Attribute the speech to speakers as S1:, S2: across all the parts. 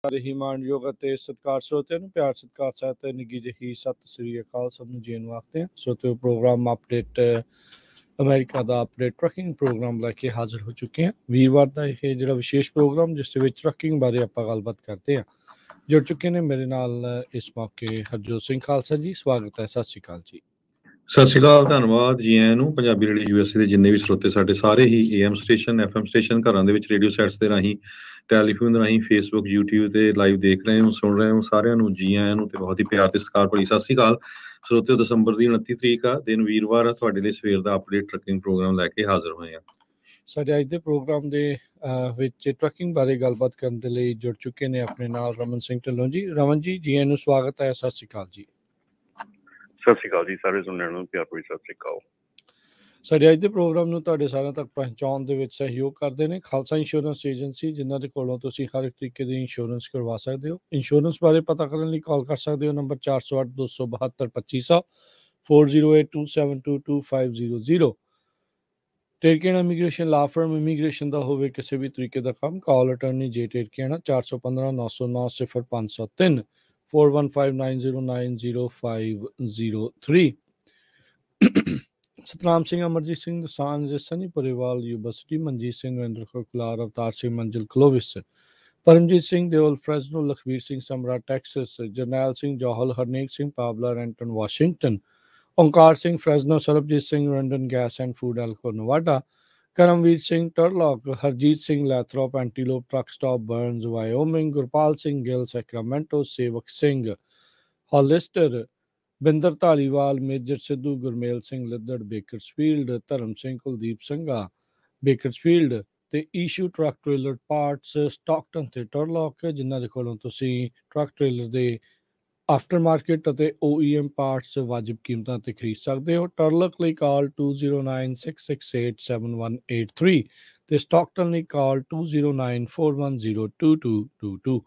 S1: ਸਾਰੇ ਹੀ ਮਾਣਯੋਗ ਅਤੇ ਸਤਿਕਾਰ ਸਰੋਤਿਆਂ ਨੂੰ ਪਿਆਰ ਸਤਿਕਾਰ ਸਹਿਤ ਨਿੱਘੀ ਜਿਹੀ ਸਤਿ ਸ੍ਰੀ ਅਕਾਲ। ਸਭ ਨੂੰ ਜੀ ਨੂੰ ਆਖਦੇ ਹਾਂ। ਸਰੋਤਿਓ ਪ੍ਰੋਗਰਾਮ ਅਪਡੇਟ ਅਮਰੀਕਾ ਦਾ ਅਪਡੇਟ ਟਰੱਕਿੰਗ ਪ੍ਰੋਗਰਾਮ ਲੈ ਕੇ ਹਾਜ਼ਰ ਹੋ ਚੁੱਕੇ ਹਾਂ। ਵੀਰਵਾਰ ਦਾ ਇਹ ਜਿਹੜਾ ਵਿਸ਼ੇਸ਼ ਪ੍ਰੋਗਰਾਮ ਜਿਸ ਦੇ ਵਿੱਚ ਟਰੱਕਿੰਗ ਬਾਰੇ ਆਪਾਂ ਗੱਲਬਾਤ ਕਰਦੇ ਹਾਂ। ਜੁੜ ਚੁੱਕੇ ਨੇ ਮੇਰੇ ਨਾਲ ਇਸ ਮੌਕੇ ਹਰਜੋਤ ਸਿੰਘ ਖਾਲਸਾ ਜੀ। ਸਵਾਗਤ ਹੈ। ਸਤਿ ਸ੍ਰੀ ਅਕਾਲ ਜੀ।
S2: ਸਤਿ ਸ਼੍ਰੀ ਅਕਾਲ, ਧੰਨਵਾਦ ਜੀ ਆਇਆਂ ਨੂੰ। ਪੰਜਾਬੀ ਰੇਡੀਓ USA ਦੇ ਜਿੰਨੇ ਵੀ ਸਰੋਤੇ ਸਾਡੇ ਸਾਰੇ ਹੀ AM ਸਟੇਸ਼ਨ FM ਸਟੇਸ਼ਨ ਘਰਾਂ ਦੇ ਵਿੱਚ ਰੇਡੀਓ ਸੈਟਸ ਦੇ ਰਾਹੀਂ ਟੈਲੀਫੋਨ ਦੇ ਰਾਹੀਂ ਫੇਸਬੁੱਕ YouTube ਤੇ ਲਾਈਵ ਦੇਖ ਰਹੇ ਹੋ ਸੁਣ ਰਹੇ ਹੋ ਸਾਰਿਆਂ ਨੂੰ ਜੀ ਆਇਆਂ ਨੂੰ ਤੇ ਬਹੁਤ ਹੀ ਪਿਆਰ ਤੇ ਸਤਿਕਾਰ ਭਰੀ ਸਤਿ ਸ਼੍ਰੀ ਅਕਾਲ। ਸਰੋਤਿਓ ਦਸੰਬਰ ਦੀ 29 ਤਰੀਕ ਆ, ਦਿਨ ਵੀਰਵਾਰ ਆ, ਤੁਹਾਡੇ ਲਈ ਸਵੇਰ ਦਾ ਅਪਡੇਟ ਟਰੱਕਿੰਗ ਪ੍ਰੋਗਰਾਮ ਲੈ ਕੇ ਹਾਜ਼ਰ ਹੋਏ ਆ।
S1: ਸਾਡੇ ਅੱਜ ਦੇ ਪ੍ਰੋਗਰਾਮ ਦੇ ਵਿੱਚ ਟਰੱਕਿੰਗ ਬਾਰੇ ਗੱਲਬਾਤ ਕਰਨ ਦੇ ਲਈ ਜੁੜ ਚੁੱਕੇ ਨੇ ਆਪਣੇ ਨਾਲ ਰਮਨ ਸਿੰਘ ਢਿੱਲੋਂ ਜੀ। ਰਮਨ ਜੀ, ਜੀ ਆਇਆਂ ਨੂੰ ਸਵਾਗਤ ਹੈ। ਸਤਿ ਸ਼੍ਰੀ ਅਕਾਲ ਜੀ।
S3: ਸਤਿ ਸ਼੍ਰੀ ਅਕਾਲ ਜੀ, ਸਾਰੇ ਸੁਣਨ ਨੂੰ ਪਿਆਰ ਭਰੀ ਸਤਿ ਸ਼੍ਰੀ ਅਕਾਲ।
S1: ਸਾਡੇ ਅੱਜ ਦੇ ਪ੍ਰੋਗਰਾਮ ਨੂੰ ਤੁਹਾਡੇ ਸਾਰਿਆਂ ਤੱਕ ਪਹੁੰਚਾਉਣ ਦੇ ਵਿੱਚ ਸਹਿਯੋਗ ਕਰਦੇ ਨੇ ਖਾਲਸਾ ਇੰਸ਼ੋਰੈਂਸ ਏਜੰਸੀ, ਜਿਨ੍ਹਾਂ ਦੇ ਕੋਲੋਂ ਤੁਸੀਂ ਹਰ ਇੱਕ ਤਰੀਕੇ ਦੀ ਇੰਸ਼ੋਰੈਂਸ ਕਰਵਾ ਸਕਦੇ ਹੋ। ਇੰਸ਼ੋਰੈਂਸ ਬਾਰੇ ਪਤਾ ਕਰਨ ਲਈ ਕਾਲ ਕਰ ਸਕਦੇ ਹੋ ਨੰਬਰ 408 272 2500 4082722500। ਟੇਰਕੇਣਾ ਇਮੀਗ੍ਰੇਸ਼ਨ ਲਾ ਫਰਮ ਇਮੀਗ੍ਰੇਸ਼ਨ ਦਾ ਹੋਵੇ ਕਿਸੇ ਵੀ ਤਰੀਕੇ ਦਾ ਕੰਮ, ਕਾਲ ਅਟਰਨੀ ਜੇ ਟੇਰਕੇਣਾ 415 909 0503 4159090503। Satnam Singh, Amarjit Singh Dosanjh, Sunny Parewal, university, Manjit Singh, Narinder Kular, Avtar Singh, Manzil Clovis, Paramjit Singh Deol, Fresno, Lakhvir Singh Samra, Texas, Jarnail Singh Johal, Harnek Singh Pawla, Renton, Washington, Onkar Singh, Fresno, Sarabjit Singh, ਰੰਡਨ gas and food ਐਲਕੋ, Nevada, Karamvir Singh, Turlock, Harjit Singh, Lathrop, Antelope, truck stop, Burns, Wyoming, Gurpal Singh Gill, Sacramento, Sewak Singh, Hollister, Binder Dhaliwal, major Sidhu, Gurmel Singh Liddar, Bakersfield, Dharam Singh, Kuldeep Singha, Bakersfield ਤੇ Ishu truck trailer parts, Stockton ਤੇ Turlock, ਜਿਨ੍ਹਾਂ ਦੇ ਕੋਲੋਂ ਤੁਸੀਂ truck trailer ਦੇ aftermarket ਅਤੇ OEM parts ਵਾਜਿਬ ਕੀਮਤਾਂ ਤੇ ਖਰੀਦ ਸਕਦੇ ਹੋ। ਟਰਲਕ ਲਈ ਕਾਲ 2096687183 ਤੇ ਸਟਾਕਟਨ ਲਈ ਕਾਲ 2094102222।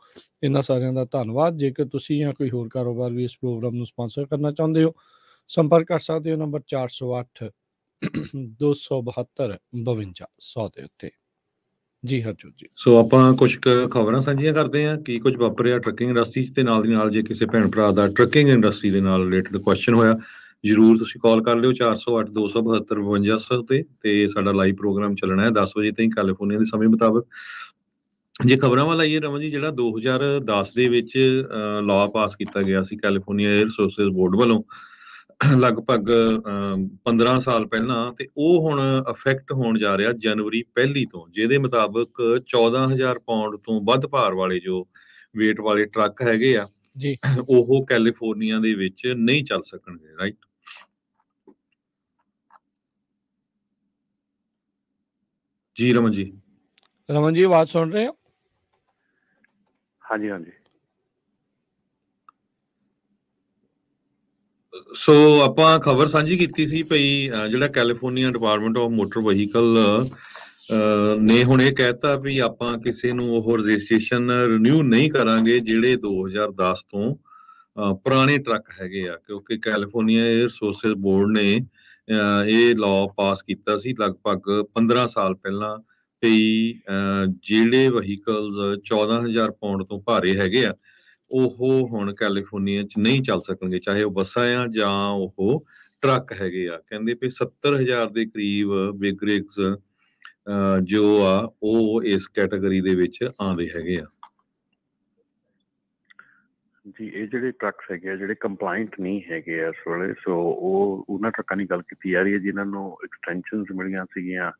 S1: ਇਹਨਾਂ ਸਾਰਿਆਂ ਦਾ ਧੰਨਵਾਦ। ਜੇਕਰ ਤੁਸੀਂ ਜਾਂ ਕੋਈ ਹੋਰ ਕਾਰੋਬਾਰ ਵੀ ਇਸ ਪ੍ਰੋਗਰਾਮ ਨੂੰ ਸਪਾਂਸਰ ਕਰਨਾ ਚਾਹੁੰਦੇ ਹੋ, ਸੰਪਰਕ ਕਰ ਸਕਦੇ ਹੋ ਨੰਬਰ 408 272 5200 ਦੇ ਉੱਤੇ। ਜੀ ਹਰਜੋਤ ਜੀ।
S2: ਸੋ ਆਪਾਂ ਕੁਝ ਖਬਰਾਂ ਸਾਂਝੀਆਂ ਕਰਦੇ ਹਾਂ ਕੀ ਕੁਝ ਵਾਪਰਿਆ ਟਰੱਕਿੰਗ ਇੰਡਸਟਰੀ 'ਚ ਤੇ ਨਾਲ ਦੀ ਨਾਲ ਜੇ ਕਿਸੇ ਭੈਣ ਭਰਾ ਦਾ ਟਰੱਕਿੰਗ ਇੰਡਸਟਰੀ ਦੇ ਨਾਲ ਰਿਲੇਟਡ ਕੁਐਸਚਨ ਹੋਇਆ ਜ਼ਰੂਰ ਤੁਸੀਂ ਕਾਲ ਕਰ ਲਿਓ 408 272 5200 ਤੇ ਸਾਡਾ ਲਾਈਵ ਪ੍ਰੋਗਰਾਮ ਚੱਲਣਾ ਹੈ 10 ਵਜੇ ਤਾਈਂ ਕੈਲੀਫੋਰਨੀਆ ਦੇ ਸਮੇਂ ਮੁਤਾਬਕ। ਜੇ ਖਬਰਾਂ ਵੱਲ ਆਈਏ ਰਮਨ ਜੀ, ਜਿਹੜਾ 2010 ਦੇ ਵਿੱਚ ਲਾਅ ਪਾਸ ਕੀਤਾ ਗਿਆ ਸੀ ਕੈਲੀਫੋਰਨੀਆ 에ਅਰ ਰਿਸੋਰਸਿਸ ਬੋਰਡ ਵੱਲੋਂ ਲਗਭਗ 15 ਸਾਲ ਪਹਿਲਾਂ, ਤੇ ਉਹ ਹੁਣ ਇਫੈਕਟ ਹੋਣ ਜਾ ਰਿਹਾ ਜਨਵਰੀ 1 ਤੋਂ, ਜਿਹਦੇ ਮੁਤਾਬਕ 14,000 ਪਾਉਂਡ ਤੋਂ ਵੱਧ ਭਾਰ ਵਾਲੇ ਜੋ ਵੇਟ ਵਾਲੇ ਟਰੱਕ ਹੈਗੇ ਆ
S1: ਜੀ,
S2: ਉਹ ਕੈਲੀਫੋਰਨੀਆ ਦੇ ਵਿੱਚ ਨਹੀਂ ਚੱਲ ਸਕਣਗੇ। ਰਾਈਟ ਜੀ ਰਮਨ ਜੀ।
S1: ਰਮਨ ਜੀ, ਆਵਾਜ਼ ਸੁਣ ਰਹੇ ਹੋ?
S3: ਹਾਂਜੀ ਹਾਂਜੀ।
S2: ਸੋ ਆਪਾਂ ਖਬਰ ਸਾਂਝੀ ਕੀਤੀ ਸੀ ਭਈ ਜਿਹੜਾ California department of motor vehicle ਨੇ ਹੁਣ ਇਹ ਕਹਿਤਾ ਵੀ ਆਪਾਂ ਕਿਸੇ ਨੂੰ ਉਹ ਰਜਿਸਟ੍ਰੇਸ਼ਨ ਰਿਨਿਊ ਨਹੀਂ ਕਰਾਂਗੇ ਜਿਹੜੇ 2010 ਤੋਂ ਪੁਰਾਣੇ ਟਰੱਕ ਹੈਗੇ ਆ, ਕਿਉਂਕਿ ਕੈਲੀਫੋਰਨੀਆ 에ਅਰ ਰਿਸੋਰਸਿਸ ਬੋਰਡ ਨੇ ਇਹ ਲਾਅ ਪਾਸ ਕੀਤਾ ਸੀ ਲਗਭਗ 15 ਸਾਲ ਪਹਿਲਾਂ ਵੀ ਜਿਹੜੇ ਵਹੀਕਲਸ 14,000 ਪਾਉਂਡ ਤੋਂ ਭਾਰੇ ਹੈਗੇ ਆ ਉਹ ਹੁਣ ਕੈਲੀਫੋਰਨੀਆ 'ਚ ਨਹੀਂ ਚੱਲ ਸਕਣਗੇ, ਚਾਹੇ ਉਹ ਬੱਸਾਂ ਆ ਜਾਂ ਉਹ ਟਰੱਕ ਹੈਗੇ ਆ। ਕਹਿੰਦੇ ਵੀ 70,000 ਦੇ ਕਰੀਬ ਬਿਗ ਰਿਗਸ ਜੋ ਆ ਉਹ ਇਸ ਕੈਟਾਗਰੀ ਦੇ ਵਿੱਚ ਆਉਂਦੇ ਹੈਗੇ ਆ।
S3: ਜੀ ਇਹ ਜਿਹੜੇ ਟਰੱਕਸ ਹੈਗੇ ਆ ਜਿਹੜੇ ਕੰਪਲਾਇੰਟ ਨਹੀਂ ਹੈਗੇ ਇਸ ਵੇਲੇ, ਸੋ ਉਹ ਉਹਨਾਂ ਟਰੱਕਾਂ ਦੀ ਗੱਲ ਕੀਤੀ ਜਾ ਰਹੀ ਹੈ ਜਿਨ੍ਹਾਂ ਨੂੰ ਐਕਸਟੈਂਸ਼ਨਸ ਮਿਲੀਆਂ ਸੀਗੀਆਂ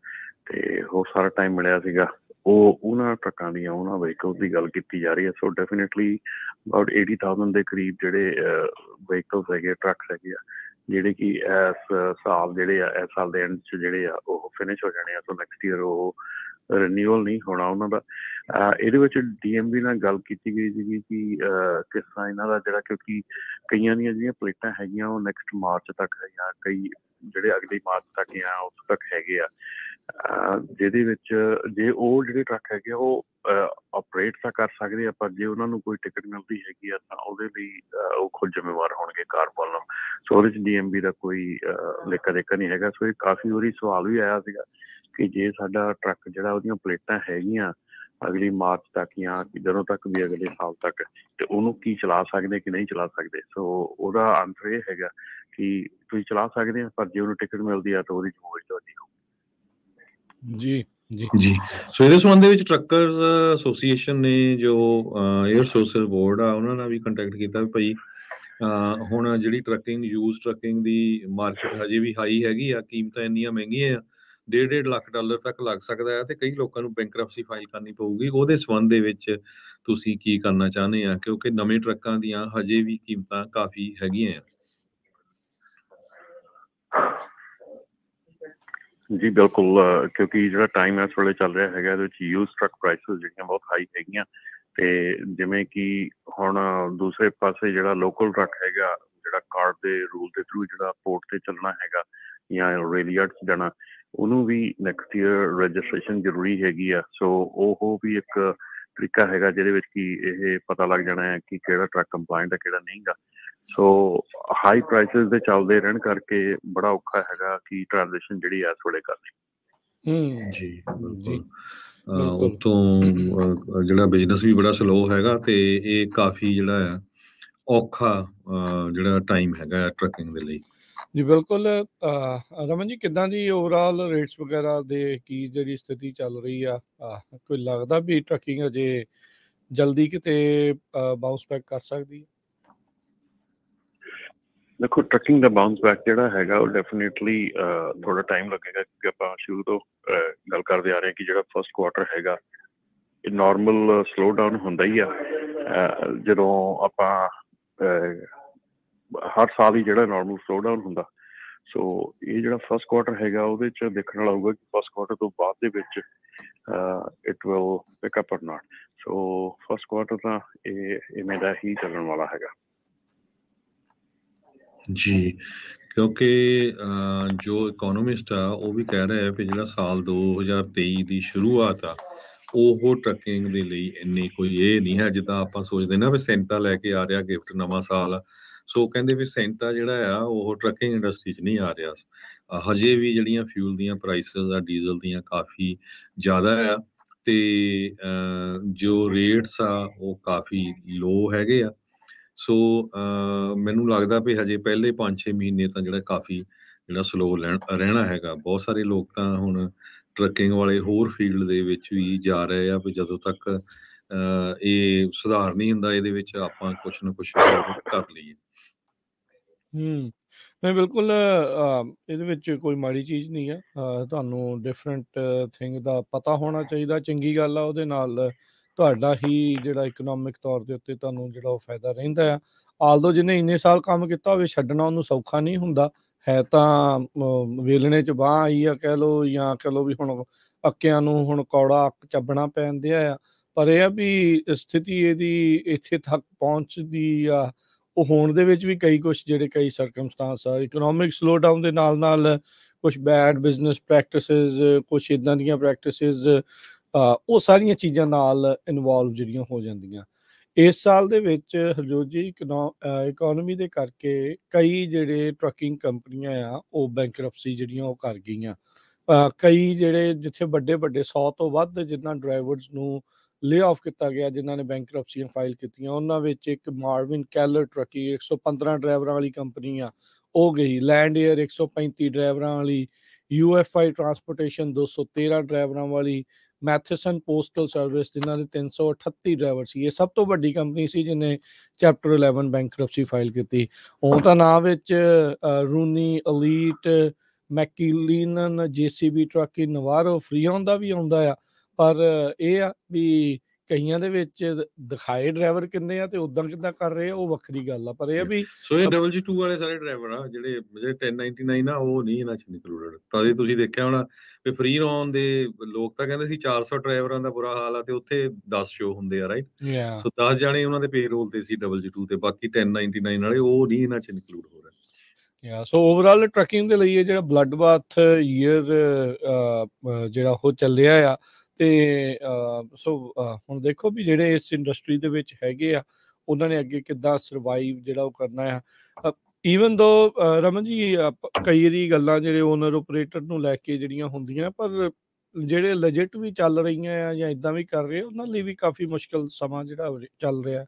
S3: ਤੇ ਹੋਰ ਸਾਰਾ ਟਾਈਮ ਮਿਲਿਆ ਸੀਗਾ, ਉਹ ਉਹਨਾਂ ਟਰੱਕਾਂ ਦੀਆਂ ਉਹਨਾਂ ਵਹੀਕਲਸ ਦੀ ਗੱਲ ਕੀਤੀ ਜਾ ਰਹੀ ਹੈ। ਸੋ ਡੈਫੀਨੇਟਲੀ ਅਬਾਊਟ 80,000 ਦੇ ਕਰੀਬ ਜਿਹੜੇ ਵਹੀਕਲਸ ਹੈਗੇ ਟਰੱਕਸ ਹੈਗੇ ਆ ਜਿਹੜੇ ਕਿ ਇਸ ਸਾਲ ਇਸ ਸਾਲ ਦੇ ਐਂਡ 'ਚ ਜਿਹੜੇ ਆ ਉਹ ਫਿਨਿਸ਼ ਹੋ ਜਾਣੇ ਆ। ਸੋ ਨੈਕਸਟ ਈਅਰ ਉਹ ਰਿਨਿਊਅਲ ਨਹੀਂ ਹੋਣਾ ਉਹਨਾਂ ਦਾ। ਇਹਦੇ ਵਿੱਚ DMV ਨਾਲ ਗੱਲ ਕੀਤੀ ਗਈ ਸੀਗੀ ਕਿ ਕਿਸ ਤਰ੍ਹਾਂ ਇਹਨਾਂ ਦਾ ਜਿਹੜਾ, ਕਿਉਂਕਿ ਕਈਆਂ ਦੀਆਂ ਜਿਹੜੀਆਂ ਪਲੇਟਾਂ ਹੈਗੀਆਂ ਉਹ ਨੈਕਸਟ ਮਾਰਚ ਤੱਕ ਜਾਂ ਕਈ ਜਿਹੜੇ ਅਗਲੇ ਮਾਰਚ ਤੱਕ ਜਾਂ ਉਸ ਤੱਕ ਹੈਗੇ ਆ, ਜਿਹਦੇ ਵਿੱਚ ਜੇ ਉਹ ਜਿਹੜੇ ਟਰੱਕ ਹੈਗੇ ਉਹ ਆਪਰੇਟ ਤਾਂ ਕਰ ਸਕਦੇ ਆ, ਪਰ ਜੇ ਉਹਨਾਂ ਨੂੰ ਕੋਈ ਟਿਕਟ ਮਿਲਦੀ ਹੈਗੀ ਆ ਤਾਂ ਉਹਦੇ ਲਈ ਉਹ ਖੁਦ ਜ਼ਿੰਮੇਵਾਰ ਹੋਣਗੇ ਕਾਰ ਵੱਲੋਂ। ਸੋ ਉਹਦੇ 'ਚ DMV ਦਾ ਕੋਈ ਲੇਖਾ ਦੇਖਾ ਨਹੀਂ ਹੈਗਾ। ਸੋ ਇਹ ਕਾਫੀ ਵਾਰੀ ਸਵਾਲ ਵੀ ਆਇਆ ਸੀਗਾ ਕਿ ਜੇ ਸਾਡਾ ਟਰੱਕ ਜਿਹੜਾ ਉਹਦੀਆਂ ਪਲੇਟਾਂ ਹੈਗੀਆਂ ਅਗਲੀ ਮਾਰਚ ਤੱਕ ਜਾਂ ਜਦੋਂ ਤੱਕ ਵੀ ਅਗਲੇ ਸਾਲ ਤੱਕ, ਤੇ ਉਹਨੂੰ ਕੀ ਚਲਾ ਸਕਦੇ ਕਿ ਨਹੀਂ ਚਲਾ ਸਕਦੇ। ਸੋ ਉਹਦਾ ਆਨਸਰ ਇਹ ਹੈਗਾ ਕਿ ਤੁਸੀਂ ਚਲਾ ਸਕਦੇ ਆ, ਪਰ ਜੇ ਉਹਨੂੰ ਟਿਕਟ ਮਿਲਦੀ ਆ ਤਾਂ ਉਹਦੀ ਜ਼ਿੰਮੇਵਾਰੀ ਤੁਹਾਡੀ ਹੋਊ।
S1: ਜੀ ਜੀ
S2: ਜੀ। ਸੋ ਇਹਦੇ ਸੰਬੰਧ ਦੇ ਵਿੱਚ ਟਰੱਕਰਸ ਐਸੋਸੀਏਸ਼ਨ ਨੇ ਜੋ 에ਅਰ ਸੋਰਸਸ ਬੋਰਡ ਆ ਉਹਨਾਂ ਨਾਲ ਵੀ ਕੰਟੈਕਟ ਕੀਤਾ ਵੀ ਭਾਈ ਹੁਣ ਜਿਹੜੀ ਟਰੱਕਿੰਗ ਯੂਜ਼ ਟਰੱਕਿੰਗ ਦੀ ਮਾਰਕੀਟ ਹਜੇ ਵੀ ਹਾਈ ਹੈਗੀ ਆ, ਕੀਮਤਾਂ ਇੰਨੀਆਂ ਮਹਿੰਗੀਆਂ ਆ, $1.5 ਲੱਖ ਤੱਕ ਲੱਗ ਸਕਦਾ ਹੈ ਤੇ ਕਈ ਲੋਕਾਂ ਨੂੰ ਬੈਂਕਰਪਸੀ ਫਾਈਲ ਕਰਨੀ ਪਊਗੀ। ਉਹਦੇ ਸੰਬੰਧ ਦੇ ਵਿੱਚ ਤੁਸੀਂ ਕੀ ਕਰਨਾ ਚਾਹੁੰਦੇ ਆ, ਕਿਉਂਕਿ ਨਵੇਂ ਟਰੱਕਾਂ ਦੀਆਂ ਹਜੇ ਵੀ ਕੀਮਤਾਂ ਕਾਫੀ ਹੈਗੀਆਂ ਆ।
S3: ਜੀ ਬਿਲਕੁਲ, ਕਿਉਂਕਿ ਜਿਹੜਾ ਟਾਈਮ ਇਸ ਵੇਲੇ ਚੱਲ ਰਿਹਾ ਹੈਗਾ ਇਹਦੇ ਵਿੱਚ ਯੂਜ਼ ਟਰੱਕ ਪ੍ਰਾਈਸਿਸ ਜਿਹੜੀਆਂ ਬਹੁਤ ਹਾਈ ਹੈਗੀਆਂ, ਤੇ ਜਿਵੇਂ ਕਿ ਹੁਣ ਦੂਸਰੇ ਪਾਸੇ ਜਿਹੜਾ ਲੋਕਲ ਟਰੱਕ ਹੈਗਾ, ਜਿਹੜਾ ਕਾਰਡ ਦੇ ਰੂਲ ਦੇ ਥਰੂ ਜਿਹੜਾ ਪੋਰਟ ਤੇ ਚੱਲਣਾ ਹੈਗਾ ਜਾਂ ਰੇਲੀਅਰਸ ਜਾਣਾ, ਉਹਨੂੰ ਵੀ ਨੈਕਸਟ ਈਅਰ ਰਜਿਸਟ੍ਰੇਸ਼ਨ ਜ਼ਰੂਰੀ ਹੈਗੀ ਆ। ਸੋ ਉਹ ਵੀ ਇੱਕ ਤਰੀਕਾ ਹੈਗਾ ਜਿਹਦੇ ਵਿੱਚ ਕਿ ਇਹ ਪਤਾ ਲੱਗ ਜਾਣਾ ਹੈ ਕਿ ਕਿਹੜਾ ਟਰੱਕ ਕੰਪਲਾਇੰਟ ਹੈ ਕਿਹੜਾ ਨਹੀਂ ਗਾ। ਸੋ ਹਾਈ ਪ੍ਰਾਈਸਿਸ ਦੇ ਚੱਲਦੇ ਰਹਿਣ ਕਰਕੇ ਬੜਾ ਔਖਾ ਹੈਗਾ ਕਿ ਟ੍ਰਾਂਜੈਕਸ਼ਨ ਜਿਹੜੀ ਇਸ ਵੇਲੇ ਕਰਨੀ।
S2: ਜੀ ਬਿਲਕੁਲ। ਉਤੋਂ ਜਿਹੜਾ ਬਿਜ਼ਨਸ ਵੀ ਬੜਾ ਸਲੋ ਹੈਗਾ ਤੇ ਇਹ ਕਾਫੀ ਜਿਹੜਾ ਆ ਔਖਾ ਜਿਹੜਾ ਟਾਈਮ ਹੈਗਾ ਟਰੱਕਿੰਗ ਦੇ ਲਈ।
S1: ਜੀ ਬਿਲਕੁਲ। ਰਮਨ ਜੀ, ਕਿੱਦਾਂ ਦੀ ਓਵਰਆਲ ਰੇਟਸ ਵਗੈਰਾ ਦੇ ਕੀ ਜਿਹੜੀ ਸਥਿਤੀ ਚੱਲ ਰਹੀ ਆ? ਕੋਈ ਲੱਗਦਾ ਵੀ ਟਰੱਕਿੰਗ ਅਜੇ ਜਲਦੀ ਕਿਤੇ ਬਾਉਂਸ ਬੈਕ ਕਰ ਸਕਦੀ ਹੈ?
S3: ਦੇਖੋ, ਟਰੱਕਿੰਗ ਦਾ ਬਾਉਂਸ ਬੈਕ ਜਿਹੜਾ ਹੈਗਾ ਉਹ ਡੈਫੀਨੇਟਲੀ ਥੋੜਾ ਟਾਈਮ ਲੱਗੇਗਾ, ਕਿਉਂਕਿ ਆਪਾਂ ਸ਼ੁਰੂ ਤੋਂ ਗੱਲ ਕਰਦੇ ਆ ਰਹੇ ਕਿ ਜਿਹੜਾ ਫਸਟ ਕੁਆਰਟਰ ਹੈਗਾ ਇਹ ਨਾਰਮਲ ਸਲੋ ਡਾਊਨ ਹੁੰਦਾ ਹੀ ਆ। ਜਦੋਂ ਆਪਾਂ ਹਰ ਸਾਲ ਹੀ ਜਿਹੜਾ ਨਾਰਮਲ ਸਲੋ ਡਾਊਨ ਹੁੰਦਾ। ਸੋ ਇਹ ਜਿਹੜਾ ਫਸਟ ਕੁਆਰਟਰ ਹੈਗਾ ਉਹਦੇ 'ਚ ਦੇਖਣ ਵਾਲਾ ਹੋਊਗਾ ਕਿ ਫਸਟ ਕੁਆਰਟਰ ਤੋਂ ਬਾਅਦ ਦੇ ਵਿੱਚ ਇਟ ਵਿਲ ਪਿਕ ਅਪ ਔਰ ਨਾਟ। ਸੋ ਫਸਟ ਕੁਆਰਟਰ ਤਾਂ ਇਹ ਇਵੇਂ ਦਾ ਹੀ ਚੱਲਣ ਵਾਲਾ ਹੈਗਾ।
S2: ਜੀ, ਕਿਉਂਕਿ ਜੋ ਇਕੋਨੋਮਿਸਟ ਆ ਉਹ ਵੀ ਕਹਿ ਰਿਹਾ ਹੈ ਕਿ ਜਿਹੜਾ ਸਾਲ 2023 ਦੀ ਸ਼ੁਰੂਆਤ ਆ ਉਹ ਟਰੱਕਿੰਗ ਦੇ ਲਈ ਇੰਨੀ ਕੋਈ ਇਹ ਨਹੀਂ ਹੈ ਜਿੱਦਾਂ ਆਪਾਂ ਸੋਚਦੇ ਨਾ ਵੀ ਸੈਂਟਾ ਲੈ ਕੇ ਆ ਰਿਹਾ ਗਿਫਟ, ਨਵਾਂ ਸਾਲ ਆ। ਸੋ ਕਹਿੰਦੇ ਵੀ ਸੈਂਟਾ ਜਿਹੜਾ ਆ ਉਹ ਟਰੱਕਿੰਗ ਇੰਡਸਟਰੀ 'ਚ ਨਹੀਂ ਆ ਰਿਹਾ। ਹਜੇ ਵੀ ਜਿਹੜੀਆਂ ਫਿਊਲ ਦੀਆਂ ਪ੍ਰਾਈਸਿਸ ਆ ਡੀਜ਼ਲ ਦੀਆਂ ਕਾਫੀ ਜ਼ਿਆਦਾ ਆ ਤੇ ਜੋ ਰੇਟਸ ਆ ਉਹ ਕਾਫੀ ਲੋ ਹੈਗੇ ਆ। ਸੋ ਮੈਨੂੰ ਲੱਗਦਾ ਵੀ ਹਜੇ ਪਹਿਲੇ 5-6 ਮਹੀਨੇ ਤਾਂ ਜਿਹੜਾ ਕਾਫੀ ਜਿਹੜਾ ਸਲੋ ਰਹਿਣਾ ਹੈਗਾ। ਬਹੁਤ ਸਾਰੇ ਲੋਕ ਤਾਂ ਹੁਣ ਟਰੱਕਿੰਗ ਵਾਲੇ ਹੋਰ ਫੀਲਡ ਦੇ ਵਿੱਚ ਵੀ ਜਾ ਰਹੇ ਆ ਵੀ ਜਦੋਂ ਤੱਕ ਇਹ ਸੁਧਾਰ ਨਹੀਂ ਹੁੰਦਾ ਇਹਦੇ ਵਿੱਚ ਆਪਾਂ ਕੁਛ ਨਾ ਕੁਛ ਕਰ ਲਈਏ।
S1: ਨਹੀਂ ਬਿਲਕੁਲ, ਇਹਦੇ ਵਿੱਚ ਕੋਈ ਮਾੜੀ ਚੀਜ਼ ਨਹੀਂ ਆ। ਤੁਹਾਨੂੰ ਡਿਫਰੈਂਟ ਥਿੰਗ ਦਾ ਪਤਾ ਹੋਣਾ ਚਾਹੀਦਾ, ਚੰਗੀ ਗੱਲ ਆ। ਉਹਦੇ ਨਾਲ ਤੁਹਾਡਾ ਹੀ ਜਿਹੜਾ ਇਕਨੋਮਿਕ ਤੌਰ ਦੇ ਉੱਤੇ ਤੁਹਾਨੂੰ ਜਿਹੜਾ ਉਹ ਫਾਇਦਾ ਰਹਿੰਦਾ ਆ। ਆਲਦੋ ਜਿਹਨੇ ਇੰਨੇ ਸਾਲ ਕੰਮ ਕੀਤਾ ਹੋਵੇ ਛੱਡਣਾ ਉਹਨੂੰ ਸੌਖਾ ਨਹੀਂ ਹੁੰਦਾ ਹੈ। ਤਾਂ ਵੇਲਣੇ 'ਚ ਬਾਂਹ ਆਈ ਆ ਕਹਿ ਲਓ, ਜਾਂ ਕਹਿ ਲਓ ਵੀ ਹੁਣ ਅੱਕਿਆਂ ਨੂੰ ਹੁਣ ਕੌੜਾ ਅੱਕ ਚੱਬਣਾ ਪੈਂਦਿਆ ਆ। ਪਰ ਇਹ ਆ ਵੀ ਸਥਿਤੀ ਇਹਦੀ ਇੱਥੇ ਤੱਕ ਪਹੁੰਚਦੀ ਆ ਉਹ ਹੋਣ ਦੇ ਵਿੱਚ ਵੀ ਕਈ ਸਰਕਮਸਟਾਂਸ ਆ। ਇਕਨੋਮਿਕ ਸਲੋ ਡਾਊਨ ਦੇ ਨਾਲ ਕੁਛ ਬੈਡ ਬਿਜ਼ਨਸ ਪ੍ਰੈਕਟਿਸਿਸ, ਕੁਛ ਇੱਦਾਂ ਦੀਆਂ ਪ੍ਰੈਕਟਿਸਿਸ, ਉਹ ਸਾਰੀਆਂ ਚੀਜ਼ਾਂ ਨਾਲ ਇਨਵੋਲਵ ਜਿਹੜੀਆਂ ਹੋ ਜਾਂਦੀਆਂ। ਇਸ ਸਾਲ ਦੇ ਵਿੱਚ ਹਰਜੋਤ ਜੀ ਇਕੋਨਮੀ ਦੇ ਕਰਕੇ ਕਈ ਜਿਹੜੇ ਟਰੱਕਿੰਗ ਕੰਪਨੀਆਂ ਆ ਉਹ ਬੈਂਕਰਪਸੀ ਜਿਹੜੀਆਂ ਉਹ ਕਰ ਗਈਆਂ। ਕਈ ਜਿਹੜੇ ਜਿੱਥੇ ਵੱਡੇ 100 ਤੋਂ ਵੱਧ ਜਿਨ੍ਹਾਂ ਡਰਾਈਵਰਸ ਨੂੰ ਲੇ ਆਫ ਕੀਤਾ ਗਿਆ, ਜਿਨ੍ਹਾਂ ਨੇ ਬੈਂਕਰਪਸੀਆਂ ਫਾਈਲ ਕੀਤੀਆਂ, ਉਹਨਾਂ ਵਿੱਚ ਇੱਕ ਮਾਰਵਿਨ ਕੈਲਰ ਟਰੱਕੀ 115 ਡਰਾਈਵਰਾਂ ਵਾਲੀ ਕੰਪਨੀ ਆ ਉਹ ਗਈ। ਲੈਂਡ ਏਅਰ 135 ਡਰਾਈਵਰਾਂ ਵਾਲੀ, UFI ਟਰਾਂਸਪੋਰਟੇਸ਼ਨ 213 ਡਰਾਈਵਰਾਂ ਵਾਲੀ, ਮੈਥੇਸਨ ਪੋਸਟਲ ਸਰਵਿਸ ਜਿਨ੍ਹਾਂ ਦੇ 338 ਡਰਾਈਵਰ ਸੀ। ਇਹ ਸਭ ਤੋਂ ਵੱਡੀ ਕੰਪਨੀ ਸੀ ਜਿਹਨੇ ਚੈਪਟਰ 11 ਬੈਂਕਰਪਸੀ ਫਾਈਲ ਕੀਤੀ। ਹੁਣ ਤਾਂ ਨਾਂ ਵਿੱਚ ਰੂਨੀ, ਅਲੀਟ, ਮੈਕੀਲੀਨਨ, JCB ਟਰੱਕੀ, ਨਵਾਰੋ, ਫਰੀਓਨ ਦਾ ਵੀ ਆਉਂਦਾ ਆ। ਪਰ ਇਹ ਆ ਵੀ ਕਈਆਂ ਦੇ ਵਿੱਚ ਦਿਖਾਏ ਡਰਾਈਵਰ ਕਿੰਨੇ ਆ ਤੇ ਉਦਾਂ ਕਿੱਦਾਂ ਕਰ ਰਹੇ ਆ ਉਹ ਵੱਖਰੀ ਗੱਲ ਆ। ਪਰ ਇਹ ਵੀ
S2: ਸੋ ਇਹ WG2 ਵਾਲੇ ਸਾਰੇ ਡਰਾਈਵਰ ਆ ਜਿਹੜੇ 1099 ਆ ਉਹ ਨਹੀਂ ਇਹਨਾਂ 'ਚ ਇਨਕਲੂਡਡ। ਤਾਂ ਇਹ ਤੁਸੀਂ ਦੇਖਿਆ ਹੋਣਾ ਵੀ ਫ੍ਰੀ ਰੌਨ ਦੇ ਲੋਕ ਤਾਂ ਕਹਿੰਦੇ ਸੀ 400 ਡਰਾਈਵਰਾਂ ਦਾ ਬੁਰਾ ਹਾਲ ਆ ਤੇ ਉੱਥੇ 10 ਸ਼ੋ ਹੁੰਦੇ ਆ, ਰਾਈਟ। ਸੋ 10 ਜਾਣੇ ਉਹਨਾਂ ਦੇ ਪੇਰੋਲ ਤੇ ਸੀ WG2 ਤੇ, ਬਾਕੀ 1099 ਵਾਲੇ ਉਹ ਨਹੀਂ ਇਹਨਾਂ 'ਚ ਇਨਕਲੂਡ ਹੋ ਰਹੇ।
S1: ਸੋ ਓਵਰਆਲ ਟਰੱਕਿੰਗ ਦੇ ਲਈ ਇਹ ਜਿਹੜਾ ਬਲੱਡ ਬਾਥ ਈਅਰ ਜਿਹੜਾ ਉਹ ਚੱਲਿਆ ਆ। ਤੇ ਸੋ ਹੁਣ ਦੇਖੋ ਵੀ ਜਿਹੜੇ ਇਸ ਇੰਡਸਟਰੀ ਦੇ ਵਿੱਚ ਹੈਗੇ ਆ ਉਹਨਾਂ ਨੇ ਅੱਗੇ ਕਿੱਦਾਂ ਸਰਵਾਈਵ ਜਿਹੜਾ ਉਹ ਕਰਨਾ ਆ। ਈਵਨ ਦੋ ਰਮਨ ਜੀ ਕਈ ਵਾਰੀ ਗੱਲਾਂ ਜਿਹੜੇ ਓਨਰ ਓਪਰੇਟਰ ਨੂੰ ਲੈ ਕੇ ਜਿਹੜੀਆਂ ਹੁੰਦੀਆਂ, ਪਰ ਜਿਹੜੇ ਲੈਜਿਟ ਵੀ ਚੱਲ ਰਹੀਆਂ ਆ ਜਾਂ ਇਦਾਂ ਵੀ ਕਰ ਰਹੇ ਉਹਨਾਂ ਲਈ ਵੀ ਕਾਫੀ ਮੁਸ਼ਕਲ ਸਮਾਂ ਜਿਹੜਾ ਚੱਲ ਰਿਹਾ।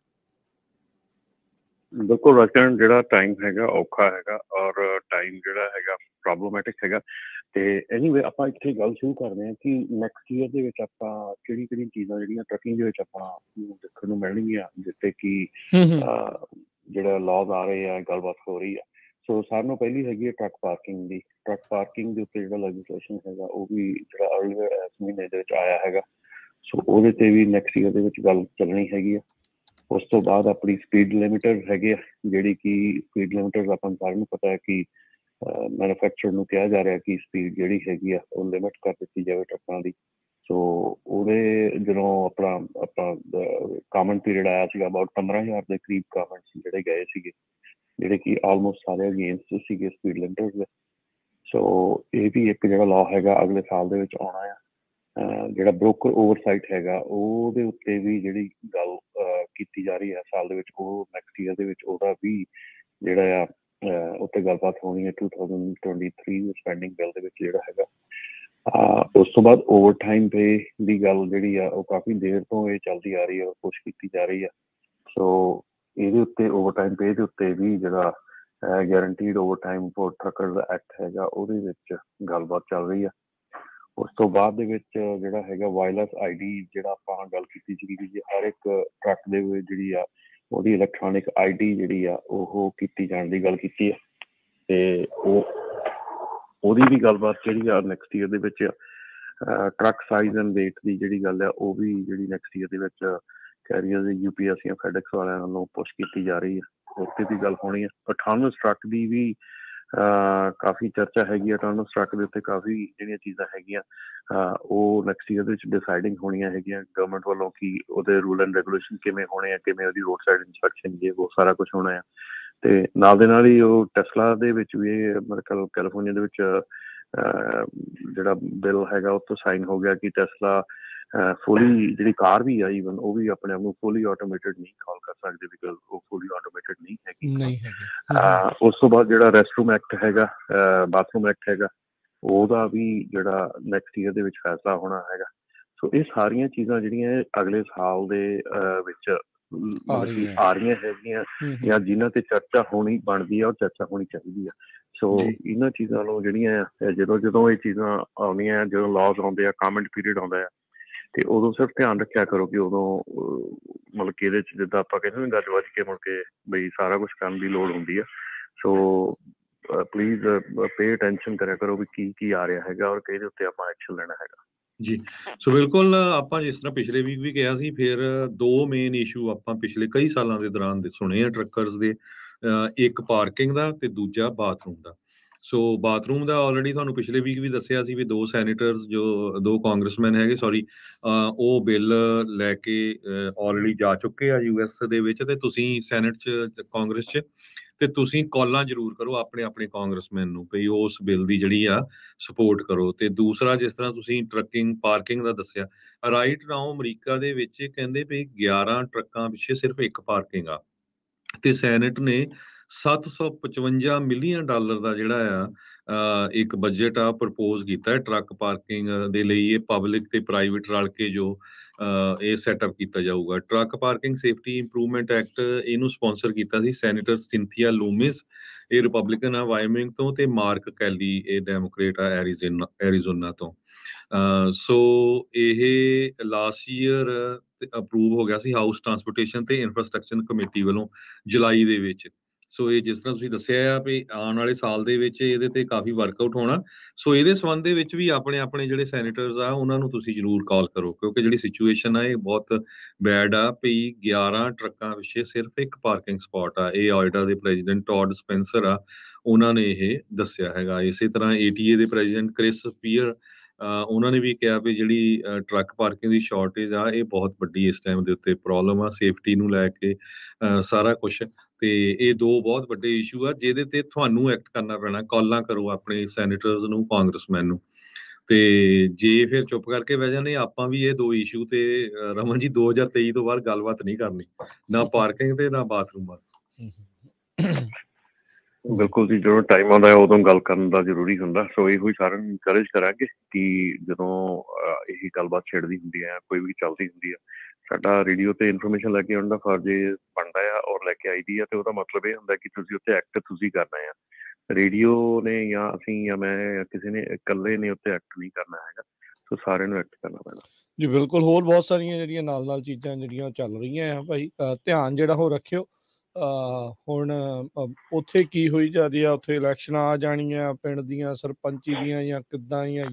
S3: ਬਿਲਕੁਲ ਰਚਨ, ਜਿਹੜਾ ਟਾਈਮ ਹੈਗਾ ਔਖਾ ਹੈਗਾ ਔਰ ਟਾਈਮ ਜਿਹੜਾ ਹੈਗਾ ਪ੍ਰੋਬਲਮੈਟਿਕ ਹੈਗਾ। ਤੇ ਐਨੀਵੇ ਆਪਾਂ ਇੱਥੇ ਗੱਲ ਸ਼ੁਰੂ ਕਰਦੇ ਹਾਂ ਕਿ ਨੈਕਸਟ ਈਅਰ ਦੇ ਵਿੱਚ ਆਪਾਂ ਕਿਹੜੀ ਚੀਜ਼ਾਂ ਜਿਹੜੀਆਂ ਟਰੱਕਿੰਗ ਦੇ ਵਿੱਚ ਆਪਾਂ ਦੇਖਣ ਨੂੰ ਮਿਲਣਗੀਆਂ, ਜਿੱਥੇ ਕਿ ਜਿਹੜਾ ਲਾਜ਼ ਆ ਰਹੇ ਆ, ਗੱਲਬਾਤ ਹੋ ਰਹੀ ਆ। ਸੋ ਸਾਰਿਆਂ ਨੂੰ ਪਹਿਲੀ ਹੈਗੀ ਹੈ ਟਰੱਕ ਪਾਰਕਿੰਗ ਦੀ। ਟਰੱਕ ਪਾਰਕਿੰਗ ਦੇ ਉੱਤੇ ਜਿਹੜਾ ਲੈਜਿਸਲੇਸ਼ਨ ਹੈਗਾ ਉਹ ਵੀ ਜਿਹੜਾ ਅਰਲੀਅਰ ਇਸ ਮਹੀਨੇ ਦੇ ਵਿੱਚ ਆਇਆ ਹੈਗਾ। ਸੋ ਉਹਦੇ ਤੇ ਵੀ ਨੈਕਸਟ ਈਅਰ ਦੇ ਵਿੱਚ ਗੱਲ ਚੱਲਣੀ ਹੈਗੀ ਆ। ਉਸ ਤੋਂ ਬਾਅਦ ਆਪਣੀ ਸਪੀਡ ਲਿਮਿਟਰ ਹੈਗੇ ਆ, ਜਿਹੜੀ ਕਿ ਸਪੀਡ ਲਿਮਿਟਰ ਆਪਾਂ ਸਾਰਿਆਂ ਨੂੰ ਪਤਾ ਹੈ ਕਿ ਮੈਨੂਫੈਕਚਰ ਨੂੰ ਕਿਹਾ ਜਾ ਰਿਹਾ ਕਿ ਸਪੀਡ ਜਿਹੜੀ ਹੈਗੀ ਆ ਉਹ ਲਿਮਿਟ ਕਰ ਦਿੱਤੀ ਜਾਵੇ ਟਰੱਕਾਂ ਦੀ। ਸੋ ਉਹਦੇ ਜਦੋਂ ਆਪਣਾ ਕਾਮਨ ਪੀਰੀਅਡ ਆਇਆ ਸੀਗਾ, ਅਬਾਊਟ 15,000 ਦੇ ਕਰੀਬ ਕਾਮੈਂਟਸ ਜਿਹੜੇ ਗਏ ਸੀਗੇ, ਜਿਹੜੇ ਕਿ ਆਲਮੋਸਟ ਸਾਰੇ ਅਗੇਂਸਟ ਸੀਗੇ ਸਪੀਡ ਲਿਮਿਟਰਸ ਦੇ। ਸੋ ਇਹ ਵੀ ਇੱਕ ਜਿਹੜਾ ਲਾਅ ਹੈਗਾ ਅਗਲੇ ਸਾਲ ਦੇ ਵਿੱਚ ਆਉਣਾ ਆ। ਜਿਹੜਾ ਬ੍ਰੋਕਰ ਓਵਰਸਾਈਟ ਹੈਗਾ ਉਹਦੇ ਉੱਤੇ ਵੀ ਜਿਹੜੀ ਗੱਲ ਕੀਤੀ ਜਾ ਰਹੀ ਹੈ ਸਾਲ ਦੇ ਵਿੱਚ, ਉਹ ਨੈਕਸਟ ਈਅਰ ਦੇ ਵਿੱਚ ਉਹਦਾ ਵੀ ਜਿਹੜਾ ਆ ਉੱਤੇ ਗੱਲਬਾਤ ਹੋਣੀ ਹੈ 2023 ਸਪੈਂਡਿੰਗ ਬਿੱਲ ਦੇ ਵਿੱਚ ਜਿਹੜਾ ਹੈਗਾ। ਉਸ ਤੋਂ ਬਾਅਦ ਓਵਰ ਟਾਈਮ ਪੇ ਦੀ ਗੱਲ ਜਿਹੜੀ ਆ ਉਹ ਕਾਫੀ ਦੇਰ ਤੋਂ ਇਹ ਚੱਲਦੀ ਆ ਰਹੀ ਹੈ, ਕੋਸ਼ਿਸ਼ ਕੀਤੀ ਜਾ ਰਹੀ ਆ। ਸੋ ਇਹਦੇ ਉੱਤੇ ਓਵਰ ਟਾਈਮ ਪੇ ਦੇ ਉੱਤੇ ਵੀ ਜਿਹੜਾ ਗੈਰੰਟੀਡ ਓਵਰ ਟਾਈਮ ਫੋਰ ਟਰੱਕਰਜ਼ ਐਕਟ ਹੈਗਾ ਉਹਦੇ ਵਿੱਚ ਗੱਲਬਾਤ ਚੱਲ ਰਹੀ ਆ। ਉਸ ਤੋਂ ਬਾਅਦ ਦੇ ਵਿੱਚ ਜਿਹੜਾ ਹੈਗਾ ਵਾਇਰਲੈਸ ID, ਜਿਹੜਾ ਆਪਾਂ ਗੱਲ ਕੀਤੀ ਸੀਗੀ ਕਿ ਹਰ ਇੱਕ ਟਰੱਕ ਦੇ ਵਿੱਚ ਜਿਹੜੀ ਆ ਉਹਦੀ ਇਲੈਕਟ੍ਰੋਨਿਕ ID ਜਿਹੜੀ ਆ ਉਹ ਕੀਤੀ ਜਾਣ ਦੀ ਗੱਲ ਕੀਤੀ ਹੈ। ਤੇ ਉਹਦੀ ਵੀ ਗੱਲਬਾਤ ਜਿਹੜੀ ਆ ਨੈਕਸਟ ਈਅਰ ਦੇ ਵਿੱਚ ਟਰੱਕ ਸਾਈਜ਼ ਐਂਡ ਵੇਟ ਦੀ ਜਿਹੜੀ ਗੱਲ ਆ ਉਹ ਵੀ ਜਿਹੜੀ ਨੈਕਸਟ ਈਅਰ ਦੇ ਵਿੱਚ ਕੈਰੀਅਰ UPS ਜਾਂ ਫੈਡੈਕਸ ਵਾਲਿਆਂ ਵੱਲੋਂ ਪੁਸ਼ ਕੀਤੀ ਜਾ ਰਹੀ ਹੈ। ਉੱਥੇ ਦੀ ਗੱਲ ਹੋਣੀ ਹੈ। ਆਟੋਨਮਸ ਟਰੱਕ ਦੀ ਵੀ ਕਾਫੀ ਚਰਚਾ ਹੈਗੀ ਆ। ਆਟੋਨਮਸ ਟਰੱਕ ਦੇ ਉੱਤੇ ਕਾਫੀ ਜਿਹੜੀਆਂ ਚੀਜ਼ਾਂ ਹੈਗੀਆਂ ਉਹ ਨੈਕਸਟ ਈਅਰ ਦੇ ਵਿੱਚ ਡਿਸਾਈਡਿੰਗ ਹੋਣੀਆਂ ਹੈਗੀਆਂ ਗਵਰਨਮੈਂਟ ਵੱਲੋਂ ਕਿ ਉਹਦੇ ਰੂਲ ਐਂਡ ਰੈਗੂਲੇਸ਼ਨ ਕਿਵੇਂ ਹੋਣੇ ਆ, ਕਿਵੇਂ ਉਹਦੀ ਰੋਡ ਸਾਈਡ ਇੰਸਪੈਕਸ਼ਨ ਜੇ ਉਹ ਸਾਰਾ ਕੁਛ ਹੋਣਾ ਆ। ਤੇ ਨਾਲ ਦੇ ਨਾਲ ਹੀ ਉਹ ਟੈਸਲਾ ਦੇ ਵਿੱਚ ਵੀ ਮਤਲਬ ਕੈਲੀਫੋਰਨੀਆ ਦੇ ਵਿੱਚ ਜਿਹੜਾ ਬਿੱਲ ਹੈਗਾ ਉਹ ਤੋਂ ਸਾਈਨ ਹੋ ਗਿਆ ਕਿ ਟੈਸਲਾ ਫੁੱਲੀ ਜਿਹੜੀ ਕਾਰ ਵੀ ਆ ਈਵਨ ਉਹ ਵੀ ਆਪਣੇ ਆਪ ਨੂੰ ਫੁੱਲੀ ਆਟੋਮੇਟਿਡ ਨਹੀਂ ਕਾਲ ਕਰ ਸਕਦੇ, ਬਿਕਾਜ਼ ਉਹ ਫੁੱਲੀ ਆਟੋਮੇਟਿਡ ਨਹੀਂ ਹੈਗੀ। ਉਸ ਤੋਂ ਬਾਅਦ ਜਿਹੜਾ ਰੈਸਟਰੂਮ ਐਕਟ ਹੈਗਾ, ਬਾਥਰੂਮ ਐਕਟ ਹੈਗਾ, ਉਹਦਾ ਵੀ ਜਿਹੜਾ ਨੈਕਸਟ ਈਅਰ ਦੇ ਵਿੱਚ ਫੈਸਲਾ ਹੋਣਾ ਹੈਗਾ। ਸੋ ਇਹ ਸਾਰੀਆਂ ਚੀਜ਼ਾਂ ਜਿਹੜੀਆਂ ਅਗਲੇ ਸਾਲ ਦੇ ਵਿੱਚ ਆ ਰਹੀਆਂ ਹੈਗੀਆਂ ਜਾਂ ਜਿਨ੍ਹਾਂ ਤੇ ਚਰਚਾ ਹੋਣੀ ਬਣਦੀ ਆ, ਉਹ ਚਰਚਾ ਹੋਣੀ ਚਾਹੀਦੀ ਆ। ਸੋ ਇਹਨਾਂ ਚੀਜ਼ਾਂ ਨੂੰ ਜਿਹੜੀਆਂ ਜਦੋਂ ਇਹ ਚੀਜ਼ਾਂ ਆਉਂਦੀਆਂ, ਜਦੋਂ ਲਾਜ਼ ਆਉਂਦੇ ਆ, ਕਾਮੈਂਟ ਪੀਰੀਅਡ ਆਉਂਦਾ ਆ, ਤੇ ਉਦੋਂ ਸਿਰਫ ਧਿਆਨ ਰੱਖਿਆ ਕਰੋ ਕਿ ਉਦੋਂ ਮਤਲਬ ਕਿ ਇਹਦੇ 'ਚ ਜਿੱਦਾਂ ਆਪਾਂ ਕਹਿੰਦੇ ਗੱਜ ਵੱਜ ਕੇ ਮੁੜ ਕੇ ਬਈ ਸਾਰਾ ਕੁਛ ਕਰਨ ਦੀ ਲੋੜ ਹੁੰਦੀ ਆ। ਸੋ ਪਲੀਜ਼ ਪੇ ਅਟੈਂਸ਼ਨ ਕਰਿਆ ਕਰੋ ਵੀ ਕੀ ਆ ਰਿਹਾ ਹੈਗਾ ਔਰ ਕਿਹਦੇ ਉੱਤੇ ਆਪਾਂ ਐਕਸ਼ਨ ਲੈਣਾ ਹੈਗਾ
S2: ਜੀ। ਸੋ ਬਿਲਕੁਲ ਆਪਾਂ ਜਿਸ ਤਰ੍ਹਾਂ ਪਿਛਲੇ ਵੀਕ ਵੀ ਕਿਹਾ ਸੀ, ਫਿਰ ਦੋ ਮੇਨ ਇਸ਼ੂ ਆਪਾਂ ਪਿਛਲੇ ਕਈ ਸਾਲਾਂ ਦੇ ਦੌਰਾਨ ਸੁਣੇ ਆ ਟਰੱਕਰਸ ਦੇ, ਇੱਕ ਪਾਰਕਿੰਗ ਦਾ ਤੇ ਦੂਜਾ ਬਾਥਰੂਮ ਦਾ। ਸੋ ਬਾਥਰੂਮ ਦਾ ਆਲਰੇਡੀ ਤੁਹਾਨੂੰ ਪਿਛਲੇ ਵੀਕ ਵੀ ਦੱਸਿਆ ਸੀ ਵੀ ਦੋ ਸੈਨੇਟਰਸ ਜੋ ਦੋ ਕਾਂਗਰਸਮੈਨ ਹੈਗੇ ਉਹ ਬਿੱਲ ਲੈ ਕੇ ਆਲਰੇਡੀ ਜਾ ਚੁੱਕੇ ਆ US ਦੇ ਵਿੱਚ, ਤੇ ਤੁਸੀਂ ਸੈਨੇਟ 'ਚ ਕਾਂਗਰਸ 'ਚ ਤੇ ਤੁਸੀਂ ਕਾਲਾਂ ਜ਼ਰੂਰ ਕਰੋ ਆਪਣੇ ਆਪਣੇ ਕਾਂਗਰਸਮੈਨ ਨੂੰ ਵੀ ਉਸ ਬਿੱਲ ਦੀ ਜਿਹੜੀ ਆ ਸਪੋਰਟ ਕਰੋ। ਤੇ ਦੂਸਰਾ ਜਿਸ ਤਰ੍ਹਾਂ ਤੁਸੀਂ ਟਰੱਕਿੰਗ ਪਾਰਕਿੰਗ ਦਾ ਦੱਸਿਆ, ਰਾਈਟ ਨਾਓ ਅਮਰੀਕਾ ਦੇ ਵਿੱਚ ਕਹਿੰਦੇ ਵੀ 11 ਟਰੱਕਾਂ ਪਿੱਛੇ ਸਿਰਫ ਇੱਕ ਪਾਰਕਿੰਗ ਆ, ਤੇ ਸੈਨੇਟ ਨੇ $755 ਮਿਲੀਅਨ ਦਾ ਜਿਹੜਾ ਆ ਇੱਕ ਬਜਟ ਆ ਪ੍ਰਪੋਜ਼ ਕੀਤਾ ਹੈ ਟਰੱਕ ਪਾਰਕਿੰਗ ਦੇ ਲਈ। ਇਹ ਪਬਲਿਕ ਤੇ ਪ੍ਰਾਈਵੇਟ ਰਲ ਕੇ ਜੋ ਇਹ ਸੈਟਅਪ ਕੀਤਾ ਜਾਊਗਾ। Truck parking safety improvement act ਇਹਨੂੰ ਸਪਾਂਸਰ ਕੀਤਾ ਸੀ ਸੈਨੇਟਰ ਸਿੰਥੀਆ ਲੂਮਿਸ, ਇਹ ਰਿਪਬਲਿਕਨ ਆ ਵਾਇਓਮਿੰਗ ਤੋਂ, ਤੇ ਮਾਰਕ ਕੈਲੀ ਇਹ ਡੈਮੋਕ੍ਰੇਟ ਆ ਐਰੀਜ਼ੋਨਾ ਤੋਂ। ਸੋ ਇਹ ਲਾਸਟ ਈਅਰ ਅਪਰੂਵ ਹੋ ਗਿਆ ਸੀ ਹਾਊਸ ਟਰਾਂਸਪੋਰਟੇਸ਼ਨ ਤੇ ਇਨਫਰਾਸਟ੍ਰਕਚਰ ਕਮੇਟੀ ਵੱਲੋਂ ਜੁਲਾਈ ਦੇ ਵਿੱਚ। ਸੋ ਇਹ ਜਿਸ ਤਰ੍ਹਾਂ ਤੁਸੀਂ ਦੱਸਿਆ ਆ ਵੀ ਆਉਣ ਵਾਲੇ ਸਾਲ ਦੇ ਵਿੱਚ ਇਹਦੇ ਤੇ ਕਾਫੀ ਵਰਕਆਊਟ ਹੋਣਾ। ਸੋ ਇਹਦੇ ਸੰਬੰਧ ਦੇ ਵਿੱਚ ਵੀ ਆਪਣੇ ਆਪਣੇ ਜਿਹੜੇ ਸੈਨੇਟਰਸ ਆ ਉਹਨਾਂ ਨੂੰ ਤੁਸੀਂ ਜ਼ਰੂਰ ਕਾਲ ਕਰੋ, ਕਿਉਂਕਿ ਜਿਹੜੀ ਸਿਚੁਏਸ਼ਨ ਆ ਇਹ ਬਹੁਤ ਬੈਡ ਆ ਵੀ 11 ਟਰੱਕਾਂ ਪਿੱਛੇ ਸਿਰਫ ਇੱਕ ਪਾਰਕਿੰਗ ਸਪਾਟ ਆ। ਇਹ ਆਇਡਾ ਦੇ ਪ੍ਰੈਜ਼ੀਡੈਂਟ ਟੌਡ ਸਪੈਂਸਰ ਆ, ਉਹਨਾਂ ਨੇ ਇਹ ਦੱਸਿਆ ਹੈਗਾ। ਇਸੇ ਤਰ੍ਹਾਂ ATA ਦੇ ਪ੍ਰੈਜ਼ੀਡੈਂਟ ਕ੍ਰਿਸ ਪੀਅਰ ਉਹਨਾਂ ਨੇ ਵੀ ਕਿਹਾ ਵੀ ਜਿਹੜੀ ਟਰੱਕ ਪਾਰਕਿੰਗ ਦੀ ਸ਼ਾਰਟੇਜ ਆ ਇਹ ਬਹੁਤ ਵੱਡੀ ਇਸ ਟਾਈਮ ਦੇ ਉੱਤੇ ਪ੍ਰੋਬਲਮ ਆ, ਸੇਫਟੀ ਨੂੰ ਲੈ ਕੇ ਸਾਰਾ ਕੁਛ। ਤੇ ਇਹ ਦੋ ਬਹੁਤ ਵੱਡੇ ਇਸ਼ੂ ਆ ਜਿਹਦੇ ਤੇ ਤੁਹਾਨੂੰ ਐਕਟ ਕਰਨਾ ਪੈਣਾ। ਕਾਲਾਂ ਕਰੋ ਆਪਣੇ ਸੈਨੇਟਰਸ ਨੂੰ, ਕਾਂਗਰਸਮੈਨ ਨੂੰ, ਤੇ ਜੇ ਫਿਰ ਚੁੱਪ ਕਰਕੇ ਬਹਿ ਜਾਂਦੇ ਆਪਾਂ ਵੀ ਇਹ ਦੋ ਇਸ਼ੂ ਤੇ ਰਮਨ ਜੀ 2023 ਤੋਂ ਬਾਅਦ ਗੱਲਬਾਤ ਨਹੀਂ ਕਰਨੀ, ਨਾ ਪਾਰਕਿੰਗ ਤੇ ਨਾ ਬਾਥਰੂਮ ਬਾਰੇ।
S3: ਬਿਲਕੁਲ ਜੀ, ਜਦੋਂ ਟਾਈਮ ਆਉਂਦਾ ਹੈ ਉਦੋਂ ਗੱਲ ਕਰਨ ਦਾ ਜ਼ਰੂਰੀ ਹੁੰਦਾ। ਸੋ ਇਹੋ ਹੀ ਸਾਰਿਆਂ ਨੂੰ ਇਨਕਰੇਜ ਕਰਾਂਗੇ ਕਿ ਜਦੋਂ ਇਹੀ ਗੱਲਬਾਤ ਛਿੜਦੀ ਹੁੰਦੀ ਹੈ, ਕੋਈ ਵੀ ਚੱਲਦੀ ਹੁੰਦੀ ਆ, ਸਾਡਾ ਰੇਡੀਓ ਤੇ ਇਨਫੋਰਮੇਸ਼ਨ ਲੈ ਕੇ ਆਉਣ ਦਾ ਫਰਜ਼ ਬਣਦਾ ਆ ਔਰ ਲੈ ਕੇ ਆਈ ਦੀ ਆ। ਤੇ ਉਹਦਾ ਮਤਲਬ ਇਹ ਹੁੰਦਾ ਕਿ ਤੁਸੀਂ ਉੱਥੇ ਐਕਟ ਤੁਸੀਂ ਕਰਨਾ ਆ। ਰੇਡੀਓ ਨੇ ਜਾਂ ਅਸੀਂ ਜਾਂ ਮੈਂ ਜਾਂ ਕਿਸੇ ਨੇ ਇਕੱਲੇ ਨੇ ਉੱਥੇ ਐਕਟ ਨਹੀਂ ਕਰਨਾ ਹੈਗਾ। ਸੋ ਸਾਰਿਆਂ ਨੂੰ ਐਕਟ ਕਰਨਾ ਪੈਣਾ
S1: ਜੀ। ਬਿਲਕੁਲ, ਹੋਰ ਬਹੁਤ ਸਾਰੀਆਂ ਜਿਹੜੀਆਂ ਨਾਲ ਚੀਜ਼ਾਂ ਜਿਹੜੀਆਂ ਚੱਲ ਰਹੀਆਂ ਆ ਭਾਈ, ਧਿਆਨ ਜਿਹੜਾ ਉਹ ਰੱਖਿਓ। ਹੁਣ ਉੱਥੇ ਕੀ ਹੋਈ ਜਾਂਦੀ ਆ, ਉੱਥੇ ਇਲੈਕਸ਼ਨਾਂ ਆ ਜਾਣੀਆਂ ਪਿੰਡ ਦੀਆਂ, ਸਰਪੰਚੀ ਦੀਆਂ ਜਾਂ ਕਿੱਦਾਂ ਜਾਂ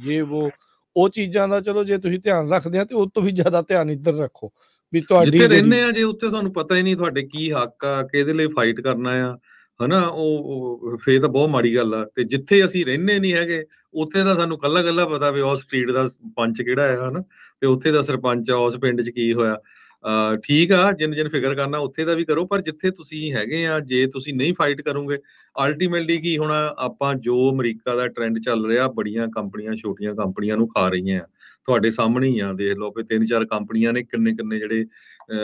S1: ਉਹ ਚੀਜ਼ਾਂ ਦਾ ਚਲੋ ਜੇ ਤੁਸੀਂ ਧਿਆਨ ਰੱਖਦੇ ਆ ਤੇ ਉਹ ਤੋਂ ਵੀ ਜ਼ਿਆਦਾ ਧਿਆਨ ਇੱਧਰ ਰੱਖੋ ਵੀ ਤੁਹਾਡੀ
S2: ਜਿੱਥੇ ਰਹਿੰਦੇ ਆ, ਜੇ ਉੱਥੇ ਤੁਹਾਨੂੰ ਪਤਾ ਹੀ ਨਹੀਂ ਤੁਹਾਡੇ ਕੀ ਹੱਕ ਆ, ਕਿਹਦੇ ਲਈ ਫਾਈਟ ਕਰਨਾ ਆ, ਹਨਾ, ਉਹ ਫੇਰ ਤਾਂ ਬਹੁਤ ਮਾੜੀ ਗੱਲ ਆ। ਤੇ ਜਿੱਥੇ ਅਸੀਂ ਰਹਿੰਦੇ ਨਹੀਂ ਹੈਗੇ ਉੱਥੇ ਤਾਂ ਸਾਨੂੰ ਕੱਲਾ ਪਤਾ ਵੀ ਉਸ ਸਟਰੀਟ ਦਾ ਪੰਚ ਕਿਹੜਾ ਹੈ, ਹਨਾ, ਤੇ ਉੱਥੇ ਦਾ ਸਰਪੰਚ ਆ, ਉਸ ਪਿੰਡ 'ਚ ਕੀ ਹੋਇਆ। ਠੀਕ ਆ, ਜਿੰਨ ਫਿਕਰ ਕਰਨਾ ਉੱਥੇ ਦਾ ਵੀ ਕਰੋ, ਪਰ ਜਿੱਥੇ ਤੁਸੀਂ ਹੈਗੇ ਆ ਜੇ ਤੁਸੀਂ ਨਹੀਂ ਫਾਈਟ ਕਰੋਗੇ ਅਲਟੀਮੇਟਲੀ ਕੀ ਹੋਣਾ। ਆਪਾਂ ਜੋ ਅਮਰੀਕਾ ਦਾ ਟ੍ਰੈਂਡ ਚੱਲ ਰਿਹਾ, ਬੜੀਆਂ ਕੰਪਨੀਆਂ ਛੋਟੀਆਂ ਕੰਪਨੀਆਂ ਨੂੰ ਖਾ ਰਹੀਆਂ ਆ। ਤੁਹਾਡੇ ਸਾਹਮਣੇ ਹੀ ਆ, ਦੇਖ ਲਓ ਵੀ 3-4 ਕੰਪਨੀਆਂ ਨੇ ਕਿੰਨੇ ਜਿਹੜੇ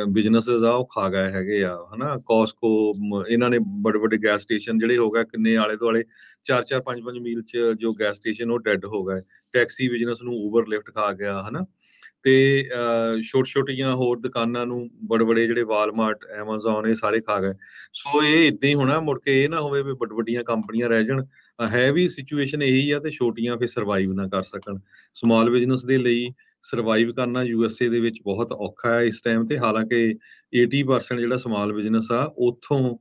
S2: ਬਿਜ਼ਨਸਿਸ ਆ ਉਹ ਖਾ ਗਏ ਹੈਗੇ ਆ, ਹਨਾ। ਕੋਸਕੋ, ਇਹਨਾਂ ਨੇ ਵੱਡੇ ਗੈਸ ਸਟੇਸ਼ਨ ਜਿਹੜੇ ਹੋ ਗਏ, ਕਿੰਨੇ ਆਲੇ ਦੁਆਲੇ 4-4 5-5 ਮੀਲ 'ਚ ਜੋ ਗੈਸ ਸਟੇਸ਼ਨ ਉਹ ਡੈਡ ਹੋ ਗਏ। ਟੈਕਸੀ ਬਿਜ਼ਨਸ ਨੂੰ ਊਬਰ ਲਿਫਟ ਖਾ ਗਿਆ, ਹਨਾ। ਤੇ ਛੋਟੀਆਂ ਹੋਰ ਦੁਕਾਨਾਂ ਨੂੰ ਬੜੇ ਜਿਹੜੇ ਵਾਲਮਾਰਟ, ਐਮਾਜ਼ੋਨ, ਇਹ ਸਾਰੇ ਖਾ ਗਏ। ਸੋ ਇਹ ਏਦਾਂ ਹੀ ਹੋਣਾ, ਮੁੜ ਕੇ ਇਹ ਨਾ ਹੋਵੇ ਵੀ ਵੱਡੀਆਂ ਕੰਪਨੀਆਂ ਰਹਿ ਜਾਣ। ਹੈ ਵੀ ਸਿਚੁਏਸ਼ਨ ਇਹੀ ਆ ਤੇ ਛੋਟੀਆਂ ਫਿਰ ਸਰਵਾਈਵ ਨਾ ਕਰ ਸਕਣ। ਸਮਾਲ ਬਿਜ਼ਨਸ ਦੇ ਲਈ ਸਰਵਾਈਵ ਕਰਨਾ USA ਦੇ ਵਿੱਚ ਬਹੁਤ ਔਖਾ ਹੈ ਇਸ ਟਾਈਮ ਤੇ। ਹਾਲਾਂਕਿ 80% ਜਿਹੜਾ ਸਮਾਲ ਬਿਜ਼ਨਸ ਆ ਉੱਥੋਂ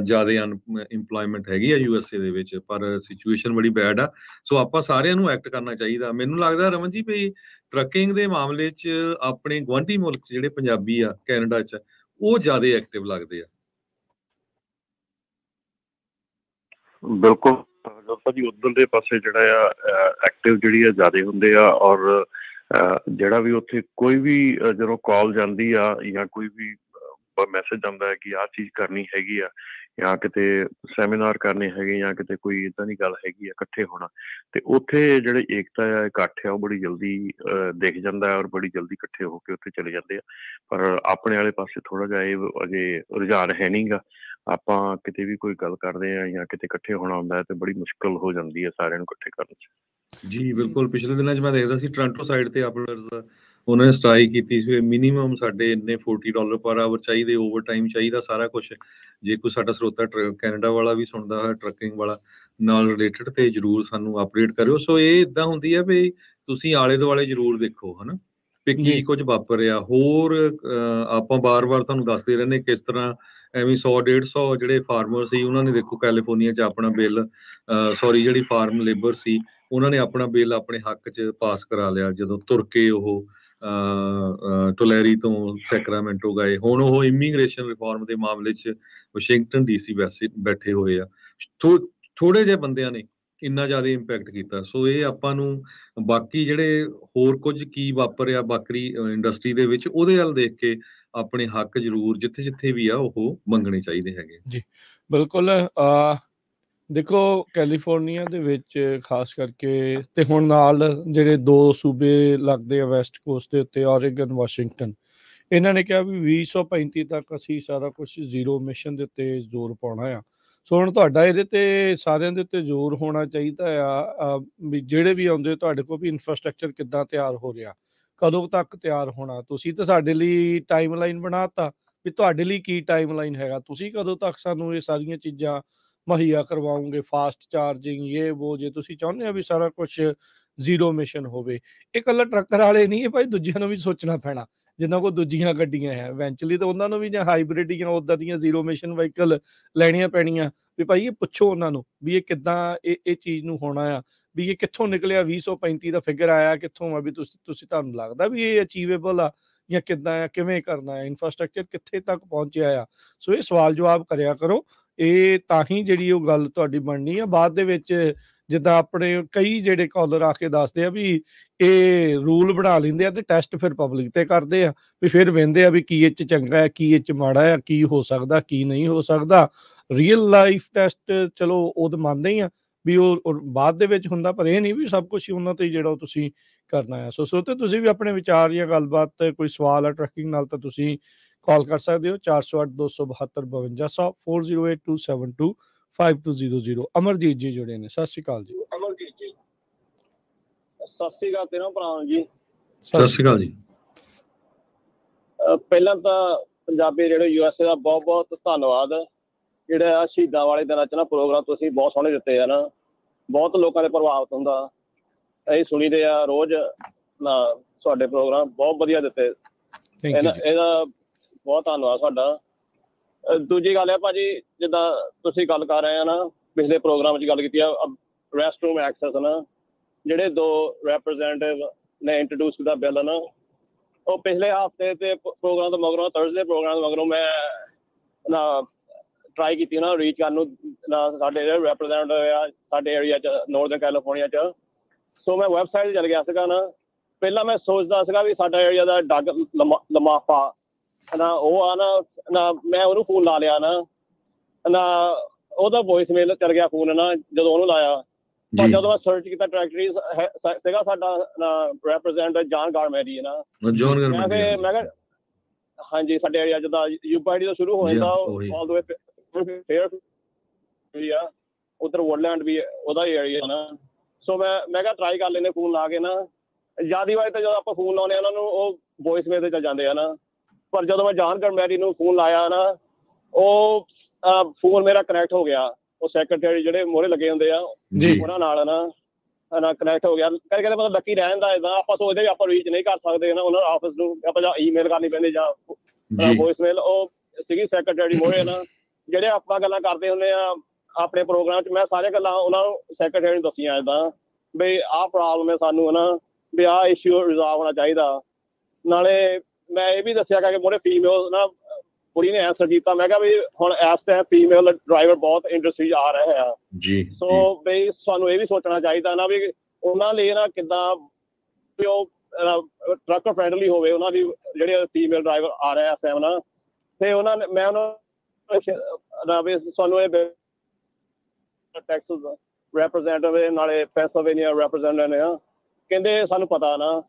S2: ਜ਼ਿਆਦਾ ਇੰਪਲੋਇਮੈਂਟ ਹੈਗੀ ਆ USA ਦੇ ਵਿੱਚ, ਪਰ ਸਿਚੁਏਸ਼ਨ ਬੜੀ ਬੈਡ ਆ। ਸੋ ਆਪਾਂ ਸਾਰਿਆਂ ਨੂੰ ਐਕਟ ਕਰਨਾ ਚਾਹੀਦਾ। ਮੈਨੂੰ ਲੱਗਦਾ ਰਮਨ ਜੀ ਵੀ ਟਰੱਕਿੰਗ ਦੇ ਮਾਮਲੇ 'ਚ ਆਪਣੇ ਗੁਆਂਢੀ ਮੁਲਕ ਜਿਹੜੇ ਪੰਜਾਬੀ ਆ ਕੈਨੇਡਾ 'ਚ, ਉਹ ਜ਼ਿਆਦਾ ਐਕਟਿਵ ਲੱਗਦੇ ਆ।
S3: ਬਿਲਕੁਲ ਜੀ, ਉਧਰਲੇ ਪਾਸੇ ਜਿਹੜਾ ਆ ਐਕਟਿਵ ਜਿਹੜੀ ਆ ਜ਼ਿਆਦਾ ਹੁੰਦੇ ਆ। ਔਰ ਜਿਹੜਾ ਵੀ ਉੱਥੇ ਕੋਈ ਵੀ ਜਦੋਂ ਕਾਲ ਜਾਂਦੀ ਆ ਜਾਂ ਕੋਈ ਵੀ ਮੈਸੇਜ ਆਉਂਦਾ ਹੈ ਕਿ ਆਹ ਚੀਜ਼ ਕਰਨੀ ਹੈਗੀ ਆ ਜਾਂ ਕਿਤੇ ਸੈਮੀਨਾਰ ਕਰਨੇ ਹੈਗੇ ਜਾਂ ਕਿਤੇ ਕੋਈ ਇੱਦਾਂ ਦੀ ਗੱਲ ਹੈਗੀ ਆ ਇਕੱਠੇ ਹੋਣਾ, ਤੇ ਉੱਥੇ ਜਿਹੜੇ ਏਕਤਾ ਆ, ਇਕੱਠ ਆ, ਉਹ ਬੜੀ ਜਲਦੀ ਦਿਖ ਜਾਂਦਾ ਹੈ ਔਰ ਬੜੀ ਜਲਦੀ ਇਕੱਠੇ ਹੋ ਕੇ ਉੱਥੇ ਚਲੇ ਜਾਂਦੇ ਆ। ਪਰ ਆਪਣੇ ਵਾਲੇ ਪਾਸੇ ਥੋੜ੍ਹਾ ਜਿਹਾ ਇਹ ਅਜੇ ਰੁਝਾਨ ਹੈ ਨਹੀਂ ਗਾ। ਆਪਾਂ ਕਿਤੇ ਵੀ ਕੋਈ ਗੱਲ ਕਰਦੇ ਆ ਜਾਂ ਕਿਤੇ ਇਕੱਠੇ ਹੋਣਾ ਹੁੰਦਾ ਹੈ ਤੇ ਬੜੀ ਮੁਸ਼ਕਿਲ ਹੋ ਜਾਂਦੀ ਹੈ ਸਾਰਿਆਂ ਨੂੰ ਇਕੱਠੇ ਕਰਨ 'ਚ।
S2: ਜੀ ਬਿਲਕੁਲ, ਪਿਛਲੇ ਦਿਨਾਂ 'ਚ ਮੈਂ ਦੇਖਦਾ ਸੀ ਟੋਰਾਂਟੋ ਸਾਈਡ ਤੇ ਅਪਲਰਸ ਉਹਨਾਂ ਨੇ ਸਟ੍ਰਾਈਕ ਕੀਤੀ ਸੀ। ਮਿਨੀਮਮ ਸਾਡੇ ਇੰਨੇ $40 ਪਰ ਆਵਰ ਚਾਹੀਦੇ, ਓਵਰ ਟਾਈਮ ਚਾਹੀਦਾ, ਸਾਰਾ ਕੁਛ। ਜੇ ਕੋਈ ਸਾਡਾ ਸਰੋਤਾ ਕੈਨੇਡਾ ਵਾਲਾ ਵੀ ਸੁਣਦਾ ਹੈ, ਟਰੱਕਿੰਗ ਵਾਲਾ ਨਾਲ ਰਿਲੇਟਡ, ਤੇ ਜਰੂਰ ਸਾਨੂੰ ਅਪਡੇਟ ਕਰਿਓ। ਸੋ ਇਹ ਇਦਾਂ ਹੁੰਦੀ ਹੈ ਵੀ ਤੁਸੀਂ ਆਲੇ ਦੁਆਲੇ ਜਰੂਰ ਦੇਖੋ, ਹਨਾ, ਵੀ ਕੀ ਕੁਝ ਵਾਪਰ ਰਿਹਾ। ਹੋਰ ਆਪਾਂ ਬਾਰ-ਬਾਰ ਤੁਹਾਨੂੰ ਦੱਸਦੇ ਰਹਿੰਦੇ ਕਿਸ ਤਰ੍ਹਾਂ ਐਵੇਂ 100-150 ਜਿਹੜੇ ਫਾਰਮਰ ਸੀ ਉਹਨਾਂ ਨੇ, ਦੇਖੋ ਕੈਲੀਫੋਰਨੀਆ 'ਚ ਆਪਣਾ ਬਿੱਲ, ਸੌਰੀ ਜਿਹੜੀ ਫਾਰਮ ਲੇਬਰ ਸੀ, ਉਹਨਾਂ ਨੇ ਆਪਣਾ ਬਿੱਲ ਆਪਣੇ ਹੱਕ 'ਚ ਪਾਸ ਕਰਾ ਲਿਆ ਜਦੋਂ ਤੁਰ ਕੇ ਉਹ ਟੁਲੈਰੀ ਤੋਂ ਸੈਕਰਾਮੈਂਟੋ ਗਏ। ਹੁਣ ਉਹ ਇਮੀਗ੍ਰੇਸ਼ਨ ਰਿਫਾਰਮ ਦੇ ਮਾਮਲੇ 'ਚ ਵਾਸ਼ਿੰਗਟਨ DC ਬੈਠੇ ਹੋਏ ਆ। ਥੋੜੇ ਜਿਹੇ ਬੰਦਿਆਂ ਨੇ ਇੰਨਾ ਜ਼ਿਆਦਾ ਇੰਪੈਕਟ ਕੀਤਾ। ਸੋ ਇਹ ਆਪਾਂ ਨੂੰ ਬਾਕੀ ਜਿਹੜੇ ਹੋਰ ਕੁਝ ਕੀ ਵਾਪਰਿਆ ਬਾਕੀ ਇੰਡਸਟਰੀ ਦੇ ਵਿੱਚ, ਉਹਦੇ ਵੱਲ ਦੇਖ ਕੇ ਆਪਣੇ ਹੱਕ ਜ਼ਰੂਰ ਜਿੱਥੇ ਵੀ ਆ ਉਹ ਮੰਗਣੇ ਚਾਹੀਦੇ ਹੈਗੇ
S1: ਜੀ। ਬਿਲਕੁਲ, ਦੇਖੋ ਕੈਲੀਫੋਰਨੀਆ ਦੇ ਵਿੱਚ ਖਾਸ ਕਰਕੇ, ਤੇ ਹੁਣ ਨਾਲ ਜਿਹੜੇ 2 ਸੂਬੇ ਲੱਗਦੇ ਆ ਵੈਸਟ ਕੋਸਟ ਦੇ ਉੱਤੇ, ਓਰੇਗਨ, ਵਾਸ਼ਿੰਗਟਨ, ਇਹਨਾਂ ਨੇ ਕਿਹਾ ਵੀ 2035 ਤੱਕ ਅਸੀਂ ਸਾਰਾ ਕੁਛ ਜ਼ੀਰੋ ਮਿਸ਼ਨ ਦੇ ਉੱਤੇ ਜ਼ੋਰ ਪਾਉਣਾ ਆ। ਸੋ ਹੁਣ ਤੁਹਾਡਾ ਇਹਦੇ ਤੇ ਸਾਰਿਆਂ ਦੇ ਉੱਤੇ ਜ਼ੋਰ ਹੋਣਾ ਚਾਹੀਦਾ ਆ ਵੀ ਜਿਹੜੇ ਵੀ ਆਉਂਦੇ ਤੁਹਾਡੇ ਕੋਲ ਵੀ ਇਨਫਰਾਸਟਰਕਚਰ ਕਿੱਦਾਂ ਤਿਆਰ ਹੋ ਰਿਹਾ, ਕਦੋਂ ਤੱਕ ਤਿਆਰ ਹੋਣਾ। ਤੁਸੀਂ ਤਾਂ ਸਾਡੇ ਲਈ ਟਾਈਮ ਲਾਈਨ ਬਣਾਤਾ ਵੀ ਤੁਹਾਡੇ ਲਈ ਕੀ ਟਾਈਮ ਲਾਈਨ ਹੈਗਾ, ਤੁਸੀਂ ਕਦੋਂ ਤੱਕ ਸਾਨੂੰ ਇਹ ਸਾਰੀਆਂ ਚੀਜ਼ਾਂ ਮੁਹੱਈਆ ਕਰਵਾਓਗੇ, ਫਾਸਟ ਚਾਰਜਿੰਗ, ਜੇ ਤੁਸੀਂ ਚਾਹੁੰਦੇ ਆ ਵੀ ਸਾਰਾ ਕੁਛ ਜ਼ੀਰੋ ਮਿਸ਼ਨ ਹੋਵੇ। ਇਹ ਇਕੱਲਾ ਟਰੱਕਰ ਵਾਲੇ ਨਹੀਂ, ਇਹ ਭਾਈ ਦੂਜਿਆਂ ਨੂੰ ਵੀ ਸੋਚਣਾ ਪੈਣਾ, ਜਿਨ੍ਹਾਂ ਕੋਲ ਦੂਜੀਆਂ ਗੱਡੀਆਂ ਹੈ। ਇਵੈਂਚੁਅਲੀ ਤਾਂ ਉਹਨਾਂ ਨੂੰ ਵੀ ਜਾਂ ਹਾਈਬ੍ਰਿਡ ਜਾਂ ਉੱਦਾਂ ਦੀਆਂ ਜ਼ੀਰੋ ਮਿਸ਼ਨ ਵਹੀਕਲ ਲੈਣੀਆਂ ਪੈਣੀਆਂ। ਵੀ ਭਾਈ ਇਹ ਪੁੱਛੋ ਉਹਨਾਂ ਨੂੰ ਵੀ ਇਹ ਕਿੱਦਾਂ ਇਹ ਚੀਜ਼ ਨੂੰ ਹੋਣਾ ਆ, ਵੀ ਇਹ ਕਿੱਥੋਂ ਨਿਕਲਿਆ 2035 ਦਾ ਫਿਗਰ ਆਇਆ ਕਿੱਥੋਂ ਆ, ਵੀ ਤੁਸੀਂ ਤੁਹਾਨੂੰ ਲੱਗਦਾ ਵੀ ਇਹ ਅਚੀਵੇਬਲ ਆ ਜਾਂ ਕਿੱਦਾਂ ਆ, ਕਿਵੇਂ ਕਰਨਾ ਹੈ, ਇਨਫਰਾਸਟਰਕਚਰ ਕਿੱਥੇ ਤੱਕ ਪਹੁੰਚਿਆ ਆ। ਸੋ ਇਹ ਸਵਾਲ ਜਵਾਬ ਕਰਿਆ ਕਰੋ। ਇਹ ਤਾਂ ਹੀ ਜਿਹੜੀ ਉਹ ਗੱਲ ਤੁਹਾਡੀ ਬਣਨੀ ਆ। ਬਾਅਦ ਦੇ ਵਿੱਚ ਜਿੱਦਾਂ ਆਪਣੇ ਕਈ ਜਿਹੜੇ ਕਾਲਰ ਆ ਕੇ ਦੱਸਦੇ ਆ ਵੀ ਇਹ ਰੂਲ ਬਣਾ ਲੈਂਦੇ ਆ ਤੇ ਟੈਸਟ ਫਿਰ ਪਬਲਿਕ ਤੇ ਕਰਦੇ ਆ, ਵੀ ਫਿਰ ਵਹਿੰਦੇ ਆ ਵੀ ਕੀ ਇਹ 'ਚ ਚੰਗਾ ਹੈ, ਕੀ ਇਹ 'ਚ ਮਾੜਾ ਆ, ਕੀ ਹੋ ਸਕਦਾ, ਕੀ ਨਹੀਂ ਹੋ ਸਕਦਾ। ਰੀਅਲ ਲਾਈਫ ਟੈਸਟ ਚਲੋ ਉਹ ਤਾਂ ਮੰਨਦੇ ਹੀ ਆ ਵੀ ਉਹ ਬਾਅਦ ਦੇ ਵਿੱਚ ਹੁੰਦਾ, ਪਰ ਇਹ ਨਹੀਂ ਵੀ ਸਭ ਕੁਛ ਉਹਨਾਂ ਤੇ ਜਿਹੜਾ ਤੁਸੀਂ ਕਰਨਾ ਆ। ਸੋ ਤੇ ਤੁਸੀਂ ਵੀ ਆਪਣੇ ਵਿਚਾਰ ਜਾਂ ਗੱਲਬਾਤ, ਕੋਈ ਸਵਾਲ ਆ ਟਰੱਕਿੰਗ ਨਾਲ, ਤਾਂ ਤੁਸੀਂ ਕਾਲ ਕਰ ਸਕਦੇ ਹੋ 408 272 5200 408272 5200। ਅਮਰਜੀਤ ਜੀ ਜੁੜੇ ਨੇ, ਸਤਿ ਸ਼੍ਰੀ ਅਕਾਲ ਜੀ।
S4: ਅਮਰਜੀਤ ਜੀ ਸਤਿ ਸ਼੍ਰੀ ਅਕਾਲ ਤੇਰਾ ਭਰਾ ਜੀ।
S2: ਸਤਿ ਸ਼੍ਰੀ ਅਕਾਲ ਜੀ।
S4: ਪਹਿਲਾਂ ਤਾਂ ਪੰਜਾਬੀ ਰੇਡੀਓ USA ਦਾ ਬਹੁਤ ਬਹੁਤ ਧੰਨਵਾਦ। ਜਿਹੜਾ ਸ਼ਹੀਦਾਂ ਵਾਲੇ ਦਿਨਾਂ 'ਚ ਨਾ ਪ੍ਰੋਗਰਾਮ ਤੁਸੀਂ ਬਹੁਤ ਸੋਹਣੇ ਦਿੱਤੇ ਆ ਨਾ, ਬਹੁਤ ਲੋਕਾਂ ਦੇ ਪ੍ਰਭਾਵਿਤ ਹੁੰਦਾ। ਅਸੀਂ ਸੁਣੀਦੇ ਆ ਰੋਜ਼ ਨਾ, ਤੁਹਾਡੇ ਪ੍ਰੋਗਰਾਮ ਬਹੁਤ ਵਧੀਆ ਦਿੱਤੇ। ਇਹਦਾ ਬਹੁਤ ਧੰਨਵਾਦ ਤੁਹਾਡਾ। ਦੂਜੀ ਗੱਲ ਹੈ ਭਾਜੀ, ਜਿੱਦਾਂ ਤੁਸੀਂ ਗੱਲ ਕਰ ਰਹੇ ਆ ਨਾ, ਪਿਛਲੇ ਪ੍ਰੋਗਰਾਮ 'ਚ ਗੱਲ ਕੀਤੀ ਆ ਰੈਸਟ ਰੂਮ ਐਕਸੈਸ ਨਾ, ਜਿਹੜੇ 2 ਰੈਪ੍ਰਜ਼ੈਂਟੇਟਿਵ ਨੇ ਇੰਟਰੋਡਿਊਸ ਕੀਤਾ ਬਿੱਲ ਨਾ, ਉਹ ਪਿਛਲੇ ਹਫ਼ਤੇ ਤੇ ਪ੍ਰੋਗਰਾਮ ਤੋਂ ਮਗਰੋਂ, ਥਰਸਡੇ ਪ੍ਰੋਗਰਾਮ ਤੋਂ ਮਗਰੋਂ ਮੈਂ ਨਾ ਟਰਾਈ ਕੀਤੀ ਨਾ ਰੀਚ ਕਰਨ ਨੂੰ ਨਾ, ਸਾਡੇ ਜਿਹੜੇ ਰੈਪ੍ਰਜ਼ੈਂਟੇਟਿਵ ਆ ਸਾਡੇ ਏਰੀਆ 'ਚ ਨੌਰਥਰਨ ਕੈਲੀਫੋਰਨੀਆ 'ਚ। ਸੋ ਮੈਂ ਵੈਬਸਾਈਟ 'ਤੇ ਚਲ ਗਿਆ ਸੀਗਾ ਨਾ। ਪਹਿਲਾਂ ਮੈਂ ਸੋਚਦਾ ਸੀਗਾ ਵੀ ਸਾਡਾ ਏਰੀਆ ਦਾ ਡੱਗ ਲਮਾਫਾ ਨਾ, ਉਹ ਆ ਨਾ ਮੈਂ ਉਹਨੂੰ ਫੋਨ ਲਾ ਲਿਆ ਨਾ ਉਹਦਾ ਵੋਇਸ ਮੇਲ ਚੱਲ ਗਿਆ ਫੋਨ ਨਾ ਜਦੋਂ ਉਹਨੂੰ ਲਾਇਆ। ਪਰ ਜਦੋਂ ਮੈਂ ਸਰਚ ਕੀਤਾ ਡਾਇਰੈਕਟਰੀ ਸੀਗਾ ਸਾਡਾ ਰੈਪ੍ਰਜ਼ੈਂਟੇਟਿਵ ਜਾਨ ਗਾਰਮੈਡੀ ਨਾ, ਮੈਂ ਕਿਹਾ ਹਾਂਜੀ ਸਾਡੇ ਏਰੀਆ ਜਿੱਦਾਂ UPID ਤੋਂ ਸ਼ੁਰੂ ਹੋ ਜਾਂਦਾ ਆਲ ਦ ਵੇ ਫੇਅਰ ਆ, ਉੱਧਰ ਵੁਡਲੈਂਡ ਵੀ ਉਹਦਾ ਹੀ ਏਰੀਆ ਨਾ। ਸੋ ਮੈਂ ਕਿਹਾ ਟਰਾਈ ਕਰ ਲੈਂਦੇ ਫੋਨ ਲਾ ਕੇ ਨਾ। ਜ਼ਿਆਦਾ ਵਾਰ ਤਾਂ ਜਦੋਂ ਆਪਾਂ ਫੋਨ ਲਾਉਂਦੇ ਉਹਨਾਂ ਨੂੰ ਉਹ ਵੋਇਸ ਮੇਲ 'ਤੇ ਚੱਲ ਜਾਂਦੇ ਆ ਨਾ। ਪਰ ਜਦੋਂ ਮੈਂ ਜਾਨ ਗਾਰਮੈਡੀ ਨੂੰ ਫੋਨ ਲਾਇਆ ਨਾ, ਉਹ ਫੋਨ ਮੇਰਾ ਕਨੈਕਟ ਹੋ ਗਿਆ। ਉਹ ਸੈਕਟਰੀ ਜਿਹੜੇ ਮੋਹਰੇ ਲੱਗੇ ਹੁੰਦੇ ਆ ਉਹਨਾਂ ਨਾਲ ਨਾ ਕਨੈਕਟ ਹੋ ਗਿਆ। ਕਹਿੰਦੇ ਮਤਲਬ ਲੱਕੀ ਰਹਿਣ ਦਾ ਇੱਦਾਂ ਆਪਾਂ ਸੋਚਦੇ ਵੀ ਆਪਾਂ ਰੀਚ ਨਹੀਂ ਕਰ ਸਕਦੇ ਨਾ ਉਹਨਾਂ ਆਫਿਸ ਨੂੰ, ਆਪਾਂ ਜਾਂ ਈਮੇਲ ਕਰਨੀ ਪੈਂਦੀ ਜਾਂ ਵੋਇਸ ਮੇਲ। ਉਹ ਸੀਗੀ ਸੈਕਟਰੀ ਮੋਹਰੇ ਨਾ, ਜਿਹੜੇ ਆਪਾਂ ਗੱਲਾਂ ਕਰਦੇ ਹੁੰਦੇ ਆ ਆਪਣੇ ਪ੍ਰੋਗਰਾਮ 'ਚ, ਮੈਂ ਸਾਰੀਆਂ ਗੱਲਾਂ ਉਹਨਾਂ ਨੂੰ ਸੈਕਟਰੀ ਨੂੰ ਦੱਸੀਆਂ ਇੱਦਾਂ ਵੀ ਆਹ ਪ੍ਰੋਬਲਮ ਹੈ ਸਾਨੂੰ ਨਾ, ਵੀ ਆਹ ਇਸ਼ੂ ਰਿਜ਼ੋਲਵ ਹੋਣਾ ਚਾਹੀਦਾ। ਨਾਲੇ ਮੈਂ ਇਹ ਵੀ ਦੱਸਿਆ ਕਿ ਮੋਹਰੇ ਫੀਮੇਲ ਨਾ ਕੁੜੀ ਨੇ ਐਂਸਰ ਕੀਤਾ। ਮੈਂ ਕਿਹਾ ਵੀ ਹੁਣ ਇਸ ਟਾਈਮ ਫੀਮੇਲ ਡਰਾਈਵਰ ਬਹੁਤ ਇੰਡਸਟਰੀ 'ਚ ਆ ਰਹੇ ਆ ਜੀ। ਸੋ ਵੀ ਸਾਨੂੰ ਇਹ ਵੀ ਸੋਚਣਾ ਚਾਹੀਦਾ ਨਾ ਵੀ ਉਹਨਾਂ ਲਈ ਨਾ ਕਿੱਦਾਂ ਵੀ ਉਹ ਟਰੱਕ ਫਰੈਂਡਲੀ ਹੋਵੇ ਉਹਨਾਂ ਦੀ ਜਿਹੜੇ ਫੀਮੇਲ ਡਰਾਈਵਰ ਆ ਰਹੇ ਇਸ ਟਾਈਮ ਨਾ। ਤੇ ਉਹਨਾਂ ਨੇ ਮੈਂ ਉਹਨਾਂ ਵੀ ਸਾਨੂੰ ਇਹ ਟੈਕਸਸ ਰੈਪ੍ਰਜ਼ੈਂਟੇਟਿਵ ਨਾਲੇ ਪੈਂਸਿਲਵੇਨੀਆ ਰੈਪ੍ਰਜ਼ੈਂਟੇਟਿਵ ਨੇ ਕਹਿੰਦੇ ਸਾਨੂੰ ਪਤਾ ਨਾ।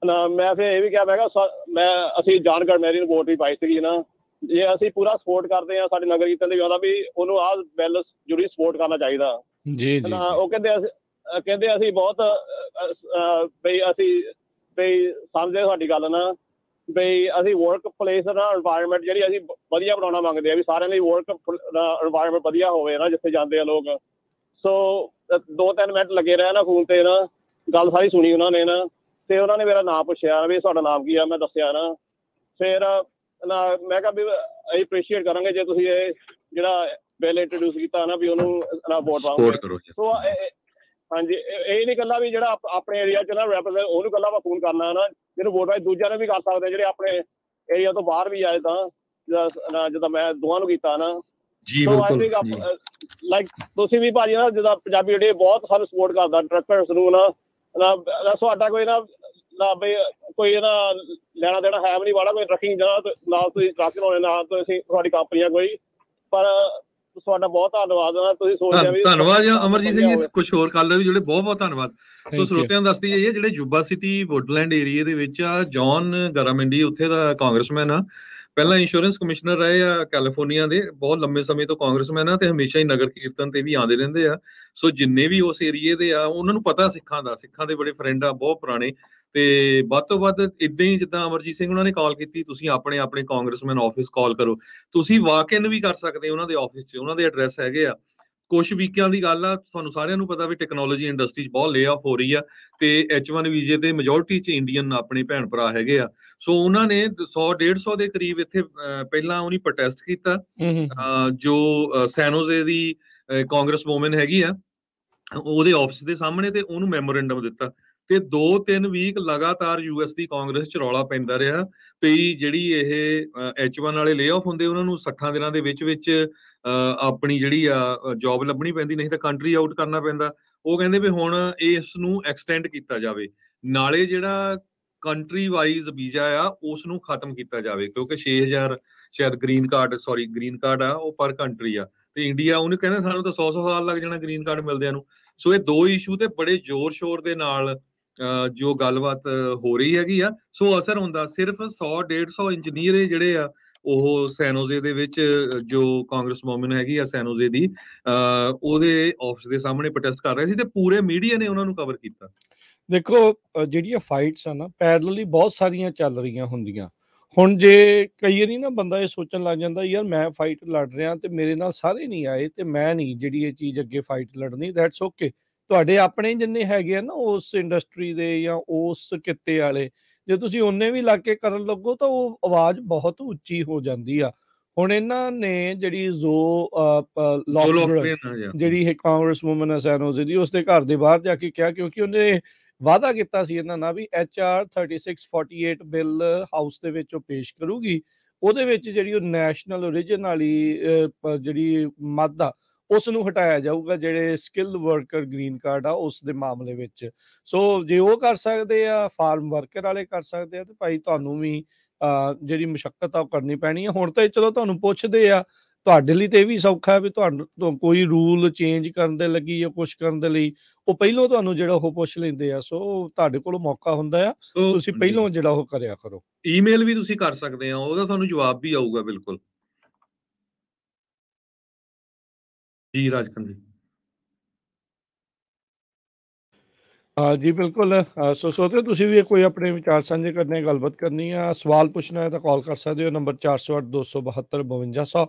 S4: ਮੈਂ ਫਿਰ ਇਹ ਵੀ ਕਿਹਾ, ਮੈਂ ਕਿਹਾ ਅਸੀਂ ਜਾਨ ਗਾਰਮੈਡੀ ਨੂੰ ਵੋਟ ਵੀ ਪਾਈ ਸੀਗੀ ਨਾ, ਜੇ ਅਸੀਂ ਪੂਰਾ ਸਪੋਰਟ ਕਰਦੇ ਹਾਂ ਸਾਡੇ ਨਗਰ ਕੀਰਤਨ ਦੇ ਵੀ ਆਉਂਦਾ ਵੀ ਉਹਨੂੰ ਆਹ ਬਿੱਲ ਜ਼ਰੂਰੀ ਸਪੋਰਟ ਕਰਨਾ ਚਾਹੀਦਾ ਜੀ। ਉਹ ਕਹਿੰਦੇ ਅਸੀਂ ਬਹੁਤ ਬਈ ਅਸੀਂ ਬਈ ਸਮਝਦੇ ਸਾਡੀ ਗੱਲ ਨਾ, ਬਈ ਅਸੀਂ ਵਰਕ ਪਲੇਸ ਨਾ ਇਨਵਾਇਰਮੈਂਟ ਜਿਹੜੀ ਅਸੀਂ ਵਧੀਆ ਬਣਾਉਣਾ ਮੰਗਦੇ ਆ ਵੀ ਸਾਰਿਆਂ ਲਈ ਵਰਕ ਇਨਵਾਇਰਮੈਂਟ ਵਧੀਆ ਹੋਵੇ ਨਾ ਜਿੱਥੇ ਜਾਂਦੇ ਆ ਲੋਕ। ਸੋ 2-3 ਮਿੰਟ ਲੱਗੇ ਰਹੇ ਨਾ ਫੋਨ 'ਤੇ ਨਾ, ਗੱਲ ਸਾਰੀ ਸੁਣੀ ਉਹਨਾਂ ਨੇ ਨਾ। ਤੇ ਉਹਨਾਂ ਨੇ ਮੇਰਾ ਨਾਮ ਪੁੱਛਿਆ ਵੀ ਤੁਹਾਡਾ ਨਾਮ ਕੀ ਆ, ਮੈਂ ਦੱਸਿਆ ਨਾ। ਫਿਰ ਮੈਂ ਕਿਹਾ ਵੀ ਅਸੀਂ ਅਪਰੀਸ਼ੀਏਟ ਕਰਾਂਗੇ ਜੇ ਤੁਸੀਂ ਇਹ ਜਿਹੜਾ ਬਿੱਲ ਇੰਟਰੋਡਿਊਸ ਕੀਤਾ ਨਾ ਵੀ ਉਹਨੂੰ ਵੋਟ ਪਾਓਗੇ। ਸੋ ਹਾਂਜੀ ਇਹ ਨਹੀਂ ਗੱਲਾਂ ਵੀ ਜਿਹੜਾ ਆਪਣੇ ਏਰੀਆ 'ਚ ਨਾ ਰੈਪ੍ਰਜ਼ੈਂਟ ਉਹਨੂੰ ਗੱਲਾਂ ਆਪਾਂ ਫੋਨ ਕਰਨਾ ਨਾ, ਜਿਹਨੂੰ ਵੋਟ ਪਾਈ ਦੂਜਿਆਂ ਨੇ ਵੀ ਕਰ ਸਕਦੇ ਜਿਹੜੇ ਆਪਣੇ ਏਰੀਆ ਤੋਂ ਬਾਹਰ ਵੀ ਆਏ ਤਾਂ ਜਿੱਦਾਂ ਮੈਂ ਦੋਵਾਂ ਨੂੰ ਕੀਤਾ ਨਾ। ਲਾਈਕ ਤੁਸੀਂ ਵੀ ਭਾਜੀ ਨਾ ਜਿੱਦਾਂ ਪੰਜਾਬੀ ਜਿਹੜੇ ਬਹੁਤ ਸਾਨੂੰ ਸਪੋਰਟ ਕਰਦਾ ਟਰੱਕਰਸ ਨੂੰ ਨਾ ਤੁਹਾਡਾ ਕੋਈ ਨਾ ਬਈ ਕੋਈ ਨਾ ਲੈਣਾ ਦੇਣਾ ਹੈ ਵੀ ਨਹੀਂ ਵਾਲਾ ਕੋਈ ਟਰੱਕਿੰਗ ਨਾਲ ਤੁਸੀਂ ਟਰੱਕ ਲਾਉਣੇ ਨਾਲ ਤੁਸੀਂ ਤੁਹਾਡੀ ਕੰਪਨੀ ਆ ਕੋਈ। ਪਰ ਤੁਹਾਡਾ ਬਹੁਤ ਧੰਨਵਾਦ ਨਾ, ਤੁਸੀਂ ਸੋਚਿਆ ਵੀ
S2: ਧੰਨਵਾਦ ਅਮਰਜੀਤ ਸਿੰਘ ਜੀ। ਕੁਝ ਹੋਰ ਗੱਲ ਵੀ ਜਿਹੜੇ ਬਹੁਤ ਬਹੁਤ ਧੰਨਵਾਦ। ਸੋ ਸਰੋਤਿਆਂ ਨੂੰ ਦੱਸਦੀ ਜਾਈਏ ਜਿਹੜੇ ਯੂਬਾ ਸਿਟੀ ਵੁਡਲੈਂਡ ਏਰੀਆ ਦੇ ਵਿੱਚ ਆ ਜੌਨ ਗਾਰਾਮੈਂਡੀ ਉੱਥੇ ਦਾ ਕਾਂਗਰਸਮੈਨ ਆ, ਪਹਿਲਾਂ ਇੰਸ਼ੋਰੈਂਸ ਕਮਿਸ਼ਨਰ ਰਹੇ ਆ ਕੈਲੀਫੋਰਨੀਆ ਦੇ, ਬਹੁਤ ਲੰਬੇ ਸਮੇਂ ਤੋਂ ਕਾਂਗਰਸਮੈਨ ਆ ਤੇ ਹਮੇਸ਼ਾ ਹੀ ਨਗਰ ਕੀਰਤਨ ਤੇ ਵੀ ਆਉਂਦੇ ਰਹਿੰਦੇ ਆ। ਸੋ ਜਿੰਨੇ ਵੀ ਉਸ ਏਰੀਏ ਦੇ ਆ ਉਹਨਾਂ ਨੂੰ ਪਤਾ ਸਿੱਖਾਂ ਦੇ ਬੜੇ ਫਰੈਂਡ ਆ ਬਹੁਤ ਪੁਰਾਣੇ। ਤੇ ਵੱਧ ਤੋਂ ਵੱਧ ਏਦਾਂ ਹੀ ਜਿੱਦਾਂ ਅਮਰਜੀਤ ਸਿੰਘ ਉਹਨਾਂ ਨੇ ਕਾਲ ਕੀਤੀ, ਤੁਸੀਂ ਆਪਣੇ ਕਾਂਗਰਸਮੈਨ ਆਫਿਸ ਕਾਲ ਕਰੋ, ਤੁਸੀਂ ਵਾਕ ਇਨ ਵੀ ਕਰ ਸਕਦੇ ਉਹਨਾਂ ਦੇ ਆਫਿਸ 'ਚ, ਉਹਨਾਂ ਦੇ ਐਡਰੈਸ ਹੈਗੇ ਆ। ਕੁਛ ਵੀਕਾਂ ਦੀ ਗੱਲ ਆ, ਤੁਹਾਨੂੰ ਸਾਰਿਆਂ ਨੂੰ ਪਤਾ ਵੀ ਟੈਕਨੋਲੋਜੀ ਇੰਡਸਟਰੀ 'ਚ ਬਹੁਤ ਲੇ ਆਫ ਹੋ ਰਹੀ ਆ ਤੇ H1 ਵੀਜ਼ੇ ਤੇ ਮੈਜੋਰਟੀ 'ਚ ਇੰਡੀਅਨ ਆਪਣੇ ਭੈਣ ਭਰਾ ਹੈਗੇ ਆ। ਸੋ ਉਹਨਾਂ ਨੇ 100-150 ਦੇ ਕਰੀਬ ਇੱਥੇ ਪਹਿਲਾਂ ਉਹਨੇ ਪ੍ਰੋਟੈਸਟ ਕੀਤਾ। ਜੋ ਸੈਨੋਜ਼ੇ ਦੀ ਕਾਂਗਰਸ ਵੂਮਨ ਹੈਗੀ ਆ ਉਹਦੇ ਆਫਿਸ ਦੇ ਸਾਹਮਣੇ, ਤੇ ਉਹਨੂੰ ਮੈਮੋਰੈਂਡਮ ਦਿੱਤਾ। ਤੇ 2-3 ਵੀਕ ਲਗਾਤਾਰ US ਦੀ ਕਾਂਗਰਸ 'ਚ ਰੌਲਾ ਪੈਂਦਾ ਰਿਹਾ ਵੀ ਜਿਹੜੀ ਇਹ H1 ਵਾਲੇ ਲੇ ਆਫ ਹੁੰਦੇ ਉਹਨਾਂ ਨੂੰ 60 ਦਿਨਾਂ ਦੇ ਵਿੱਚ ਆਪਣੀ ਜਿਹੜੀ ਆ ਜੌਬ ਲੱਭਣੀ ਪੈਂਦੀ, ਨਹੀਂ ਤਾਂ ਕੰਟਰੀ ਆਊਟ ਕਰਨਾ ਪੈਂਦਾ। ਉਹ ਕਹਿੰਦੇ ਵੀ ਹੁਣ ਇਸ ਨੂੰ ਐਕਸਟੈਂਡ ਕੀਤਾ ਜਾਵੇ, ਨਾਲੇ ਜਿਹੜਾ ਕੰਟਰੀ ਵਾਈਜ਼ ਵੀਜ਼ਾ ਆ ਉਸ ਨੂੰ ਖਤਮ ਕੀਤਾ ਜਾਵੇ, ਕਿਉਂਕਿ 6000 ਸ਼ਾਇਦ ਗ੍ਰੀਨ ਕਾਰਡ ਆ ਉਹ ਪਰ ਕੰਟਰੀ ਆ, ਤੇ ਇੰਡੀਆ ਉਹਨੂੰ ਕਹਿੰਦੇ ਸਾਨੂੰ ਤਾਂ 100 ਸਾਲ ਲੱਗ ਜਾਣਾ ਗ੍ਰੀਨ ਕਾਰਡ ਮਿਲਦਿਆਂ ਨੂੰ। ਸੋ ਇਹ 2 ਇਸ਼ੂ ਤੇ ਬੜੇ ਜ਼ੋਰ ਸ਼ੋਰ ਦੇ ਨਾਲ ਜੋ ਗੱਲਬਾਤ ਹੋ ਰਹੀ ਹੈਗੀ ਆ। ਸੋ ਅਸਰ ਹੁੰਦਾ ਸਿਰਫ 100-150 ਇੰਜੀਨੀਅਰ ਜਿਹੜੇ ਆ ਉਹ ਸੈਨੋਜ਼ੇ ਦੇ ਵਿੱਚ ਜੋ ਕਾਂਗਰਸ ਵੂਮਨ ਹੈਗੀ ਆ ਸੈਨੋਜ਼ੇ ਦੀ ਉਹਦੇ ਆਫਿਸ ਦੇ ਸਾਹਮਣੇ ਪ੍ਰੋਟੈਸਟ ਕਰ ਰਹੇ ਸੀ ਤੇ ਪੂਰੇ ਮੀਡੀਆ ਨੇ ਉਹਨਾਂ ਨੂੰ ਕਵਰ ਕੀਤਾ।
S1: ਦੇਖੋ ਜਿਹੜੀਆਂ ਫਾਈਟਸ ਆ ਨਾ ਪੈਰਲਲੀ ਬਹੁਤ ਸਾਰੀਆਂ ਚੱਲ ਰਹੀਆਂ ਹੁੰਦੀਆਂ। ਹੁਣ ਜੇ ਕਈ ਵਾਰੀ ਨਾ ਬੰਦਾ ਇਹ ਸੋਚਣ ਲੱਗ ਜਾਂਦਾ ਯਾਰ ਮੈਂ ਫਾਈਟ ਲੜ ਰਿਹਾ ਤੇ ਮੇਰੇ ਨਾਲ ਸਾਰੇ ਨਹੀਂ ਆਏ ਤੇ ਮੈਂ ਨਹੀਂ ਜਿਹੜੀ ਇਹ ਚੀਜ਼ ਅੱਗੇ ਫਾਈਟ ਲੜਨੀ, ਦੈਟਸ ਓਕੇ। ਤੁਹਾਡੇ ਆਪਣੇ ਜਿੰਨੇ ਹੈਗੇ ਆ ਨਾ ਉਸ ਇੰਡਸਟਰੀ ਦੇ ਜਾਂ ਉਸ ਕਿੱਤੇ ਵਾਲੇ, ਜੇ ਤੁਸੀਂ ਉਹਨੇ ਵੀ ਲੱਗ ਕੇ ਕਰਨ ਲੱਗੋ ਤਾਂ ਉਹ ਆਵਾਜ਼ ਬਹੁਤ ਉੱਚੀ ਹੋ ਜਾਂਦੀ ਆ। ਹੁਣ ਇਹਨਾਂ ਨੇ ਜਿਹੜੀ ਜਿਹੜੀ ਇਹ ਕਾਂਗਰਸ ਵੂਮਨ ਹੈ ਸੈਨੋਜ਼ੇ ਦੀ, ਉਸਦੇ ਘਰ ਦੇ ਬਾਹਰ ਜਾ ਕੇ ਕਿਹਾ, ਕਿਉਂਕਿ ਉਹਨੇ ਵਾਅਦਾ ਕੀਤਾ ਸੀ ਇਹਨਾਂ ਨਾਲ ਵੀ HR 3648 ਬਿੱਲ ਹਾਊਸ ਦੇ ਵਿੱਚ ਉਹ ਪੇਸ਼ ਕਰੂਗੀ। ਉਹਦੇ ਵਿੱਚ ਜਿਹੜੀ ਉਹ ਨੈਸ਼ਨਲ ਓਰੀਜਨ ਵਾਲੀ ਜਿਹੜੀ ਮੱਦ ਆ ਉਸ ਨੂੰ ਹਟਾਇਆ ਜਾਊਗਾ, ਜਿਹੜੇ ਸਕਿੱਲ ਵਰਕਰ ਗ੍ਰੀਨ ਕਾਰਡ ਆ ਉਸ ਦੇ ਮਾਮਲੇ ਵਿੱਚ। ਸੋ ਜੇ ਉਹ ਕਰ ਸਕਦੇ ਆ, ਫਾਰਮ ਵਰਕਰ ਵਾਲੇ ਕਰ ਸਕਦੇ ਆ, ਤੇ ਭਾਈ ਤੁਹਾਨੂੰ ਵੀ ਜਿਹੜੀ ਮੁਸ਼ੱਕਤ ਆ ਉਹ ਕਰਨੀ ਪੈਣੀ ਆ। ਹੁਣ ਤਾਂ ਚਲੋ ਤੁਹਾਨੂੰ ਪੁੱਛਦੇ ਆ, ਤੁਹਾਡੇ ਲਈ ਤੇ ਇਹ ਵੀ ਸੌਖਾ ਵੀ ਤੁਹਾਨੂੰ ਕੋਈ ਰੂਲ ਚੇਂਜ ਕਰਨ ਦੇ ਲੱਗੀ ਜਾਂ ਕੁਛ ਕਰਨ ਦੇ ਲਈ ਉਹ ਪਹਿਲੋਂ ਤੁਹਾਨੂੰ ਜਿਹੜਾ ਉਹ ਪੁੱਛ ਲੈਂਦੇ ਆ। ਸੋ ਤੁਹਾਡੇ ਕੋਲ ਮੌਕਾ ਹੁੰਦਾ ਆ, ਤੁਸੀਂ ਪਹਿਲੋਂ ਜਿਹੜਾ ਉਹ ਕਰਿਆ ਕਰੋ।
S2: ਈਮੇਲ ਵੀ ਤੁਸੀਂ ਕਰ ਸਕਦੇ ਆ, ਉਹਦਾ ਤੁਹਾਨੂੰ ਜਵਾਬ ਵੀ ਆਊਗਾ। ਬਿਲਕੁਲ ਜੀ ਰਾਜਕਨ ਜੀ।
S1: ਜੀ ਬਿਲਕੁਲ। ਸੋ ਸੋਚੋ ਤੁਸੀਂ ਵੀ ਕੋਈ ਆਪਣੇ ਵਿਚਾਰ ਸਾਂਝੇ ਕਰਨੇ, ਗੱਲਬਾਤ ਕਰਨੀ ਆ, ਸਵਾਲ ਪੁੱਛਣਾ ਹੈ ਤਾਂ ਕਾਲ ਕਰ ਸਕਦੇ ਹੋ ਨੰਬਰ 408 272 5200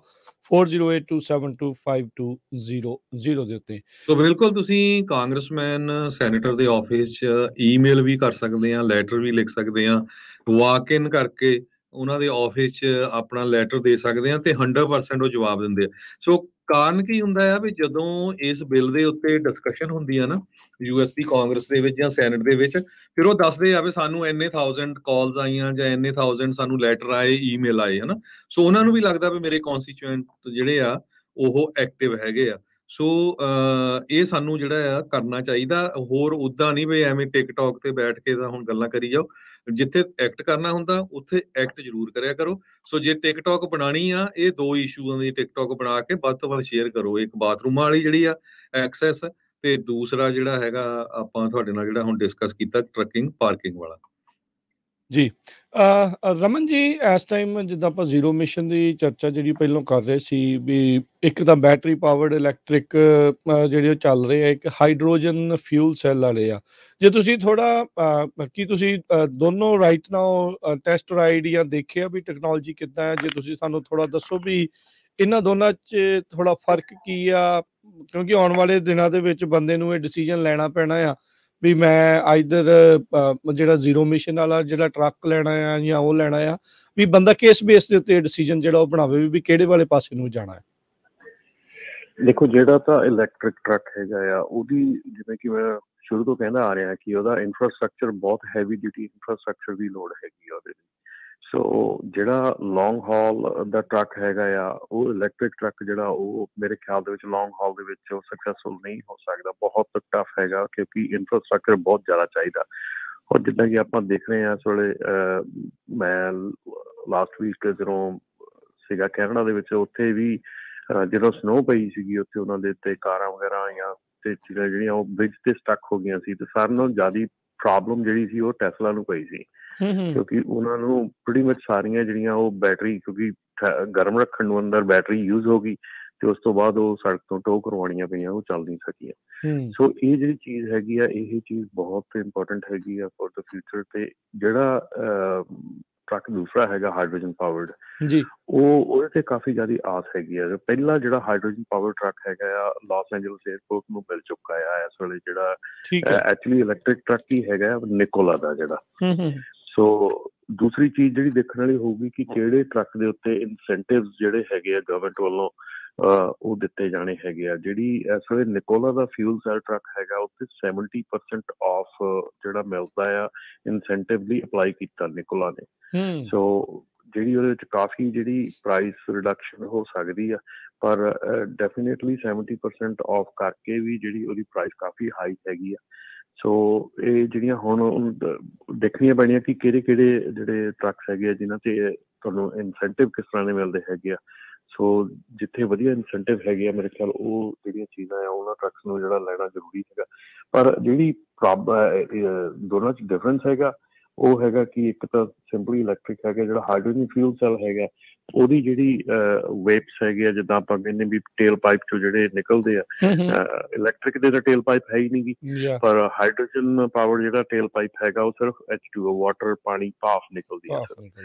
S1: 4082725200 ਦੇ ਉੱਤੇ।
S2: ਸੋ ਬਿਲਕੁਲ ਤੁਸੀਂ ਕਾਂਗਰਸਮੈਨ ਸੈਨੇਟਰ ਦੇ ਆਫਿਸ 'ਚ ਈਮੇਲ ਵੀ ਕਰ ਸਕਦੇ ਆ, ਲੈਟਰ ਵੀ ਲਿਖ ਸਕਦੇ ਆ, ਵਾਕ ਇਨ ਕਰਕੇ ਉਹਨਾਂ ਦੇ ਆਫਿਸ 'ਚ ਆਪਣਾ ਲੈਟਰ ਦੇ ਸਕਦੇ ਆ ਤੇ 100% ਉਹ ਜਵਾਬ ਦਿੰਦੇ ਆ। ਸੋ ਕਾਰਨ ਕੀ ਹੁੰਦਾ ਆ ਵੀ ਜਦੋਂ ਇਸ ਬਿੱਲ ਦੇ ਉੱਤੇ ਡਿਸਕਸ਼ਨ ਹੁੰਦੀ ਆ ਨਾ US ਦੀ ਕਾਂਗਰਸ ਦੇ ਵਿੱਚ ਜਾਂ ਸੈਨੇਟ ਦੇ ਵਿੱਚ, ਫਿਰ ਉਹ ਦੱਸਦੇ ਆ ਵੀ ਸਾਨੂੰ ਇੰਨੇ 1000 ਕਾਲਸ ਆਈਆਂ ਜਾਂ ਇੰਨੇ 1000 ਸਾਨੂੰ ਲੈਟਰ ਆਏ, ਈਮੇਲ ਆਏ, ਹਨਾ। ਸੋ ਉਹਨਾਂ ਨੂੰ ਵੀ ਲੱਗਦਾ ਵੀ ਮੇਰੇ ਕੌਂਸਟੀਚੁਐਂਟ ਜਿਹੜੇ ਆ ਉਹ ਐਕਟਿਵ ਹੈਗੇ ਆ। ਸੋ ਇਹ ਸਾਨੂੰ ਜਿਹੜਾ ਆ ਕਰਨਾ ਚਾਹੀਦਾ। ਹੋਰ ਉੱਦਾਂ ਨਹੀਂ ਵੀ ਐਵੇਂ ਟਿਕਟੌਕ ਤੇ ਬੈਠ ਕੇ ਤਾਂ ਹੁਣ ਗੱਲਾਂ ਕਰੀ ਜਾਓ। ਜਿੱਥੇ ਐਕਟ ਕਰਨਾ ਹੁੰਦਾ ਉੱਥੇ ਐਕਟ ਜ਼ਰੂਰ ਕਰਿਆ ਕਰੋ। ਸੋ ਜੇ ਟਿਕਟੌਕ ਬਣਾਣੀ ਆ, ਇਹ ਦੋ ਇਸ਼ੂਆਂ ਦੀ ਟਿਕਟੌਕ ਬਣਾ ਕੇ ਵੱਧ ਤੋਂ ਵੱਧ ਸ਼ੇਅਰ ਕਰੋ। ਇੱਕ ਬਾਥਰੂਮਾਂ ਵਾਲੀ ਜਿਹੜੀ ਆ ਐਕਸੈਸ, ਤੇ ਦੂਸਰਾ ਜਿਹੜਾ ਹੈਗਾ ਆਪਾਂ ਤੁਹਾਡੇ ਨਾਲ ਜਿਹੜਾ ਹੁਣ ਡਿਸਕਸ ਕੀਤਾ ਟਰੱਕਿੰਗ ਪਾਰਕਿੰਗ ਵਾਲਾ।
S1: ਜੀ ਰਮਨ ਜੀ, ਇਸ ਟਾਈਮ ਜਿੱਦਾਂ ਆਪਾਂ ਜ਼ੀਰੋ ਮਿਸ਼ਨ ਦੀ ਚਰਚਾ ਜਿਹੜੀ ਪਹਿਲਾਂ ਕਰ ਰਹੇ ਸੀ ਵੀ ਇੱਕ ਤਾਂ ਬੈਟਰੀ ਪਾਵਰਡ ਇਲੈਕਟ੍ਰਿਕ ਜਿਹੜੇ ਉਹ ਚੱਲ ਰਹੇ ਆ, ਇੱਕ ਹਾਈਡਰੋਜਨ ਫਿਊਲ ਸੈੱਲ ਵਾਲੇ ਆ। ਜੇ ਤੁਸੀਂ ਥੋੜਾ ਕੀ ਤੁਸੀਂ ਦੋਨੋਂ ਰਾਈਟ ਨਾਓ ਟੈਸਟ ਰਾਈਡ ਜਾਂ ਦੇਖਿਆ ਵੀ ਟੈਕਨੋਲੋਜੀ ਕਿੱਦਾਂ ਹੈ? ਜੇ ਤੁਸੀਂ ਸਾਨੂੰ ਥੋੜਾ ਦੱਸੋ ਵੀ ਇਹਨਾਂ ਦੋਨਾਂ 'ਚ ਥੋੜਾ ਫਰਕ ਕੀ ਆ, ਕਿਉਂਕਿ ਆਉਣ ਵਾਲੇ ਦਿਨਾਂ ਦੇ ਵਿੱਚ ਬੰਦੇ ਨੂੰ ਇਹ ਡਿਸੀਜਨ ਲੈਣਾ ਪੈਣਾ ਆ ਵੀ ਮੈਂ ਆਈਦਰ ਜਿਹੜਾ ਜ਼ੀਰੋ ਮਿਸ਼ਨ ਵਾਲਾ ਜਿਹੜਾ ਟਰੱਕ ਲੈਣਾ ਆ ਜਾਂ ਉਹ ਲੈਣਾ ਆ, ਵੀ ਬੰਦਾ ਕਿਸ ਬੇਸ ਦੇ ਉੱਤੇ ਡਿਸੀਜਨ ਜਿਹੜਾ ਉਹ ਬਣਾਵੇ ਵੀ ਕਿਹੜੇ ਵਾਲੇ ਪਾਸੇ ਨੂੰ ਜਾਣਾ ਹੈ।
S3: ਦੇਖੋ, ਜਿਹੜਾ ਤਾਂ ਇਲੈਕਟ੍ਰਿਕ ਟਰੱਕ ਹੈਗਾ ਆ ਉਹਦੀ, ਜਿਵੇਂ ਕਿ ਮੈਂ ਸ਼ੁਰੂ ਤੋਂ ਕਹਿੰਦਾ ਆ ਰਿਹਾ ਕਿ ਉਹਦਾ ਇਨਫਰਾਸਟ੍ਰਕਚਰ ਬਹੁਤ ਹੈਵੀ ਡਿਊਟੀ ਇਨਫਰਾਸਟ੍ਰਕਚਰ ਦੀ ਲੋੜ ਹੈਗੀ ਆ ਉਹਦੇ ਲਈ। ਸੋ ਜਿਹੜਾ ਲੌਂਗ ਹਾਲ ਦਾ ਟਰੱਕ ਹੈਗਾ ਆ, ਉਹ ਇਲੈਕਟ੍ਰਿਕ ਟਰੱਕ ਜਿਹੜਾ ਉਹ ਮੇਰੇ ਖਿਆਲ ਦੇ ਵਿੱਚ ਲੌਂਗ ਹਾਲ ਦੇ ਵਿੱਚ ਉਹ ਸਕਸੈਸਫੁਲ ਨਹੀਂ ਹੋ ਸਕਦਾ, ਬਹੁਤ ਟਫ ਹੈਗਾ, ਕਿਉਂਕਿ ਇਨਫਰਾਸਟ੍ਰਕਚਰ ਬਹੁਤ ਜ਼ਿਆਦਾ ਚਾਹੀਦਾ। ਔਰ ਜਿੱਦਾਂ ਕਿ ਆਪਾਂ ਦੇਖ ਰਹੇ ਹਾਂ ਇਸ ਵੇਲੇ, ਮੈਂ ਲਾਸਟ ਵੀਕ ਜਦੋਂ ਸੀਗਾ ਕੈਨੇਡਾ ਦੇ ਵਿੱਚ, ਉੱਥੇ ਵੀ ਜਦੋਂ ਸਨੋ ਪਈ ਸੀਗੀ ਉੱਥੇ ਉਹਨਾਂ ਦੇ ਉੱਤੇ ਕਾਰਾਂ ਵਗੈਰਾ ਆਈਆਂ ਤੇ ਜਿਹੜੀਆਂ ਉਹ ਬ੍ਰਿਜ ਤੇ ਸਟਕ ਹੋ ਗਈਆਂ ਸੀ। ਤੇ ਸਾਰਿਆਂ ਨਾਲੋਂ ਜ਼ਿਆਦਾ ਪ੍ਰੋਬਲਮ ਜਿਹੜੀ ਸੀ ਉਹ ਟੈਸਲਾ ਨੂੰ ਪਈ ਸੀ, ਕਿਉਂਕਿ ਉਹਨਾਂ ਨੂੰ ਪ੍ਰੀਟੀ ਮਚ ਸਾਰੀਆਂ ਜਿਹੜੀਆਂ ਉਹ ਬੈਟਰੀ, ਕਿਉਂਕਿ ਗਰਮ ਰੱਖਣ ਨੂੰ ਅੰਦਰ ਬੈਟਰੀ ਯੂਜ਼ ਹੋ ਗਈ ਤੇ ਉਸ ਤੋਂ ਬਾਅਦ ਉਹ ਸੜਕ ਤੋਂ ਟੋ ਕਰਵਾਉਣੀਆਂ ਪਈਆਂ, ਉਹ ਚੱਲ ਨਹੀਂ ਸਕੀਆਂ। ਸੋ ਇਹ ਜਿਹੜੀ ਚੀਜ਼ ਹੈਗੀ ਆ, ਇਹ ਚੀਜ਼ ਬਹੁਤ ਇੰਪੋਰਟੈਂਟ ਹੈਗੀ ਆ ਫॉर द ਫਿਊਚਰ। ਤੇ ਜਿਹੜਾ ਟਰੱਕ ਦੂਸਰਾ ਹੈਗਾ ਹਾਈਡਰੋਜਨ ਪਾਵਰਡ, ਉਹ ਉਹਦੇ ਤੇ ਕਾਫੀ ਜ਼ਿਆਦਾ ਆਸ ਹੈਗੀ ਆ। ਪਹਿਲਾ ਜਿਹੜਾ ਹਾਈਡਰੋਜਨ ਪਾਵਰ ਟਰੱਕ ਹੈਗਾ ਆ ਲਾਸ ਐਂਜਲਸ ਏਅਰਪੋਰਟ ਨੂੰ ਮਿਲ ਚੁੱਕਾ ਆ ਇਸ ਵੇਲੇ, ਜਿਹੜਾ ਐਕਚੁਅਲੀ ਇਲੈਕਟ੍ਰਿਕ ਟਰੱਕ ਹੀ ਹੈਗਾ ਨਿਕੋਲਾ ਦਾ ਜਿਹੜਾ। ਸੋ ਦੂਸਰੀ ਚੀਜ਼ ਜਿਹੜੀ ਦੇਖਣ ਵਾਲੀ ਹੋਊਗੀ ਕਿ ਕਿਹੜੇ ਟਰੱਕ ਦੇ ਉੱਤੇ ਇਨਸੈਂਟਿਵ ਜਿਹੜੇ ਹੈਗੇ ਆ ਗਵਰਨਮੈਂਟ ਵੱਲੋਂ ਉਹ ਦਿੱਤੇ ਜਾਣੇ ਹੈਗੇ ਆ। ਜਿਹੜੀ ਇਸ ਵੇਲੇ ਨਿਕੋਲਾ ਦਾ ਫਿਊਲ ਸੈਲ ਟਰੱਕ ਹੈਗਾ ਉੱਥੇ 70% ਆਫ ਜਿਹੜਾ ਮਿਲਦਾ ਆ ਇਨਸੈਂਟਿਵ ਲਈ ਅਪਲਾਈ ਕੀਤਾ ਨਿਕੋਲਾ ਨੇ। ਸੋ ਜਿਹੜੀ ਉਹਦੇ ਵਿੱਚ ਕਾਫੀ ਜਿਹੜੀ ਪ੍ਰਾਈਸ ਰਿਡਕਸ਼ਨ ਹੋ ਸਕਦੀ ਆ, ਪਰ ਡੈਫੀਨੇਟਲੀ 70% ਆਫ ਕਰਕੇ ਵੀ ਜਿਹੜੀ ਉਹਦੀ ਪ੍ਰਾਈਸ ਕਾਫੀ ਹਾਈ ਹੈਗੀ ਆ। ਸੋ ਇਹ ਜਿਹੜੀਆਂ ਹੁਣ ਦੇਖਣੀਆਂ ਪੈਣੀਆਂ ਕਿ ਕਿਹੜੇ ਕਿਹੜੇ ਜਿਹੜੇ ਟਰੱਕਸ ਹੈਗੇ ਆ ਜਿਨ੍ਹਾਂ 'ਤੇ ਤੁਹਾਨੂੰ ਇਨਸੈਂਟਿਵ ਕਿਸ ਤਰ੍ਹਾਂ ਦੇ ਮਿਲਦੇ ਹੈਗੇ ਆ। ਸੋ ਜਿੱਥੇ ਵਧੀਆ ਇਨਸੈਂਟਿਵ ਹੈਗੇ ਆ, ਮੇਰੇ ਖਿਆਲ ਉਹ ਜਿਹੜੀਆਂ ਚੀਜ਼ਾਂ ਆ ਉਹਨਾਂ ਟਰੱਕਸ ਨੂੰ ਜਿਹੜਾ ਲੈਣਾ ਜ਼ਰੂਰੀ ਹੈਗਾ। ਪਰ ਜਿਹੜੀ ਦੋਨਾਂ 'ਚ ਡਿਫਰੈਂਸ ਹੈਗਾ ਉਹ ਹੈਗਾ ਕਿ ਇੱਕ ਤਾਂ ਸਿੰਪਲੀ ਇਲੈਕਟ੍ਰਿਕ ਹੈਗਾ, ਜਿਹੜਾ ਹਾਈਡਰੋਜਨ ਫਿਊਲ ਸੈਲ ਹੈਗਾ ਉਹਦੀ ਜਿਹੜੀ ਵੇਵਸ ਹੈਗੇ ਆ, ਜਿੱਦਾਂ ਆਪਾਂ ਕਹਿੰਦੇ ਵੀ ਟੇਲ ਪਾਈਪ ਚੋਂ ਜਿਹੜੇ ਨਿਕਲਦੇ ਆ, ਇਲੈਕਟ੍ਰਿਕ ਦੇ ਤਾਂ ਟੇਲ ਪਾਈਪ ਹੈ ਹੀ ਨਹੀਂ ਗੀ, ਪਰ ਹਾਈਡਰੋਜਨ ਪਾਵਰ ਜਿਹੜਾ ਟੇਲ ਪਾਈਪ ਹੈਗਾ ਉਹ ਸਿਰਫ H2O ਵਾਟਰ, ਪਾਣੀ, ਭਾਫ ਨਿਕਲਦੀ ਆ।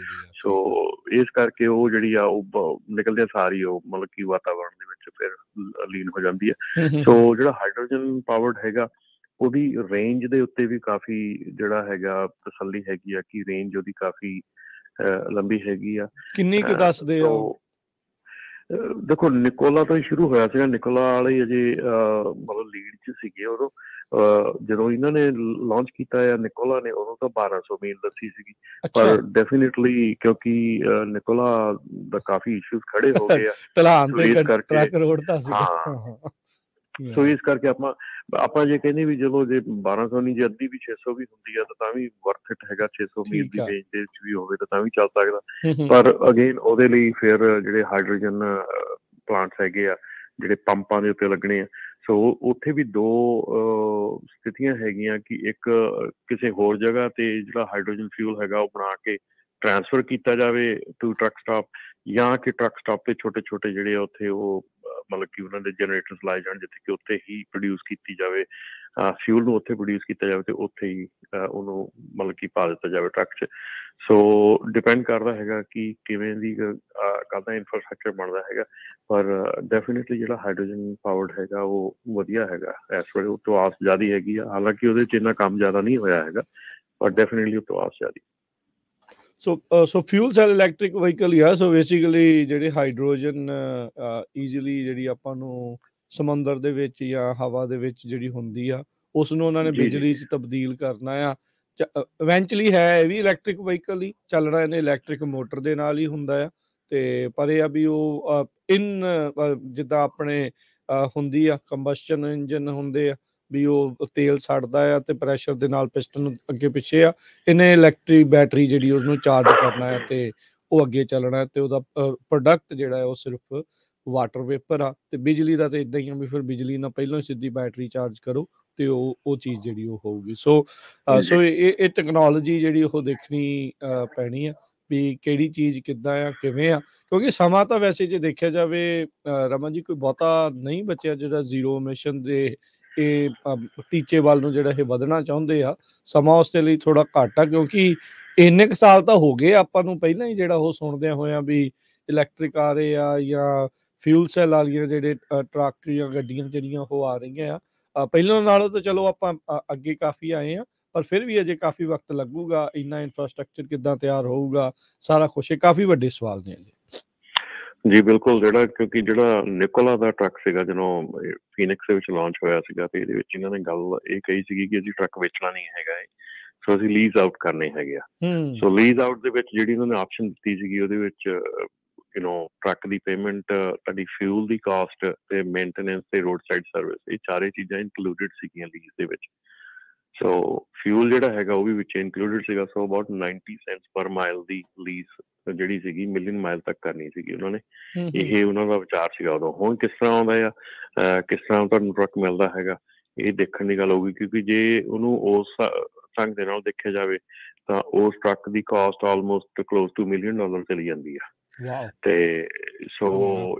S3: ਸੋ ਇਸ ਕਰਕੇ ਉਹ ਜਿਹੜੀ ਆ ਉਹ ਨਿਕਲਦੇ ਸਾਰੀ ਉਹ ਮਤਲਬ ਕਿ ਵਾਤਾਵਰਨ ਦੇ ਵਿੱਚ ਫਿਰ ਲੀਨ ਹੋ ਜਾਂਦੀ ਹੈ। ਸੋ ਜਿਹੜਾ ਹਾਈਡਰੋਜਨ ਪਾਵਰਡ ਹੈਗਾ ਉਹਦੀ ਰੇਂਜ ਦੇ ਉੱਤੇ ਵੀ ਕਾਫੀ ਜਿਹੜਾ ਹੈਗਾ ਤਸੱਲੀ ਹੈਗੀ ਆ ਕਿ ਰੇਂਜ ਉਹਦੀ ਕਾਫੀ ਲੰਬੀ ਹੈਗੀ ਆ।
S1: ਕਿੰਨੀ ਕੁ ਦੱਸਦੇ ਹੋ?
S3: ਦੇਖੋ ਨਿਕੋਲਾ ਤੋਂ ਹੀ ਸ਼ੁਰੂ ਹੋਇਆ ਸੀਗਾ, ਨਿਕੋਲਾ ਵਾਲੇ ਅਜੇ ਮਤਲਬ ਲੀਡ 'ਚ ਸੀਗੇ ਉਦੋਂ। ਜਦੋਂ ਇਹਨਾਂ ਨੇ ਲਾਂਚ ਕੀਤਾ ਆ ਨਿਕੋਲਾ ਨੇ, ਉਦੋਂ ਤਾਂ 1200 ਮੀਲ ਦੱਸੀ ਸੀਗੀ, ਪਰ ਡੈਫੀਨੇਟਲੀ ਕਿਉਂਕਿ ਨਿਕੋਲਾ ਦਾ ਕਾਫੀ ਇਸ਼ੂਜ਼ ਖੜੇ ਹੋ ਗਏ ਆ ਸੋ ਇਸ ਕਰਕੇ ਆਪਾਂ ਜੇ ਕਹਿੰਦੇ ਵੀ ਚਲੋ ਜੇ 1200 ਨਹੀਂ, ਜੇ ਅੱਧੀ ਵੀ 600 ਵੀ ਹੁੰਦੀ ਆ ਤਾਂ ਵੀ ਵਰਥ ਇਟ ਹੈਗਾ, 600 ਮੀਲ ਦੀ ਰੇਂਜ ਦੇ ਵਿੱਚ ਵੀ ਹੋਵੇ ਤਾਂ ਵੀ ਚੱਲ ਸਕਦਾ। ਪਰ ਅਗੇਨ ਉਹਦੇ ਲਈ ਫਿਰ ਜਿਹੜੇ ਹਾਈਡਰੋਜਨ ਪਲਾਂਟਸ ਹੈਗੇ ਆ ਜਿਹੜੇ ਪੰਪਾਂ ਦੇ ਉੱਤੇ ਲੱਗਣੇ ਆ, ਸੋ ਉੱਥੇ ਵੀ ਦੋ ਸਥਿਤੀਆਂ ਹੈਗੀਆਂ ਕਿ ਇੱਕ ਕਿਸੇ ਹੋਰ ਜਗ੍ਹਾ ਤੇ ਜਿਹੜਾ ਹਾਈਡਰੋਜਨ ਫਿਊਲ ਹੈਗਾ ਉਹ ਬਣਾ ਕੇ ਟ੍ਰਾਂਸਫਰ ਕੀਤਾ ਜਾਵੇ ਟੂ ਟਰੱਕ ਸਟਾਪ, ਜਾਂ ਕਿ ਟਰੱਕ ਸਟਾਪ ਤੇ ਛੋਟੇ ਛੋਟੇ ਜਿਹੜੇ ਆ ਉੱਥੇ ਉਹ ਮਤਲਬ ਕਿ ਉਹਨਾਂ ਦੇ ਜਨਰੇਟਰਸ ਲਾਏ ਜਾਣ ਜਿੱਥੇ ਕਿ ਉੱਥੇ ਹੀ ਪ੍ਰੋਡਿਊਸ ਕੀਤੀ ਜਾਵੇ ਫਿਊਲ ਨੂੰ, ਉੱਥੇ ਪ੍ਰੋਡਿਊਸ ਕੀਤਾ ਜਾਵੇ ਤੇ ਉੱਥੇ ਹੀ ਉਹਨੂੰ ਮਤਲਬ ਕਿ ਪਾ ਦਿੱਤਾ ਜਾਵੇ ਟਰੱਕ 'ਚ। ਸੋ ਡਿਪੈਂਡ ਕਰਦਾ ਹੈਗਾ ਕਿ ਕਿਵੇਂ ਦੀ ਕਾਹਦਾ ਇਨਫਰਾਸਟਰਕਚਰ ਬਣਦਾ ਹੈਗਾ, ਪਰ ਡੈਫੀਨੇਟਲੀ ਜਿਹੜਾ ਹਾਈਡਰੋਜਨ ਪਾਵਰਡ ਹੈਗਾ ਉਹ ਵਧੀਆ ਹੈਗਾ ਇਸ ਵੇਲੇ। ਉਹ ਤੋਂ ਆਸ ਜ਼ਿਆਦਾ ਹੈਗੀ ਆ, ਹਾਲਾਂਕਿ ਉਹਦੇ 'ਚ ਇੰਨਾ ਕੰਮ ਜ਼ਿਆਦਾ ਨਹੀਂ ਹੋਇਆ ਹੈਗਾ, ਪਰ ਡੈਫੀਨੇਟਲੀ ਉਹ ਤੋਂ ਆਸ ਜ਼ਿਆਦਾ।
S1: ਸੋ ਫਿਊਲ ਸੈਲ ਇਲੈਕਟ੍ਰਿਕ ਵਹੀਕਲ ਹੀ ਆ। ਸੋ ਬੇਸਿਕਲੀ ਜਿਹੜੇ ਹਾਈਡਰੋਜਨ ਈਜ਼ੀਲੀ ਜਿਹੜੀ ਆਪਾਂ ਨੂੰ ਸਮੁੰਦਰ ਦੇ ਵਿੱਚ ਜਾਂ ਹਵਾ ਦੇ ਵਿੱਚ ਜਿਹੜੀ ਹੁੰਦੀ ਆ ਉਸ ਨੂੰ ਉਹਨਾਂ ਨੇ ਬਿਜਲੀ 'ਚ ਤਬਦੀਲ ਕਰਨਾ ਆ। ਇਵੈਂਚੁਅਲੀ ਹੈ ਇਹ ਵੀ ਇਲੈਕਟ੍ਰਿਕ ਵਹੀਕਲ ਹੀ ਚੱਲਣਾ, ਇਹਨੇ ਇਲੈਕਟ੍ਰਿਕ ਮੋਟਰ ਦੇ ਨਾਲ ਹੀ ਹੁੰਦਾ ਆ। ਤੇ ਪਰ ਇਹ ਆ ਵੀ ਉਹ ਜਿੱਦਾਂ ਆਪਣੇ ਹੁੰਦੀ ਆ ਕੰਬਸਸ਼ਨ ਇੰਜਨ ਹੁੰਦੇ ਆ ਵੀ ਉਹ ਤੇਲ ਸੜਦਾ ਆ ਤੇ ਪ੍ਰੈਸ਼ਰ ਦੇ ਨਾਲ ਪਿਸਟਨ ਅੱਗੇ ਪਿੱਛੇ ਆ, ਇਹਨੇ ਇਲੈਕਟ੍ਰਿਕ ਬੈਟਰੀ ਜਿਹੜੀ ਉਸਨੂੰ ਚਾਰਜ ਕਰਨਾ ਹੈ ਤੇ ਉਹ ਅੱਗੇ ਚੱਲਣਾ, ਤੇ ਉਹਦਾ ਪ੍ਰੋਡਕਟ ਜਿਹੜਾ ਹੈ ਉਹ ਸਿਰਫ ਵਾਟਰ ਵੇਪਰ ਆ। ਤੇ ਬਿਜਲੀ ਦਾ ਤੇ ਇੱਦਾਂ ਹੀ ਆ ਵੀ ਫਿਰ ਬਿਜਲੀ ਨਾਲ ਪਹਿਲਾਂ ਹੀ ਸਿੱਧੀ ਬੈਟਰੀ ਚਾਰਜ ਕਰੋ ਤੇ ਉਹ ਚੀਜ਼ ਜਿਹੜੀ ਉਹ ਹੋਊਗੀ। ਸੋ ਇਹ ਟੈਕਨੋਲੋਜੀ ਜਿਹੜੀ ਉਹ ਦੇਖਣੀ ਪੈਣੀ ਆ ਵੀ ਕਿਹੜੀ ਚੀਜ਼ ਕਿੱਦਾਂ ਆ, ਕਿਵੇਂ ਆ, ਕਿਉਂਕਿ ਸਮਾਂ ਤਾਂ ਵੈਸੇ ਜੇ ਦੇਖਿਆ ਜਾਵੇ ਰਮਨ ਜੀ ਕੋਈ ਬਹੁਤਾ ਨਹੀਂ ਬਚਿਆ ਜਿਹੜਾ ਜ਼ੀਰੋ ਐਮਿਸ਼ਨ ਦੇ ਇਹ ਟੀਚੇ ਵੱਲ ਨੂੰ ਜਿਹੜਾ ਇਹ ਵਧਣਾ ਚਾਹੁੰਦੇ ਆ। ਸਮਾਂ ਉਸ ਦੇ ਲਈ ਥੋੜਾ ਘੱਟ ਆ ਕਿਉਂਕਿ ਇੰਨੇ ਕੁ ਸਾਲ ਤਾਂ ਹੋ ਗਏ ਆਪਾਂ ਨੂੰ ਪਹਿਲਾਂ ਹੀ ਜਿਹੜਾ ਉਹ ਸੁਣਦਿਆਂ ਹੋਇਆਂ ਵੀ ਇਲੈਕਟ੍ਰਿਕ ਆ ਰਹੇ ਆ ਜਾਂ ਫਿਊਲ ਸੈਲ ਵਾਲੀਆਂ ਜਿਹੜੇ ਟਰੱਕ ਜਾਂ ਗੱਡੀਆਂ ਜਿਹੜੀਆਂ ਉਹ ਆ ਰਹੀਆਂ ਆ। ਪਹਿਲਾਂ ਨਾਲੋਂ ਤਾਂ ਚਲੋ ਆਪਾਂ ਅੱਗੇ ਕਾਫੀ ਆਏ ਆ, ਪਰ ਫਿਰ ਵੀ ਅਜੇ ਕਾਫੀ ਵਕਤ ਲੱਗੂਗਾ। ਇੰਨਾ ਇਨਫਰਾਸਟਰਕਚਰ ਕਿੱਦਾਂ ਤਿਆਰ ਹੋਊਗਾ, ਸਾਰਾ ਕੁਛ, ਇਹ ਕਾਫੀ ਵੱਡੇ ਸਵਾਲ ਨੇ
S3: ਜੀ। ਬਿਲਕੁਲ, ਕਿਉਂਕਿ ਜਿਹੜਾ ਨਿਕੋਲਾ ਦਾ ਟਰੱਕ ਸੀਗਾ ਜਦੋਂ ਫੀਨਿਕਸ ਦੇ ਵਿੱਚ ਲਾਂਚ ਹੋਇਆ ਸੀਗਾ ਤੇ ਇਹਦੇ ਵਿੱਚ ਇਹਨਾਂ ਨੇ ਗੱਲ ਇਹ ਕਹੀ ਸੀਗੀ ਕਿ ਅਸੀਂ ਟਰੱਕ ਵੇਚਣਾ ਨਹੀਂ ਹੈਗਾ, ਸੋ ਅਸੀਂ ਲੀਜ਼ ਆਊਟ ਕਰਨੇ ਹੈਗੇ ਆ। ਸੋ ਲੀਜ਼ ਆਊਟ ਦੇ ਵਿੱਚ ਜਿਹੜੀ ਉਹਨਾਂ ਨੇ ਆਪਸ਼ਨ ਦਿੱਤੀ ਸੀਗੀ ਉਹਦੇ ਵਿੱਚ ਟਰੱਕ ਦੀ ਪੇਮੈਂਟ, ਤੁਹਾਡੀ ਫਿਊਲ ਦੀ ਕਾਸਟ ਤੇ ਮੇਨਟੇਨੈਂਸ ਤੇ ਰੋਡ ਸਾਈਡ ਸਰਵਿਸ, ਇਹ ਚਾਰੇ ਚੀਜ਼ਾਂ ਇਨਕਲੂਡਡ ਸੀਗੀਆਂ ਲੀਜ਼ ਦੇ ਵਿੱਚ। ਸੋ ਫਿਊਲ ਜਿਹੜਾ ਹੈਗਾ ਉਹ ਵੀ ਵਿੱਚ ਇਨਕਲੂਡਡ ਸੀਗਾ। ਸੋ ਅਬਾਊਟ 90 ਸੈਂਟਸ ਪਰ ਮਾਈਲ ਦੀ ਲੀਜ਼ ਜਿਹੜੀ ਸੀਗੀ ਮਿਲੀਅਨ ਮਾਈਲ ਤੱਕ ਕਰਨੀ ਸੀਗੀ ਉਹਨਾਂ ਨੇ। ਇਹ ਉਹਨਾਂ ਦਾ ਵਿਚਾਰ ਸੀਗਾ ਉਦੋਂ। ਹੁਣ ਕਿਸ ਤਰ੍ਹਾਂ ਆਉਂਦਾ ਆ, ਕਿਸ ਤਰ੍ਹਾਂ ਤੁਹਾਨੂੰ ਟਰੱਕ ਮਿਲਦਾ ਹੈਗਾ, ਇਹ ਦੇਖਣ ਦੀ ਗੱਲ ਹੋਊਗੀ, ਕਿਉਂਕਿ ਜੇ ਉਹਨੂੰ ਉਸ ਢੰਗ ਦੇ ਨਾਲ ਦੇਖਿਆ ਜਾਵੇ ਤਾਂ ਉਸ ਟਰੱਕ ਦੀ cost almost close to $1 million ਚਲੀ ਜਾਂਦੀ ਆ। ਤੇ ਸੋ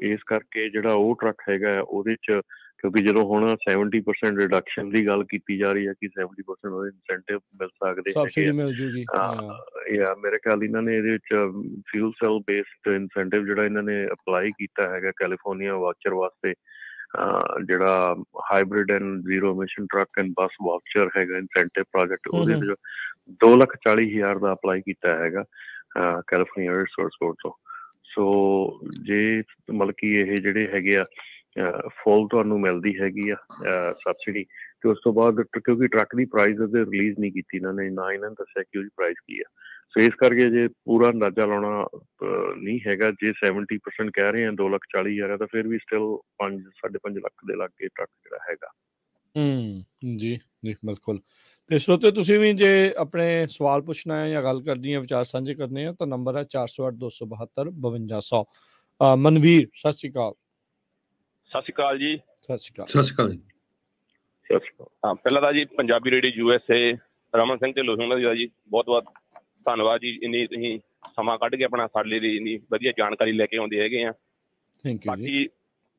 S3: ਇਸ ਕਰਕੇ ਜਿਹੜਾ ਉਹ ਟਰੱਕ ਹੈਗਾ ਉਹਦੇ 'ਚ, ਕਿਉਂਕਿ ਜਦੋਂ ਹੁਣ 70% ਰਿਡਕਸ਼ਨ ਦੀ ਗੱਲ ਕੀਤੀ ਜਾ ਰਹੀ ਹੈ ਕਿ 70% ਉਹਦੇ ਇਨਸੈਂਟਿਵ ਮਿਲ ਸਕਦੇ ਹੈਗੇ, ਮੇਰੇ ਖਿਆਲ ਇਹਨਾਂ ਨੇ ਇਹਦੇ ਵਿੱਚ ਫਿਊਲ ਸੈਲ ਬੇਸਡ ਇਨਸੈਂਟਿਵ ਜਿਹੜਾ ਇਹਨਾਂ ਨੇ ਅਪਲਾਈ ਕੀਤਾ ਹੈਗਾ ਕੈਲੀਫੋਰਨੀਆ ਵਾਊਚਰ ਵਾਸਤੇ, ਜਿਹੜਾ hybrid and zero emission truck and bus voucher ਹੈਗਾ ਇਨਸੈਂਟਿਵ ਪ੍ਰੋਜੈਕਟ, ਉਹਦੇ ਵਿੱਚ 2,40,000 ਦਾ ਅਪਲਾਈ ਕੀਤਾ ਹੈਗਾ ਕੈਲੀਫੋਰਨੀਆ ਰਿਸੋਰਸ ਬੋਰਡ ਤੋਂ। ਸੋ ਜੇ ਮਤਲਬ ਕਿ ਇਹ ਜਿਹੜੇ ਹੈਗੇ ਆ ਫੁੱਲ ਤੁਹਾਨੂੰ ਮਿਲਦੀ ਹੈਗੀ ਆ ਸਬਸਿਡੀ, ਤੇ ਉਸ ਤੋਂ ਬਾਅਦ ਕਿਉਂਕਿ ਟਰੱਕ ਦੀ ਪ੍ਰਾਈਸ ਉਹਦੇ ਰਿਲੀਜ਼ ਨਹੀਂ ਕੀਤੀ ਇਹਨਾਂ ਨੇ, ਨਾ ਇਹਨਾਂ ਨੇ ਦੱਸਿਆ ਕਿ ਉਹਦੀ ਪ੍ਰਾਈਸ ਕੀ ਆ। ਸੋ ਇਸ ਕਰਕੇ ਜੇ ਪੂਰਾ ਅੰਦਾਜ਼ਾ ਲਾਉਣਾ ਨਹੀਂ ਹੈਗਾ, ਜੇ 70% ਕਹਿ ਰਹੇ ਆ 2,40,000 ਤਾਂ ਫਿਰ ਵੀ ਸਟਿਲ 5-5.5 ਲੱਖ ਦੇ ਲਾਗੇ ਟਰੱਕ ਜਿਹੜਾ ਹੈਗਾ।
S1: ਜੀ ਬਿਲਕੁਲ। ਤੇ ਸਰੋਤੇ ਤੁਸੀਂ ਵੀ ਜੇ ਆਪਣੇ ਸਵਾਲ ਪੁੱਛਣਾ ਹੈ ਜਾਂ ਗੱਲ ਕਰਨੀ ਹੈ, ਵਿਚਾਰ ਸਾਂਝੇ ਕਰਨੇ ਆ ਤਾਂ ਨੰਬਰ ਹੈ 408-272-5200। ਮਨਵੀਰ ਸਤਿ ਸ਼੍ਰੀ ਅਕਾਲ।
S4: ਸਤਿ ਸ਼੍ਰੀ ਅਕਾਲ ਜੀ।
S1: ਸਤਿ ਸ਼੍ਰੀ ਅਕਾਲ।
S2: ਸਤਿ ਸ਼੍ਰੀ ਅਕਾਲ ਜੀ।
S3: ਸਤਿ ਸ਼੍ਰੀ ਅਕਾਲ।
S4: ਪਹਿਲਾਂ ਤਾਂ ਜੀ ਪੰਜਾਬੀ ਰੇਡੀਓ USA ਰਮਨ ਸਿੰਘ ਢਿੱਲੋਂ ਉਹਨਾਂ ਦਾ ਜੀ ਬਹੁਤ ਬਹੁਤ
S5: ਧੰਨਵਾਦ ਜੀ, ਇੰਨੀ ਤੁਸੀਂ ਸਮਾਂ ਕੱਢ ਕੇ ਆਪਣਾ ਸਾਡੇ ਲਈ ਇੰਨੀ ਵਧੀਆ ਜਾਣਕਾਰੀ ਲੈ ਕੇ ਆਉਂਦੇ ਹੈਗੇ ਆ।
S1: ਥੈਂਕ ਯੂ ਜੀ।
S5: ਬਾਕੀ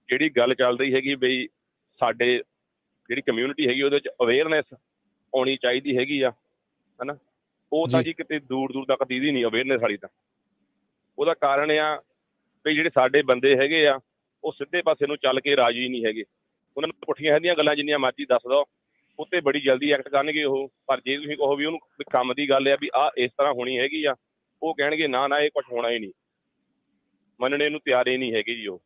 S5: ਜਿਹੜੀ ਗੱਲ ਚੱਲ ਰਹੀ ਹੈਗੀ ਬਈ ਸਾਡੇ ਜਿਹੜੀ ਕਮਿਊਨਿਟੀ ਹੈਗੀ ਉਹਦੇ 'ਚ ਅਵੇਅਰਨੈਸ ਆਉਣੀ ਚਾਹੀਦੀ ਹੈਗੀ ਆ, ਹੈ ਨਾ। ਉਹ ਤਾਂ ਜੀ ਕਿਤੇ ਦੂਰ ਦੂਰ ਤੱਕ ਦੀਦੀ ਨਹੀਂ ਅਵੇਅਰਨੈਸ ਵਾਲੀ। ਤਾਂ ਉਹਦਾ ਕਾਰਨ ਆ ਵੀ ਜਿਹੜੇ ਸਾਡੇ ਬੰਦੇ ਹੈਗੇ ਆ ਉਹ ਸਿੱਧੇ ਪਾਸੇ ਨੂੰ ਚੱਲ ਕੇ ਰਾਜੀ ਨਹੀਂ ਹੈਗੇ। ਉਹਨਾਂ ਨੂੰ ਪੁੱਠੀਆਂ ਸਿੱਧੀਆਂ ਗੱਲਾਂ ਜਿੰਨੀਆਂ ਮਰਜ਼ੀ ਦੱਸ ਦਿਓ, ਉੱਤੇ ਬੜੀ ਜਲਦੀ ਐਕਟ ਕਰਨਗੇ ਉਹ। ਪਰ ਜੇ ਤੁਸੀਂ ਕਹੋ ਵੀ ਉਹਨੂੰ ਕੰਮ ਦੀ ਗੱਲ ਆ ਵੀ ਆਹ ਇਸ ਤਰ੍ਹਾਂ ਹੋਣੀ ਹੈਗੀ ਆ, ਉਹ ਕਹਿਣਗੇ ਨਾ ਨਾ ਇਹ ਕੁਛ ਹੋਣਾ ਹੀ ਨਹੀਂ, ਮੰਨਣੇ ਨੂੰ ਤਿਆਰ ਹੀ ਨਹੀਂ ਹੈਗੇ ਜੀ ਉਹ।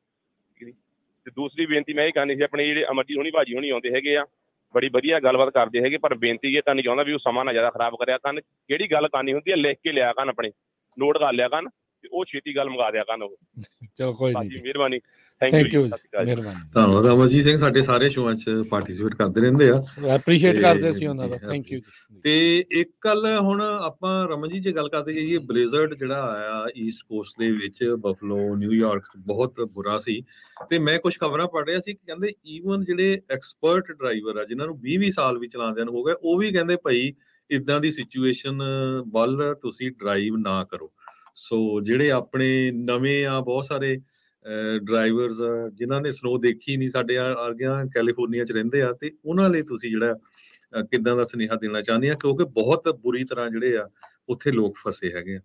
S5: ਤੇ ਦੂਸਰੀ ਬੇਨਤੀ ਮੈਂ ਇਹ ਕਰਨੀ ਸੀ, ਆਪਣੇ ਜਿਹੜੇ ਅਮਰਜੀਤ ਹੋਣੀ ਭਾਜੀ ਹੋਣੀ ਆਉਂਦੇ ਹੈਗੇ ਆ, ਬੜੀ ਵਧੀਆ ਗੱਲਬਾਤ ਕਰਦੇ ਹੈਗੇ, ਪਰ ਬੇਨਤੀ ਇਹ ਕਰਨੀ ਚਾਹੁੰਦਾ ਵੀ ਉਹ ਸਮਾਂ ਨਾ ਜ਼ਿਆਦਾ ਖਰਾਬ ਕਰਿਆ ਕਰਨ। ਜਿਹੜੀ ਗੱਲ ਕਰਨੀ ਹੁੰਦੀ ਹੈ ਲਿਖ ਕੇ ਲਿਆ ਕਰਨ, ਆਪਣੇ ਨੋਟ ਕਰ ਲਿਆ ਕਰਨ, ਤੇ ਉਹ ਛੇਤੀ ਗੱਲ ਮੁਕਾ ਦਿਆ ਕਰਨ ਉਹ।
S1: ਚਲੋ ਕੋਈ ਨਹੀਂ
S5: ਜੀ, ਮਿਹਰਬਾਨੀ।
S1: ਥੈਂਕ ਯੂ, ਮਿਹਰਬਾਨੀ।
S2: ਧੰਨਵਾਦ। ਅਮਰਜੀਤ ਸਿੰਘ ਸਾਡੇ ਸਾਰੇ ਸ਼ੋਆਂ 'ਚ ਪਾਰਟਿਸਿਪੇਟ ਕਰਦੇ ਰਹਿੰਦੇ ਆ,
S1: ਐਪਰੀਸ਼ੀਏਟ ਕਰਦੇ ਸੀ ਉਹਨਾਂ ਦਾ। Thank you.
S2: ਤੇ ਇੱਕ ਗੱਲ ਹੁਣ ਆਪਾਂ ਰਮਨ ਜੀ ਜੇ ਗੱਲ ਕਰਦੇ ਜਾਈਏ, ਬਲਿਜ਼ਰਡ ਜਿਹੜਾ ਆਇਆ ਈਸਟ ਕੋਸਟ ਦੇ ਵਿੱਚ ਬਫਲੋ, ਨਿਊਯਾਰਕ, ਬਹੁਤ ਬੁਰਾ ਸੀ। ਤੇ ਮੈਂ ਕੁਝ ਖਬਰਾਂ ਪੜ੍ਹ ਰਿਹਾ ਸੀ, ਕਹਿੰਦੇ ਈਵਨ ਜਿਹੜੇ ਐਕਸਪਰਟ ਡਰਾਈਵਰ ਆ ਜਿਨ੍ਹਾਂ ਨੂੰ 20-20 ਸਾਲ ਵੀ ਚਲਾਉਂਦਿਆਂ ਨੂੰ ਹੋ ਗਏ, ਉਹ ਵੀ ਕਹਿੰਦੇ ਭਾਈ ਇਦਾਂ ਦੀ ਸਿਚੁਏਸ਼ਨ ਵੱਲ ਤੁਸੀਂ ਡਰਾਈਵ ਨਾ ਕਰੋ। ਸੋ ਜਿਹੜੇ ਆਪਣੇ ਨਵੇਂ ਆ ਬਹੁਤ ਸਾਰੇ ਡਰਾਈਵਰਸ ਜਿਨ੍ਹਾਂ ਨੇ ਸਨੋ ਦੇਖੀ ਨਹੀਂ, ਸਾਡੇ ਵਰਗਿਆਂ ਕੈਲੀਫੋਰਨੀਆ 'ਚ ਰਹਿੰਦੇ ਆ, ਤੇ ਉਹਨਾਂ ਲਈ ਤੁਸੀਂ ਜਿਹੜਾ ਕਿੱਦਾਂ ਦਾ ਸੁਨੇਹਾ ਦੇਣਾ ਚਾਹੁੰਦੇ ਆ, ਕਿਉਂਕਿ ਬਹੁਤ ਬੁਰੀ ਤਰ੍ਹਾਂ ਜਿਹੜੇ ਆ ਉੱਥੇ ਲੋਕ ਫਸੇ ਹੈਗੇ ਆ।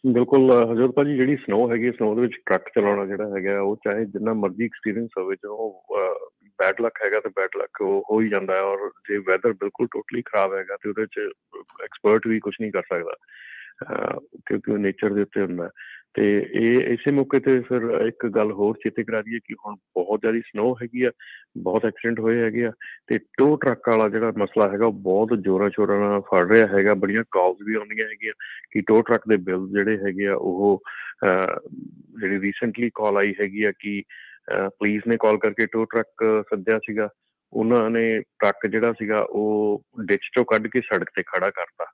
S3: ਬਿਲਕੁਲ ਹਜ਼ੂਰ ਭਾਜੀ, ਜਿਹੜੀ ਸਨੋ ਹੈਗੀ, ਸਨੋ ਦੇ ਵਿੱਚ ਟਰੱਕ ਚਲਾਉਣਾ ਜਿਹੜਾ ਹੈਗਾ, ਉਹ ਚਾਹੇ ਜਿੰਨਾ ਮਰਜ਼ੀ ਐਕਸਪੀਰੀਅੰਸ ਹੋਵੇ, ਜਦੋਂ ਬੈਡ ਲੱਕ ਹੈਗਾ ਤੇ ਬੈਡ ਲੱਕ ਹੋ ਹੀ ਜਾਂਦਾ ਹੈ। ਔਰ ਜੇ ਵੈਦਰ ਬਿਲਕੁਲ ਟੋਟਲੀ ਖਰਾਬ ਹੈਗਾ ਤੇ ਉਹਦੇ 'ਚ ਐਕਸਪਰਟ ਵੀ ਕੁਛ ਨਹੀਂ ਕਰ ਸਕਦਾ, ਕਿਉਂਕਿ ਉਹ ਨੇਚਰ ਦੇ ਉੱਤੇ ਹੁੰਦਾ। ਤੇ ਇਹ ਇਸੇ ਮੌਕੇ ਤੇ ਫਿਰ ਇੱਕ ਗੱਲ ਹੋਰ ਚੇਤੇ ਕਰਾ ਦਈਏ ਕਿ ਹੁਣ ਬਹੁਤ ਜ਼ਿਆਦਾ ਸਨੋ ਹੈਗੀ ਆ, ਬਹੁਤ ਐਕਸੀਡੈਂਟ ਹੋਏ ਹੈਗੇ ਆ, ਤੇ ਟੋ ਟਰੱਕ ਵਾਲਾ ਜਿਹੜਾ ਮਸਲਾ ਹੈਗਾ ਉਹ ਬਹੁਤ ਜ਼ੋਰਾਂ ਸ਼ੋਰਾਂ ਨਾਲ ਫੜ ਰਿਹਾ ਹੈਗਾ। ਬੜੀਆਂ ਕਾਲਸ ਵੀ ਆਉਂਦੀਆਂ ਹੈਗੀਆਂ ਕਿ ਟੋ ਟਰੱਕ ਦੇ ਬਿੱਲ ਜਿਹੜੇ ਹੈਗੇ ਆ ਉਹ ਜਿਹੜੀ ਰੀਸੈਂਟਲੀ ਕਾਲ ਆਈ ਹੈਗੀ ਆ ਕਿ ਪੁਲਿਸ ਨੇ ਕਾਲ ਕਰਕੇ ਟੋ ਟਰੱਕ ਸੱਦਿਆ ਸੀਗਾ, ਉਹਨਾਂ ਨੇ ਟਰੱਕ ਜਿਹੜਾ ਸੀਗਾ ਉਹ ਡਿੱਚ ਚੋਂ ਕੱਢ ਕੇ ਸੜਕ ਤੇ ਖੜਾ ਕਰਤਾ,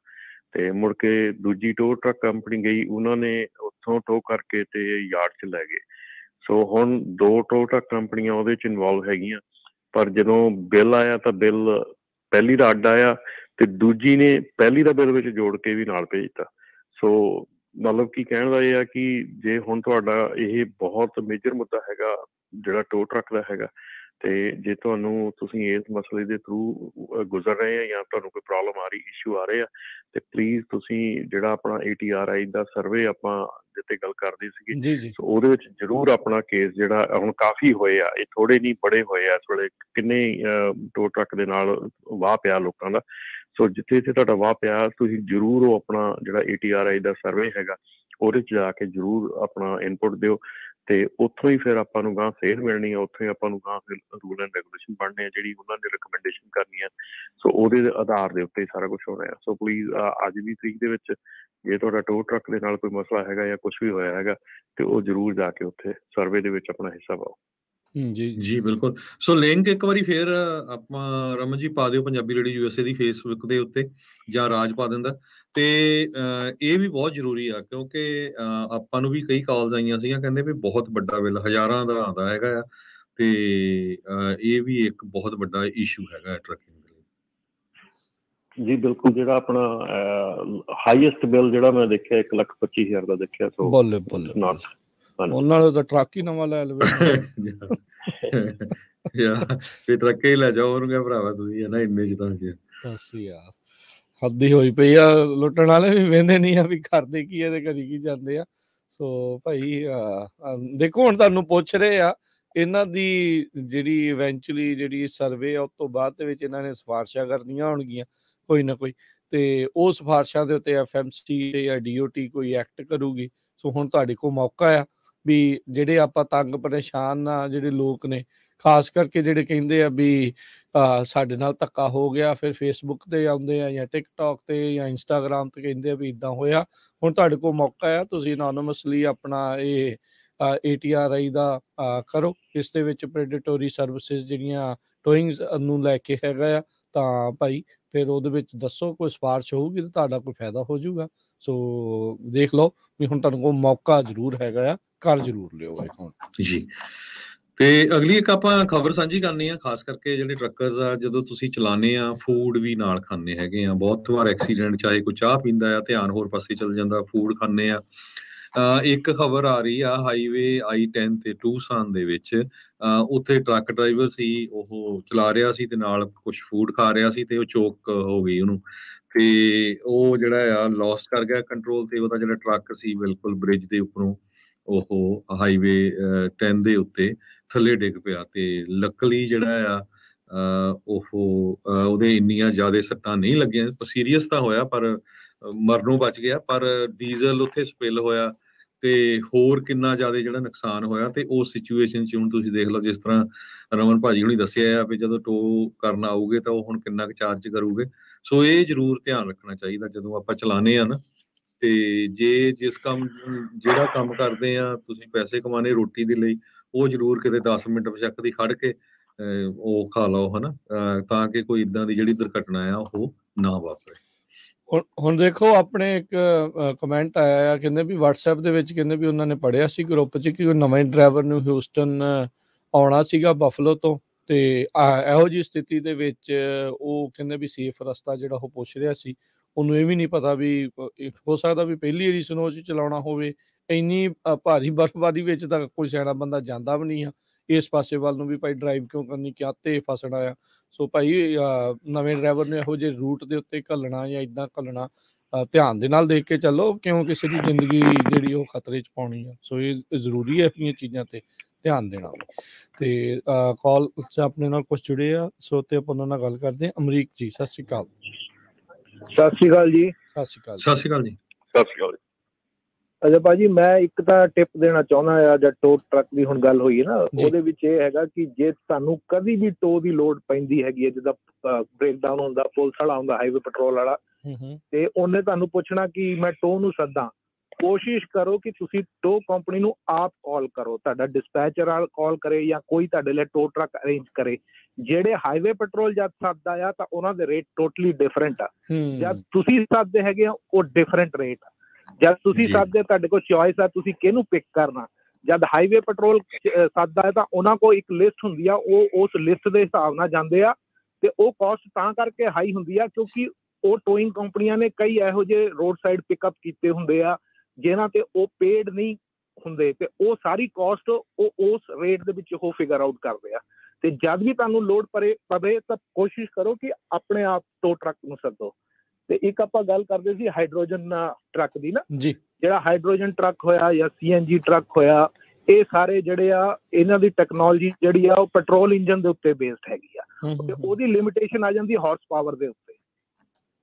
S3: ਤੇ ਮੁੜ ਕੇ ਦੂਜੀ ਟੋ ਟਰੱਕ ਕੰਪਨੀ ਗਈ, ਉਹਨਾਂ ਨੇ ਉੱਥੋਂ ਟੋ ਕਰਕੇ ਤੇ ਯਾਰਡ 'ਚ ਲੈ ਗਏ। ਸੋ ਹੁਣ 2 ਟੋ ਟਰੱਕ ਕੰਪਨੀਆਂ ਉਹਦੇ 'ਚ ਇਨਵੋਲਵ ਹੈਗੀਆਂ, ਪਰ ਜਦੋਂ ਬਿੱਲ ਆਇਆ ਤਾਂ ਬਿੱਲ ਪਹਿਲੀ ਦਾ ਅੱਡ ਆਇਆ ਤੇ ਦੂਜੀ ਨੇ ਪਹਿਲੀ ਦਾ ਬਿੱਲ ਵਿੱਚ ਜੋੜ ਕੇ ਵੀ ਨਾਲ ਭੇਜਤਾ। ਸੋ ਮਤਲਬ ਕੀ ਕਹਿਣ ਦਾ ਇਹ ਆ ਕਿ ਜੇ ਹੁਣ ਤੁਹਾਡਾ ਇਹ ਬਹੁਤ ਮੇਜਰ ਮੁੱਦਾ ਹੈਗਾ ਜਿਹੜਾ ਟੋ ਟਰੱਕ ਦਾ ਹੈਗਾ, ਤੇ ਜੇ ਤੁਸੀਂ ਇਸ ਮਸਲੇ ਦੇ ਥਰੂ ਗੁਜ਼ਰ ਰਹੇ ਆ ਜਾਂ ਤੁਹਾਨੂੰ ਕੋਈ ਪ੍ਰੋਬਲਮ ਆ ਰਹੀ, ਇਸ਼ੂ ਆ ਰਹੇ ਆ, ਤੇ ਪਲੀਜ਼ ਤੁਸੀਂ ਜਿਹੜਾ ਆਪਣਾ ATRI ਦਾ ਸਰਵੇ ਆਪਾਂ ਜਿੱਤੇ ਗੱਲ ਕਰਦੇ ਸੀਗੇ, ਉਹਦੇ ਵਿੱਚ ਜ਼ਰੂਰ ਆਪਣਾ ਕੇਸ ਜਿਹੜਾ ਹੁਣ ਕਾਫੀ ਹੋਏ ਆ, ਇਹ ਥੋੜੇ ਨਹੀਂ ਬੜੇ ਹੋਏ ਆ ਇਸ ਵੇਲੇ, ਕਿੰਨੇ ਟੋ ਟਰੱਕ ਦੇ ਨਾਲ ਵਾਹ ਪਿਆ ਲੋਕਾਂ ਦਾ। ਸੋ ਜਿੱਥੇ ਜਿੱਥੇ ਤੁਹਾਡਾ ਵਾਹ ਪਿਆ, ਤੁਸੀਂ ਜ਼ਰੂਰ ਉਹ ਆਪਣਾ ਜਿਹੜਾ ATRI ਦਾ ਸਰਵੇ ਹੈਗਾ ਉਹਦੇ 'ਚ ਜਾ ਕੇ ਜ਼ਰੂਰ ਆਪਣਾ ਇਨਪੁਟ ਦਿਓ, ਤੇ ਉੱਥੋਂ ਹੀ ਫਿਰ ਆਪਾਂ ਨੂੰ ਗਾਂ ਸੇਧ ਮਿਲਣੀ ਆ, ਉੱਥੋਂ ਹੀ ਆਪਾਂ ਨੂੰ ਗਾਂ ਫਿਰ ਰੂਲ ਐਂਡ ਰੈਗੂਲੇਸ਼ਨ ਬਣਨੇ ਆ, ਜਿਹੜੀ ਉਹਨਾਂ ਨੇ ਰਿਕਮੈਂਡੇਸ਼ਨ ਕਰਨੀ ਆ। ਸੋ ਉਹਦੇ ਆਧਾਰ ਦੇ ਉੱਤੇ ਸਾਰਾ ਕੁਝ ਹੋਣਾ ਆ। ਸੋ ਪਲੀਜ਼ ਅੱਜ ਦੀ ਤਰੀਕ ਦੇ ਵਿੱਚ ਜੇ ਤੁਹਾਡਾ ਟੋ ਟਰੱਕ ਦੇ ਨਾਲ ਕੋਈ ਮਸਲਾ ਹੈਗਾ ਜਾਂ ਕੁਝ ਵੀ ਹੋਇਆ ਹੈਗਾ, ਤੇ ਉਹ ਜ਼ਰੂਰ ਜਾ ਕੇ ਉੱਥੇ ਸਰਵੇ ਦੇ ਵਿੱਚ ਆਪਣਾ ਹਿੱਸਾ ਪਾਓ।
S2: ਜੀ ਬਿਲਕੁਲ। ਸੋ ਲਿੰਕ ਇੱਕ ਵਾਰੀ ਫੇਰ ਆਪਾਂ ਰਮਨ ਜੀ ਪਾ ਦਿਓ, ਪੰਜਾਬੀ ਰੇਡੀਓ USA ਦੀ ਫੇਸਬੁੱਕ ਦੇ ਉੱਤੇ, ਜਾਂ ਰਾਜ ਪਾ ਦਿੰਦਾ। ਤੇ ਇਹ ਵੀ ਬਹੁਤ ਜ਼ਰੂਰੀ ਆ, ਕਿਉਂਕਿ ਆਪਾਂ ਨੂੰ ਵੀ ਕਈ ਕਾਲਸ ਆਈਆਂ ਸੀਗੀਆਂ, ਕਹਿੰਦੇ ਵੀ ਬਹੁਤ ਵੱਡਾ ਬਿੱਲ ਹਜ਼ਾਰਾਂ ਦਾ ਆਉਂਦਾ ਹੈਗਾ ਆ, ਤੇ ਇਹ ਵੀ ਇੱਕ ਬਹੁਤ ਵੱਡਾ ਇਸ਼ੂ ਹੈਗਾ ਟਰੱਕਿੰਗ ਦੇ ਲਈ।
S3: ਜੀ ਬਿਲਕੁਲ, ਜਿਹੜਾ ਆਪਣਾ ਹਾਈਐਸਟ ਬਿੱਲ ਜਿਹੜਾ ਮੈਂ ਦੇਖਿਆ 1,25,000 ਦਾ ਦੇਖਿਆ। ਸੋ
S1: ਬੱਲੇ ਬੱਲੇ, ਉਹਨਾਂ ਨਾਲ ਤਾਂ ਟਰੱਕ ਹੀ ਨਵਾਂ ਲੈ ਲਵੇ
S2: ਯਾਰ, ਫੇ ਟਰੱਕੇ ਹੀ ਲੈ ਜਾਓ ਉਹਨੂੰ, ਕਿਹਾ ਭਰਾਵਾ ਤੁਸੀਂ, ਹੈ ਨਾ, ਇੰਨੇ ਚ ਤਾਂ
S1: ਦੱਸ ਯਾਰ, ਹੱਦੀ ਹੋਈ ਪਈ ਆ। ਲੁੱਟਣ ਵਾਲੇ ਵੀ ਵਹਿੰਦੇ ਨਹੀਂ ਆ ਵੀ ਕਰਦੇ ਕੀ ਆ ਤੇ ਕਰੀ ਕੀ ਜਾਂਦੇ ਆ। ਸੋ ਭਾਈ ਦੇਖੋ, ਹੁਣ ਤੁਹਾਨੂੰ ਪੁੱਛ ਰਹੇ ਆ, ਇਹਨਾਂ ਦੀ ਜਿਹੜੀ ਇਵੈਂਚੁਅਲੀ ਜਿਹੜੀ ਸਰਵੇ ਆ ਉਸ ਤੋਂ ਬਾਅਦ ਦੇ ਵਿੱਚ ਇਹਨਾਂ ਨੇ ਸਿਫਾਰਸ਼ਾਂ ਕਰਨੀਆਂ ਹੋਣਗੀਆਂ ਕੋਈ ਨਾ ਕੋਈ, ਤੇ ਉਹ ਸਿਫਾਰਸ਼ਾਂ ਦੇ ਉੱਤੇ FMC ਜਾਂ DOT ਕੋਈ ਐਕਟ ਕਰੂਗੀ। ਸੋ ਹੁਣ ਤੁਹਾਡੇ ਕੋਲ ਮੌਕਾ ਆ ਵੀ ਜਿਹੜੇ ਆਪਾਂ ਤੰਗ ਪਰੇਸ਼ਾਨ ਆ ਜਿਹੜੇ ਲੋਕ ਨੇ, ਖਾਸ ਕਰਕੇ ਜਿਹੜੇ ਕਹਿੰਦੇ ਆ ਵੀ ਸਾਡੇ ਨਾਲ ਧੱਕਾ ਹੋ ਗਿਆ, ਫਿਰ ਫੇਸਬੁੱਕ ਤੇ ਆਉਂਦੇ ਆ ਜਾਂ ਟਿਕਟੋਕ ਤੇ ਜਾਂ ਇੰਸਟਾਗ੍ਰਾਮ ਤੇ ਕਹਿੰਦੇ ਆ ਵੀ ਇੱਦਾਂ ਹੋਇਆ। ਹੁਣ ਤੁਹਾਡੇ ਕੋਲ ਮੌਕਾ ਆ, ਤੁਸੀਂ ਅਨੋਨਿਮਸਲੀ ਆਪਣਾ ਇਹ ATRI ਦਾ ਕਰੋ। ਇਸ ਦੇ ਵਿੱਚ ਪ੍ਰੈਡੇਟੋਰੀ ਸਰਵਿਸਿਜ਼ ਜਿਹੜੀਆਂ ਟੋਇੰਗਸ ਨੂੰ ਲੈ ਕੇ ਹੈਗਾ ਆ, ਤਾਂ ਭਾਈ ਫਿਰ ਉਹਦੇ ਵਿੱਚ ਦੱਸੋ, ਕੋਈ ਸਿਫਾਰਿਸ਼ ਹੋਊਗੀ ਤਾਂ ਤੁਹਾਡਾ ਕੋਈ ਫਾਇਦਾ ਹੋ ਜਾਊਗਾ। ਸੋ ਦੇਖ ਲਓ ਵੀ ਹੁਣ ਤੁਹਾਨੂੰ ਕੋਲ ਮੌਕਾ ਜ਼ਰੂਰ ਹੈਗਾ ਆ, ਕਰ ਜ਼ਰੂਰ ਲਿਓ ਹੁਣ।
S2: ਜੀ ਤੇ ਅਗਲੀ ਇੱਕ ਆਪਾਂ ਖਬਰ ਸਾਂਝੀ ਕਰਨੀ ਆ, ਖਾਸ ਕਰਕੇ ਜਿਹੜੇ ਟਰੱਕਰਸ ਆ, ਜਦੋਂ ਤੁਸੀਂ ਚਲਾਉਂਦੇ ਆ ਫੂਡ ਵੀ ਨਾਲ ਖਾਂਦੇ ਹੈਗੇ ਆ। ਬਹੁਤ ਵਾਰ ਐਕਸੀਡੈਂਟ, ਚਾਹੇ ਕੋਈ ਚਾਹ ਪੀਂਦਾ ਆ ਧਿਆਨ ਹੋਰ ਪਾਸੇ ਚਲ ਜਾਂਦਾ, ਫੂਡ ਖਾਂਦੇ ਆ। ਇੱਕ ਖਬਰ ਆ ਰਹੀ ਆ ਹਾਈਵੇ I-10 ਤੇ ਟੂਸਾਨ ਦੇ ਵਿੱਚ, ਉੱਥੇ ਟਰੱਕ ਡਰਾਈਵਰ ਸੀ, ਉਹ ਚਲਾ ਰਿਹਾ ਸੀ ਤੇ ਨਾਲ ਕੁਝ ਫੂਡ ਖਾ ਰਿਹਾ ਸੀ ਤੇ ਉਹ ਚੋਕ ਹੋ ਗਈ ਉਹਨੂੰ, ਤੇ ਉਹ ਜਿਹੜਾ ਆ ਲੋਸਟ ਕਰ ਗਿਆ ਕੰਟਰੋਲ, ਤੇ ਉਹਦਾ ਜਿਹੜਾ ਟਰੱਕ ਸੀ ਬਿਲਕੁਲ ਬ੍ਰਿਜ ਦੇ ਉੱਪਰੋਂ ਉਹ ਹਾਈਵੇ 10 ਦੇ ਉੱਤੇ ਥੱਲੇ ਡਿੱਗ ਪਿਆ। ਤੇ ਲੱਕਲੀ ਜਿਹੜਾ ਆ ਉਹਦੇ ਇੰਨੀਆਂ ਜ਼ਿਆਦਾ ਸੱਟਾਂ ਨਹੀਂ ਲੱਗੀਆਂ, ਸੀਰੀਅਸ ਤਾਂ ਹੋਇਆ ਪਰ ਮਰਨੋਂ ਬਚ ਗਿਆ, ਪਰ ਡੀਜ਼ਲ ਉੱਥੇ ਸਪਿਲ ਹੋਇਆ ਤੇ ਹੋਰ ਕਿੰਨਾ ਜ਼ਿਆਦਾ ਜਿਹੜਾ ਨੁਕਸਾਨ ਹੋਇਆ। ਤੇ ਉਸ ਸਿਚੁਏਸ਼ਨ 'ਚ ਹੁਣ ਤੁਸੀਂ ਦੇਖ ਲਓ, ਜਿਸ ਤਰ੍ਹਾਂ ਰਮਨ ਭਾਜੀ ਹੁਣੀ ਦੱਸਿਆ ਆ ਵੀ ਜਦੋਂ ਟੋ ਕਰਨ ਆਊਗੇ ਤਾਂ ਉਹ ਹੁਣ ਕਿੰਨਾ ਕੁ ਚਾਰਜ ਕਰੂਗੇ। ਸੋ ਇਹ ਜ਼ਰੂਰ ਧਿਆਨ ਰੱਖਣਾ ਚਾਹੀਦਾ ਜਦੋਂ ਆਪਾਂ ਚਲਾਉਂਦੇ ਆ ਨਾ। ਤੇ ਜਿਹੜਾ ਕੰਮ ਕਰਦੇ ਆ, ਤੁਸੀਂ ਪੈਸੇ ਕਮਾਣੇ ਰੋਟੀ ਦੇ ਲਈ, ਉਹ ਜ਼ਰੂਰ ਕਿਤੇ 10 ਮਿੰਟ ਬਸ਼ੱਕ ਦੀ ਖੜ ਕੇ ਉਹ ਖਾ ਲਓ ਹਨਾ, ਤਾਂ ਕਿ ਕੋਈ ਇਦਾਂ ਦੀ ਜਿਹੜੀ ਦੁਰਘਟਨਾ ਆ ਉਹ ਨਾ ਵਾਪਰੇ।
S1: ਹੁਣ ਦੇਖੋ, ਆਪਣੇ ਇੱਕ ਕਮੈਂਟ ਆਇਆ ਆ, ਕਹਿੰਦੇ ਵੀ WhatsApp ਦੇ ਵਿੱਚ, ਕਹਿੰਦੇ ਵੀ ਉਹਨਾਂ ਨੇ ਪੜ੍ਹਿਆ ਸੀ ਗਰੁੱਪ 'ਚ ਕਿ ਨਵੇਂ ਡਰਾਈਵਰ ਨੂੰ ਹਿਊਸਟਨ ਆਉਣਾ ਸੀਗਾ ਬਫਲੋ ਤੋਂ, ਤੇ ਇਹੋ ਜਿਹੀ ਸਥਿਤੀ ਦੇ ਵਿੱਚ ਉਹ ਕਹਿੰਦੇ ਵੀ ਸੇਫ ਰਸਤਾ ਜਿਹੜਾ ਉਹ ਪੁੱਛ ਰਿਹਾ ਸੀ। ਉਹਨੂੰ ਇਹ ਵੀ ਨਹੀਂ ਪਤਾ ਵੀ ਹੋ ਸਕਦਾ ਵੀ ਪਹਿਲੀ ਵਾਰੀ ਸਨੋ 'ਚ ਚਲਾਉਣਾ ਹੋਵੇ, ਇੰਨੀ ਭਾਰੀ ਬਰਫ਼ਬਾਰੀ ਵਿੱਚ ਤਾਂ ਕੋਈ ਸਿਆਣਾ ਬੰਦਾ ਜਾਂਦਾ ਵੀ ਨਹੀਂ ਆ ਇਸ ਪਾਸੇ ਵੱਲ ਨੂੰ ਵੀ ਭਾਈ ਡਰਾਈਵ ਕਿਉਂ ਕਰਨੀ, ਕਿਆ ਤੇ ਫਸਣਾ ਆ। ਸੋ ਭਾਈ ਨਵੇਂ ਡਰਾਈਵਰ ਨੇ ਇਹੋ ਜਿਹੇ ਰੂਟ ਦੇ ਉੱਤੇ ਘੱਲਣਾ ਜਾਂ ਇੱਦਾਂ ਘੱਲਣਾ, ਧਿਆਨ ਦੇ ਨਾਲ ਦੇਖ ਕੇ ਚੱਲੋ, ਕਿਉਂ ਕਿਸੇ ਦੀ ਜ਼ਿੰਦਗੀ ਜਿਹੜੀ ਉਹ ਖਤਰੇ 'ਚ ਪਾਉਣੀ ਆ। ਸੋ ਇਹ ਜ਼ਰੂਰੀ ਹੈ ਇਹ ਚੀਜ਼ਾਂ ਤੇ ਧਿਆਨ ਦੇਣਾ। ਤੇ ਕਾਲ 'ਚ ਆਪਣੇ ਨਾਲ ਕੁਝ ਜੁੜੇ ਆ, ਸੋ ਤੇ ਆਪਾਂ ਉਹਨਾਂ ਨਾਲ ਗੱਲ ਕਰਦੇ ਹਾਂ। ਅਮਰੀਕ ਜੀ, ਸਤਿ ਸ਼੍ਰੀ ਅਕਾਲ।
S6: ਸਤਿ ਸ਼੍ਰੀ ਅਕਾਲ ਜੀ।
S1: ਸਤਿ ਸ਼੍ਰੀ ਅਕਾਲ।
S2: ਸਤਿ ਸ਼੍ਰੀ ਅਕਾਲ ਜੀ।
S5: ਸਤਿ ਸ਼੍ਰੀ ਅਕਾਲ।
S6: ਅੱਛਾ ਭਾਜੀ, ਮੈਂ ਇੱਕ ਤਾਂ ਟਿਪ ਦੇਣਾ ਚਾਹੁੰਦਾ ਆ, ਜਾਂ ਟੋ ਟਰੱਕ ਦੀ ਹੁਣ ਗੱਲ ਹੋਈ ਹੈ ਨਾ, ਉਹਦੇ ਵਿੱਚ ਇਹ ਹੈਗਾ ਕਿ ਜੇ ਤੁਹਾਨੂੰ ਕਦੀ ਵੀ ਟੋ ਦੀ ਲੋੜ ਪੈਂਦੀ ਹੈਗੀ ਹੈ, ਜਿੱਦਾਂ ਬ੍ਰੇਕਡਾਊਨ ਹੁੰਦਾ, ਪੁਲਿਸ ਵਾਲਾ ਹੁੰਦਾ, ਹਾਈਵੇ ਪੈਟਰੋਲ ਵਾਲਾ, ਤੇ ਉਹਨੇ ਤੁਹਾਨੂੰ ਪੁੱਛਣਾ ਕਿ ਮੈਂ ਟੋ ਨੂੰ ਸੱਦਾਂ, ਕੋਸ਼ਿਸ਼ ਕਰੋ ਕਿ ਤੁਸੀਂ ਟੋ ਕੰਪਨੀ ਨੂੰ ਆਪ ਕਾਲ ਕਰੋ, ਤੁਹਾਡਾ ਡਿਸਪੈਚਰ ਵਾਲਾ ਕਾਲ ਕਰੇ ਜਾਂ ਕੋਈ ਤੁਹਾਡੇ ਲਈ ਟੋ ਟਰੱਕ ਅਰੇਂਜ ਕਰੇ। ਜਿਹੜੇ ਹਾਈਵੇ ਪੈਟਰੋਲ ਜਦ ਸੱਦਦਾ ਆ ਤਾਂ ਉਹਨਾਂ ਦੇ ਰੇਟ ਟੋਟਲੀ ਡਿਫਰੈਂਟ ਆ, ਜਦ ਤੁਸੀਂ ਸੱਦਦੇ ਹੈਗੇ ਆ ਉਹ ਡਿਫਰੈਂਟ ਰੇਟ ਆ। ਜਦ ਤੁਸੀਂ ਸੱਦਦੇ, ਤੁਹਾਡੇ ਕੋਲ ਚੋਇਸ ਆ ਤੁਸੀਂ ਕਿਹਨੂੰ ਪਿਕ ਕਰਨਾ। ਜਦ ਹਾਈਵੇ ਪੈਟਰੋਲ ਸੱਦਦਾ ਹੈ ਤਾਂ ਉਹਨਾਂ ਕੋਲ ਇੱਕ ਲਿਸਟ ਹੁੰਦੀ ਆ, ਉਹ ਉਸ ਲਿਸਟ ਦੇ ਹਿਸਾਬ ਨਾਲ ਜਾਂਦੇ ਆ, ਤੇ ਉਹ ਕਾਸਟ ਤਾਂ ਕਰਕੇ ਹਾਈ ਹੁੰਦੀ ਆ ਕਿਉਂਕਿ ਉਹ ਟੋਇੰਗ ਕੰਪਨੀਆਂ ਨੇ ਕਈ ਇਹੋ ਜਿਹੇ ਰੋਡ ਸਾਈਡ ਪਿਕਅਪ ਕੀਤੇ ਹੁੰਦੇ ਆ ਜਿਨ੍ਹਾਂ ਤੇ ਉਹ ਪੇਡ ਨਹੀਂ ਹੁੰਦੇ, ਤੇ ਉਹ ਸਾਰੀ ਕਾਸਟ ਉਹ ਉਸ ਰੇਟ ਦੇ ਵਿੱਚ ਉਹ ਫਿਗਰ ਆਊਟ ਕਰਦੇ ਆ। ਤੇ ਜਦ ਵੀ ਤੁਹਾਨੂੰ ਲੋਡ ਪਵੇ ਤਾਂ ਕੋਸ਼ਿਸ਼ ਕਰੋ ਕਿ ਆਪਣੇ ਆਪ ਟੋ ਟਰੱਕ ਨੂੰ ਸੱਦੋ। ਤੇ ਇੱਕ ਆਪਾਂ ਗੱਲ ਕਰਦੇ ਸੀ ਹਾਈਡਰੋਜਨ ਟਰੱਕ ਦੀ ਨਾ ਜੀ, ਜਿਹੜਾ ਹਾਈਡਰੋਜਨ ਟਰੱਕ ਹੋਇਆ ਜਾਂ CNG ਟਰੱਕ ਹੋਇਆ, ਇਹ ਸਾਰੇ ਜਿਹੜੇ ਆ ਇਹਨਾਂ ਦੀ ਟੈਕਨੋਲੋਜੀ ਜਿਹੜੀ ਆ ਉਹ ਪੈਟਰੋਲ ਇੰਜਨ ਦੇ ਉੱਤੇ ਬੇਸਡ ਹੈਗੀ ਆ, ਤੇ ਉਹਦੀ ਲਿਮਿਟੇਸ਼ਨ ਆ ਜਾਂਦੀ ਹਾਰਸ ਪਾਵਰ ਦੇ ਉੱਤੇ।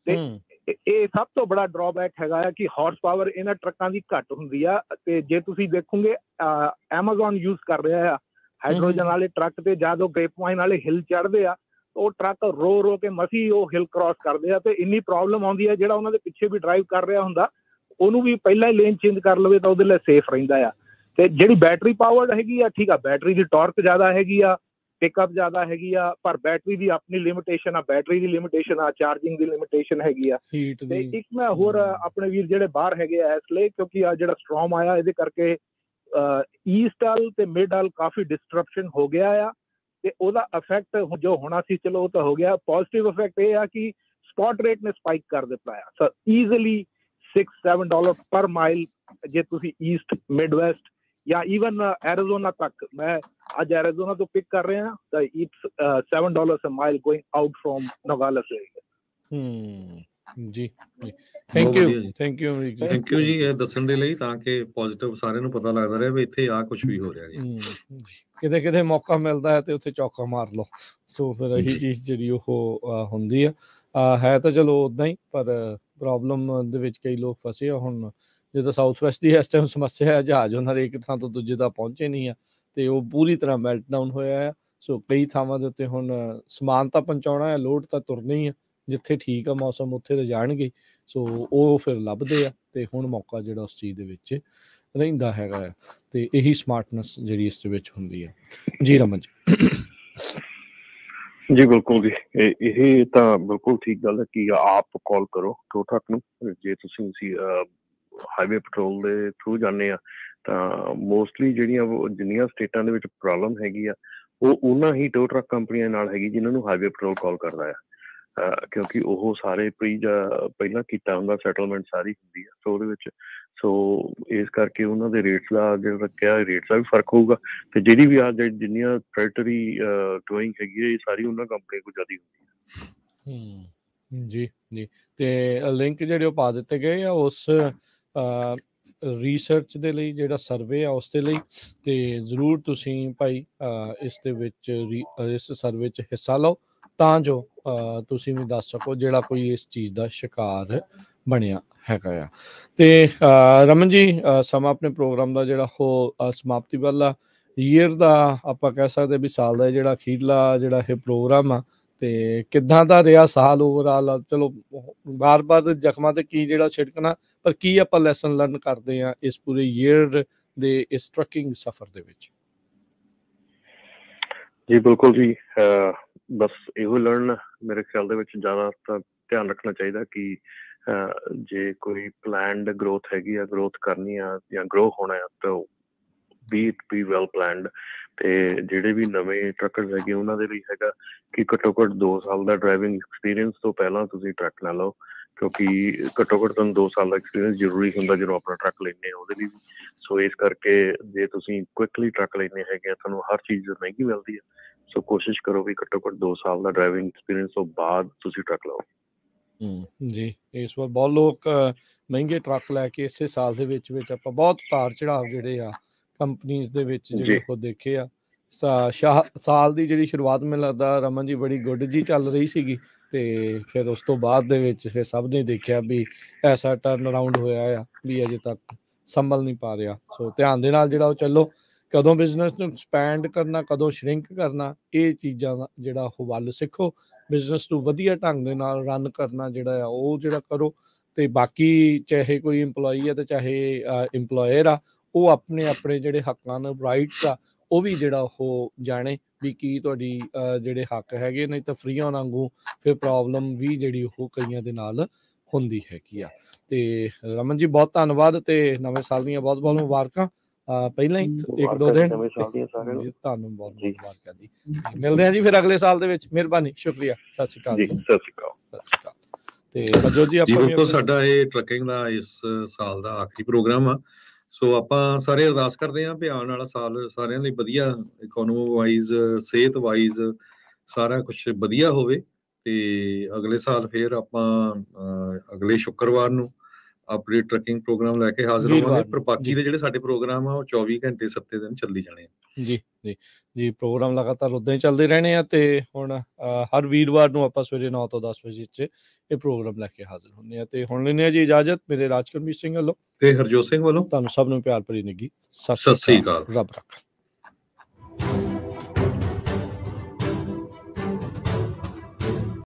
S6: ਤੇ ਇਹ ਸਭ ਤੋਂ ਬੜਾ ਡਰਾਬੈਕ ਹੈਗਾ ਆ ਕਿ ਹਾਰਸ ਪਾਵਰ ਇਹਨਾਂ ਟਰੱਕਾਂ ਦੀ ਘੱਟ ਹੁੰਦੀ ਆ। ਤੇ ਜੇ ਤੁਸੀਂ ਦੇਖੋਗੇ Amazon ਯੂਜ਼ ਕਰ ਰਿਹਾ ਆ ਹਾਈਡਰੋਜਨ ਵਾਲੇ ਟਰੱਕ, ਤੇ ਜਦ ਉਹ ਗ੍ਰੇਪ ਵਾਈਨ ਵਾਲੇ ਹਿੱਲ ਚੜ੍ਹਦੇ ਆ ਉਹ ਟਰੱਕ ਰੋ ਕੇ ਮਸੀ ਉਹ ਹਿੱਲ ਕ੍ਰਾਸ ਕਰਦੇ ਆ, ਤੇ ਇੰਨੀ ਪ੍ਰੋਬਲਮ ਆਉਂਦੀ ਹੈ ਜਿਹੜਾ ਉਹਨਾਂ ਦੇ ਪਿੱਛੇ ਵੀ ਡਰਾਈਵ ਕਰ ਰਿਹਾ ਹੁੰਦਾ ਉਹਨੂੰ ਵੀ ਪਹਿਲਾਂ ਹੀ ਲੇਨ ਚੇਂਜ ਕਰ ਲਵੇ ਤਾਂ ਉਹਦੇ ਲਈ ਸੇਫ ਰਹਿੰਦਾ ਆ। ਤੇ ਜਿਹੜੀ ਬੈਟਰੀ ਪਾਵਰਡ ਹੈਗੀ ਆ, ਠੀਕ ਆ, ਬੈਟਰੀ ਦੀ ਟਾਰਕ ਜ਼ਿਆਦਾ ਹੈਗੀ ਆ, ਪਿਕਅਪ ਜ਼ਿਆਦਾ ਹੈਗੀ ਆ, ਪਰ ਬੈਟਰੀ ਦੀ ਆਪਣੀ ਲਿਮਿਟੇਸ਼ਨ ਆ, ਬੈਟਰੀ ਦੀ ਲਿਮਿਟੇਸ਼ਨ ਆ, ਚਾਰਜਿੰਗ ਦੀ ਲਿਮਿਟੇਸ਼ਨ ਹੈਗੀ ਆ। ਤੇ ਇੱਕ ਮੈਂ ਹੋਰ ਆਪਣੇ ਵੀਰ ਜਿਹੜੇ ਬਾਹਰ ਹੈਗੇ ਆ ਇਸ ਲਈ, ਕਿਉਂਕਿ ਆ ਜਿਹੜਾ ਸਟ੍ਰੋਮ ਆਇਆ ਇਹਦੇ ਕਰਕੇ ਈਸਟ ਵੱਲ ਤੇ ਮਿਡ ਵੱਲ ਕਾਫੀ ਡਿਸਟਰਪਸ਼ਨ ਹੋ ਗਿਆ ਆ, ਤੇ ਉਹਦਾ ਇਫੈਕਟ ਜੋ ਹੋਣਾ ਸੀ ਚਲੋ ਉਹ ਤਾਂ ਹੋ ਗਿਆ। ਪੋਜ਼ਿਟਿਵ ਇਫੈਕਟ ਇਹ ਆ ਕਿ ਸਪੌਟ ਰੇਟ ਨੇ ਸਪਾਈਕ ਕਰ ਦਿੱਤਾ ਆ, ਸੋ ਈਜ਼ੀਲੀ $6-7 ਪਰ ਮਾਈਲ ਜੇ ਤੁਸੀਂ ਈਸਟ, ਮਿਡ ਵੈਸਟ ਜਾਂ ਈਵਨ ਐਰੀਜ਼ੋਨਾ ਤੱਕ, ਮੈਂ ਅੱਜ ਐਰੀਜ਼ੋਨਾ ਤੋਂ ਪਿਕ ਕਰ ਰਿਹਾ ਤਾਂ it's $7 a mile going out from Nogales area।
S1: ਜੀ ਥੈਂਕ ਯੂ
S2: ਜੀ ਇਹ ਦੱਸਣ ਦੇ ਲਈ, ਤਾਂ ਕਿ ਪੋਜ਼ਿਟਿਵ ਸਾਰਿਆਂ ਨੂੰ ਪਤਾ ਲੱਗਦਾ ਰਹੇ ਵੀ ਇੱਥੇ ਆ ਕੁਝ ਵੀ ਹੋ ਰਿਹਾ ਜੀ।
S1: ਕਿਤੇ ਕਿਤੇ ਮੌਕਾ ਮਿਲਦਾ ਹੈ ਤੇ ਉੱਥੇ ਚੌਕਾ ਮਾਰ ਲਓ। ਸੋ ਫਿਰ ਇਹੀ ਚੀਜ਼ ਜਿਹੜੀ ਉਹ ਹੁੰਦੀ ਆ, ਹੈ ਤਾਂ ਚਲੋ ਉੱਦਾਂ ਹੀ, ਪਰ ਪ੍ਰੋਬਲਮ ਦੇ ਵਿੱਚ ਕਈ ਲੋਕ ਫਸੇ ਆ। ਹੁਣ ਜਿੱਦਾਂ ਸਾਊਥ ਵੈਸਟ ਦੀ ਇਸ ਟਾਈਮ ਸਮੱਸਿਆ ਹੈ, ਜਹਾਜ਼ ਉਹਨਾਂ ਦੇ ਇੱਕ ਥਾਂ ਤੋਂ ਦੂਜੇ ਤੱਕ ਪਹੁੰਚੇ ਨਹੀਂ ਆ, ਤੇ ਉਹ ਪੂਰੀ ਤਰ੍ਹਾਂ ਮੈਲਟ ਡਾਊਨ ਹੋਇਆ ਆ। ਸੋ ਕਈ ਥਾਵਾਂ ਦੇ ਉੱਤੇ ਹੁਣ ਸਮਾਨ ਤਾਂ ਪਹੁੰਚਾਉਣਾ ਹੈ, ਲੋਡ ਤਾਂ ਤੁਰਨਾ ਹੀ ਆ, ਜਿੱਥੇ ਠੀਕ ਆ ਮੌਸਮ ਉੱਥੇ ਤਾਂ ਜਾਣਗੇ। ਸੋ ਉਹ ਫਿਰ ਲੱਭਦੇ ਆ, ਤੇ ਹੁਣ ਮੌਕਾ ਜਿਹੜਾ ਉਸ ਚੀਜ਼ ਦੇ ਵਿੱਚ ਰਹਿੰਦਾ ਹੈਗਾ ਆ, ਤੇ ਇਹੀ ਸਮਾਰਟਨੈਸ ਜਿਹੜੀ ਇਸ ਦੇ ਵਿੱਚ ਹੁੰਦੀ ਹੈ। ਜੀ ਰਮਨ
S3: ਜੀ ਬਿਲਕੁਲ ਜੀ, ਇਹ ਤਾਂ ਬਿਲਕੁਲ ਠੀਕ ਗੱਲ ਹੈ ਕਿ ਆਪ ਕਾਲ ਕਰੋ ਟੋ ਟਰੱਕ ਨੂੰ। ਜੇ ਤੁਸੀਂ ਹਾਈਵੇ ਪੈਟਰੋਲ ਦੇ ਥਰੂ ਜਾਂਦੇ ਆ ਤਾਂ ਮੋਸਟਲੀ ਜਿੰਨੀਆਂ ਸਟੇਟਾਂ ਦੇ ਵਿੱਚ ਪ੍ਰੋਬਲਮ ਹੈਗੀ ਆ ਉਹ ਉਹਨਾਂ ਹੀ ਟੋ ਟਰੱਕ ਕੰਪਨੀਆਂ ਨਾਲ ਹੈਗੀ ਜਿਨ੍ਹਾਂ ਨੂੰ ਹਾਈਵੇ ਪੈਟਰੋਲ ਕਾਲ ਕਰਦਾ ਆ, ਕਿਉਂਕਿ ਉਹ ਸਾਰੇ ਪਹਿਲਾਂ ਕੀਤਾ ਹੁੰਦਾ ਸੈਟਲਮੈਂਟ ਸਾਰੀ ਹੁੰਦੀ ਆ। ਸੋ ਉਹਦੇ ਵਿੱਚ ਇਸ ਕਰਕੇ ਉਹਨਾਂ ਦੇ ਰੇਟਸ ਦਾ ਜਿਹੜਾ ਰੱਖਿਆ ਰੇਟਸ ਦਾ ਵੀ ਫਰਕ ਹੋਊਗਾ, ਤੇ ਜਿਹੜੀ ਵੀ ਜਿੰਨੀਆਂ ਪ੍ਰੈਡੇਟਰੀ ਟੋਇੰਗ ਹੈਗੀ ਹੈ ਇਹ ਸਾਰੀ ਉਹਨਾਂ ਕੰਪਨੀਆਂ ਕੋਲ ਜ਼ਿਆਦਾ ਹੁੰਦੀ ਹੈ।
S1: ਜੀ ਜੀ, ਤੇ ਲਿੰਕ ਜਿਹੜੇ ਉਹ ਪਾ ਦਿੱਤੇ ਗਏ ਆ ਉਸ ਰਿਸਰਚ ਦੇ ਲਈ, ਜਿਹੜਾ ਸਰਵੇ ਆ ਉਸ ਦੇ ਲਈ, ਤੇ ਜ਼ਰੂਰ ਤੁਸੀਂ ਭਾਈ ਇਸ ਦੇ ਵਿੱਚ ਇਸ ਸਰਵੇ 'ਚ ਹਿੱਸਾ ਲਓ ਤਾਂ ਜੋ ਤੁਸੀਂ ਵੀ ਦੱਸ ਸਕੋ ਜਿਹੜਾ ਕੋਈ ਇਸ ਚੀਜ਼ ਦਾ ਸ਼ਿਕਾਰ ਬਣਿਆ ਹੈਗਾ ਆ। ਤੇ ਰਮਨ ਜੀ, ਸਮਾਂ ਆਪਣੇ ਪ੍ਰੋਗਰਾਮ ਦਾ ਜਿਹੜਾ ਉਹ ਸਮਾਪਤੀ ਵਾਲਾ ਈਅਰ ਦਾ ਆਪਾਂ ਕਹਿ ਸਕਦੇ ਵੀ ਸਾਲ ਦਾ ਜਿਹੜਾ ਅਖੀਰਲਾ ਜਿਹੜਾ ਇਹ ਪ੍ਰੋਗਰਾਮ ਆ, ਤੇ ਕਿੱਦਾਂ ਦਾ ਰਿਹਾ ਸਾਲ ਓਵਰਆਲ? ਚਲੋ ਬਾਰ-ਬਾਰ ਜ਼ਖਮਾਂ ਤੇ ਕੀ ਜਿਹੜਾ ਛਿੜਕਣਾ, ਪਰ ਕੀ ਆਪਾਂ ਲੈਸਨ ਲਰਨ ਕਰਦੇ ਆ ਇਸ ਪੂਰੇ ਈਅਰ ਦੇ ਇਸ ਟਰੱਕਿੰਗ ਸਫ਼ਰ ਦੇ ਵਿੱਚ?
S3: ਜੀ ਬਿਲਕੁਲ ਜੀ, ਬਸ ਇਹੋ ਲਰਨ ਮੇਰੇ ਖਿਆਲ ਦੇ ਵਿੱਚ ਜ਼ਿਆਦਾ ਤਾਂ ਧਿਆਨ ਰੱਖਣਾ ਚਾਹੀਦਾ ਕਿ ਜੇ ਕੋਈ ਪਲੈਨਡ ਗਰੋਥ ਹੈਗੀ ਆ, ਗਰੋਥ ਕਰਨੀ ਆ ਜਾਂ ਗਰੋ ਹੋਣਾ ਆ, ਤਾਂ ਬੀ ਵੈਲ ਪਲੈਨਡ। ਤੇ ਜਿਹੜੇ ਵੀ ਨਵੇਂ ਟਰੱਕਰਸ ਹੈਗੇ ਉਹਨਾਂ ਦੇ ਲਈ ਹੈਗਾ ਕਿ ਘੱਟੋ ਘੱਟ 2 ਸਾਲ ਦਾ ਡਰਾਈਵਿੰਗ ਐਕਸਪੀਰੀਅੰਸ ਤੋਂ ਪਹਿਲਾਂ ਤੁਸੀਂ ਟਰੱਕ ਨਾ ਲਓ, ਕਿਉਂਕਿ ਘੱਟੋ ਘੱਟ ਤੁਹਾਨੂੰ 2 ਸਾਲ ਦਾ ਐਕਸਪੀਰੀਅੰਸ ਜ਼ਰੂਰੀ ਹੁੰਦਾ ਜਦੋਂ ਆਪਣਾ ਟਰੱਕ ਲੈਂਦੇ ਉਹਦੇ ਲਈ। ਸੋ ਇਸ ਕਰਕੇ ਜੇ ਤੁਸੀਂ ਕੁਇਕਲੀ ਟਰੱਕ ਲੈਂਦੇ ਹੈਗੇ ਤੁਹਾਨੂੰ ਹਰ ਚੀਜ਼ ਮਹਿੰਗੀ ਮਿਲਦੀ ਹੈ, ਸੋ ਕੋਸ਼ਿਸ਼ ਕਰੋ ਵੀ ਘੱਟੋ ਘੱਟ 2 ਸਾਲ ਦਾ ਡਰਾਈਵਿੰਗ ਐਕਸਪੀਰੀਅੰਸ ਤੋਂ ਬਾਅਦ ਤੁਸੀਂ ਟਰੱਕ ਲਓ।
S1: ਜੀ, ਇਸ ਵਾਰ ਬਹੁਤ ਲੋਕ ਮਹਿੰਗੇ ਟਰੱਕ ਲੈ ਕੇ ਇਸੇ ਸਾਲ ਦੇ ਵਿੱਚ ਆਪਾਂ ਬਹੁਤ ਉਤਾਰ ਚੜਾਵ ਜਿਹੜੇ ਆ ਕੰਪਨੀਜ਼ ਦੇ ਵਿੱਚ ਜਿਹੜੇ ਉਹ ਦੇਖੇ ਆ। ਸਾਲ ਦੀ ਜਿਹੜੀ ਸ਼ੁਰੂਆਤ ਮੈਨੂੰ ਲੱਗਦਾ ਰਮਨ ਜੀ ਬੜੀ ਗੁੱਡ ਜੀ ਚੱਲ ਰਹੀ ਸੀਗੀ, ਤੇ ਫਿਰ ਉਸ ਤੋਂ ਬਾਅਦ ਦੇ ਵਿੱਚ ਫਿਰ ਸਭ ਨੇ ਦੇਖਿਆ ਵੀ ਐਸਾ ਟਰਨ ਅਰਾਊਂਡ ਹੋਇਆ ਆ ਵੀ ਅਜੇ ਤੱਕ ਸੰਭਲ ਨਹੀਂ ਪਾ ਰਿਹਾ। ਸੋ ਧਿਆਨ ਦੇ ਨਾਲ ਜਿਹੜਾ ਉਹ ਚੱਲੋ, ਕਦੋਂ ਬਿਜ਼ਨਸ ਨੂੰ ਐਕਸਪੈਂਡ ਕਰਨਾ, ਕਦੋਂ ਸ਼ਰਿੰਕ ਕਰਨਾ, ਇਹ ਚੀਜ਼ਾਂ ਦਾ ਜਿਹੜਾ ਉਹ ਵੱਲ ਸਿੱਖੋ। ਬਿਜ਼ਨਸ ਨੂੰ ਵਧੀਆ ਢੰਗ ਦੇ ਨਾਲ ਰਨ ਕਰਨਾ ਜਿਹੜਾ ਆ ਉਹ ਜਿਹੜਾ ਕਰੋ, ਤੇ ਬਾਕੀ ਚਾਹੇ ਕੋਈ ਇੰਪਲੋਈ ਆ ਤੇ ਚਾਹੇ ਇੰਪਲੋਇਰ ਆ, ਉਹ ਆਪਣੇ ਜਿਹੜੇ ਹੱਕਾਂ ਨੇ, ਰਾਈਟਸ ਆ, ਉਹ ਵੀ ਜਿਹੜਾ ਉਹ ਜਾਣੇ ਵੀ ਕੀ ਤੁਹਾਡੀ ਜਿਹੜੇ ਹੱਕ ਹੈਗੇ, ਨਹੀਂ ਤਾਂ ਫਰੀਆਂ ਵਾਂਗੂ ਫਿਰ ਪ੍ਰੋਬਲਮ ਵੀ ਜਿਹੜੀ ਉਹ ਕਈਆਂ ਦੇ ਨਾਲ ਹੁੰਦੀ ਹੈਗੀ ਆ। ਤੇ ਰਮਨ ਜੀ ਬਹੁਤ ਧੰਨਵਾਦ, ਤੇ ਨਵੇਂ ਸਾਲ ਦੀਆਂ ਬਹੁਤ ਬਹੁਤ ਮੁਬਾਰਕਾਂ ਪਹਿਲਾਂ ਹੀ 1-2 ਦਿਨ ਜੀ, ਤੁਹਾਨੂੰ ਬਹੁਤ ਮੁਬਾਰਕਾਂ ਜੀ। ਮਿਲਦੇ ਹਾਂ ਜੀ ਫਿਰ ਅਗਲੇ ਸਾਲ ਦੇ ਵਿੱਚ। ਮਿਹਰਬਾਨੀ, ਸ਼ੁਕਰੀਆ, ਸਤਿ ਸ਼੍ਰੀ ਅਕਾਲ ਜੀ।
S3: ਸਤਿ ਸ਼੍ਰੀ ਅਕਾਲ।
S1: ਤੇ ਅਜੋਤ ਜੀ,
S2: ਬਿਲਕੁਲ ਸਾਡਾ ਇਹ ਟਰੱਕਿੰਗ ਦਾ ਇਸ ਸਾਲ ਦਾ ਆਖਰੀ ਪ੍ਰੋਗਰਾਮ ਆ। ਸੋ ਆਪਾਂ ਸਾਰੇ ਅਰਦਾਸ ਕਰਦੇ ਹਾਂ ਵੀ ਆਉਣ ਵਾਲਾ ਸਾਲ ਸਾਰਿਆਂ ਲਈ ਵਧੀਆ, ਇਕੋਨੋਮੀ ਵਾਈਜ਼, ਸਿਹਤ ਵਾਈਜ਼ ਸਾਰਾ ਕੁਝ ਵਧੀਆ ਹੋਵੇ। ਤੇ ਅਗਲੇ ਸਾਲ ਫਿਰ ਆਪਾਂ ਅਗਲੇ ਸ਼ੁੱਕਰਵਾਰ ਨੂੰ ਆਪਣੇ ਟਰੱਕਿੰਗ ਪ੍ਰੋਗਰਾਮ ਲੈ ਕੇ ਹਾਜ਼ਰ ਹੋਵਾਂਗੇ। ਪਰ ਬਾਕੀ ਦੇ ਜਿਹੜੇ ਸਾਡੇ ਪ੍ਰੋਗਰਾਮ ਆ ਉਹ 24 ਘੰਟੇ 7 ਦਿਨ ਚੱਲੀ ਜਾਣੇ ਆ। ਜੀ ਜੀ ਜੀ, ਪ੍ਰੋਗਰਾਮ ਲਗਾਤਾਰ ਉਦਾਂ ਹੀ ਚੱਲਦੇ ਰਹਿਣੇ ਆ। ਤੇ ਹੁਣ ਹਰ ਵੀਰਵਾਰ ਨੂੰ ਆਪਾਂ ਸਵੇਰੇ 9 ਤੋਂ 10 ਵਜੇ 'ਚ ਇਹ ਪ੍ਰੋਗਰਾਮ ਲੈ ਕੇ ਹਾਜ਼ਰ ਹੁੰਦੇ ਆ। ਤੇ ਹੁਣ ਲੈਂਦੇ ਆ ਜੀ ਇਜਾਜ਼ਤ, ਮੇਰੇ ਰਾਜਕਰਮਜੀਤ ਸਿੰਘ ਵੱਲੋਂ ਤੇ ਹਰਜੋਤ ਸਿੰਘ ਵੱਲੋਂ।
S1: ਤੁਹਾਨੂੰ ਸਭ ਨੂੰ ਪਿਆਰ ਭਰੀ ਨਿੱਘੀ ਸਤਿ ਸ੍ਰੀ ਅਕਾਲ। ਰੱਬ ਰੱਖਾ।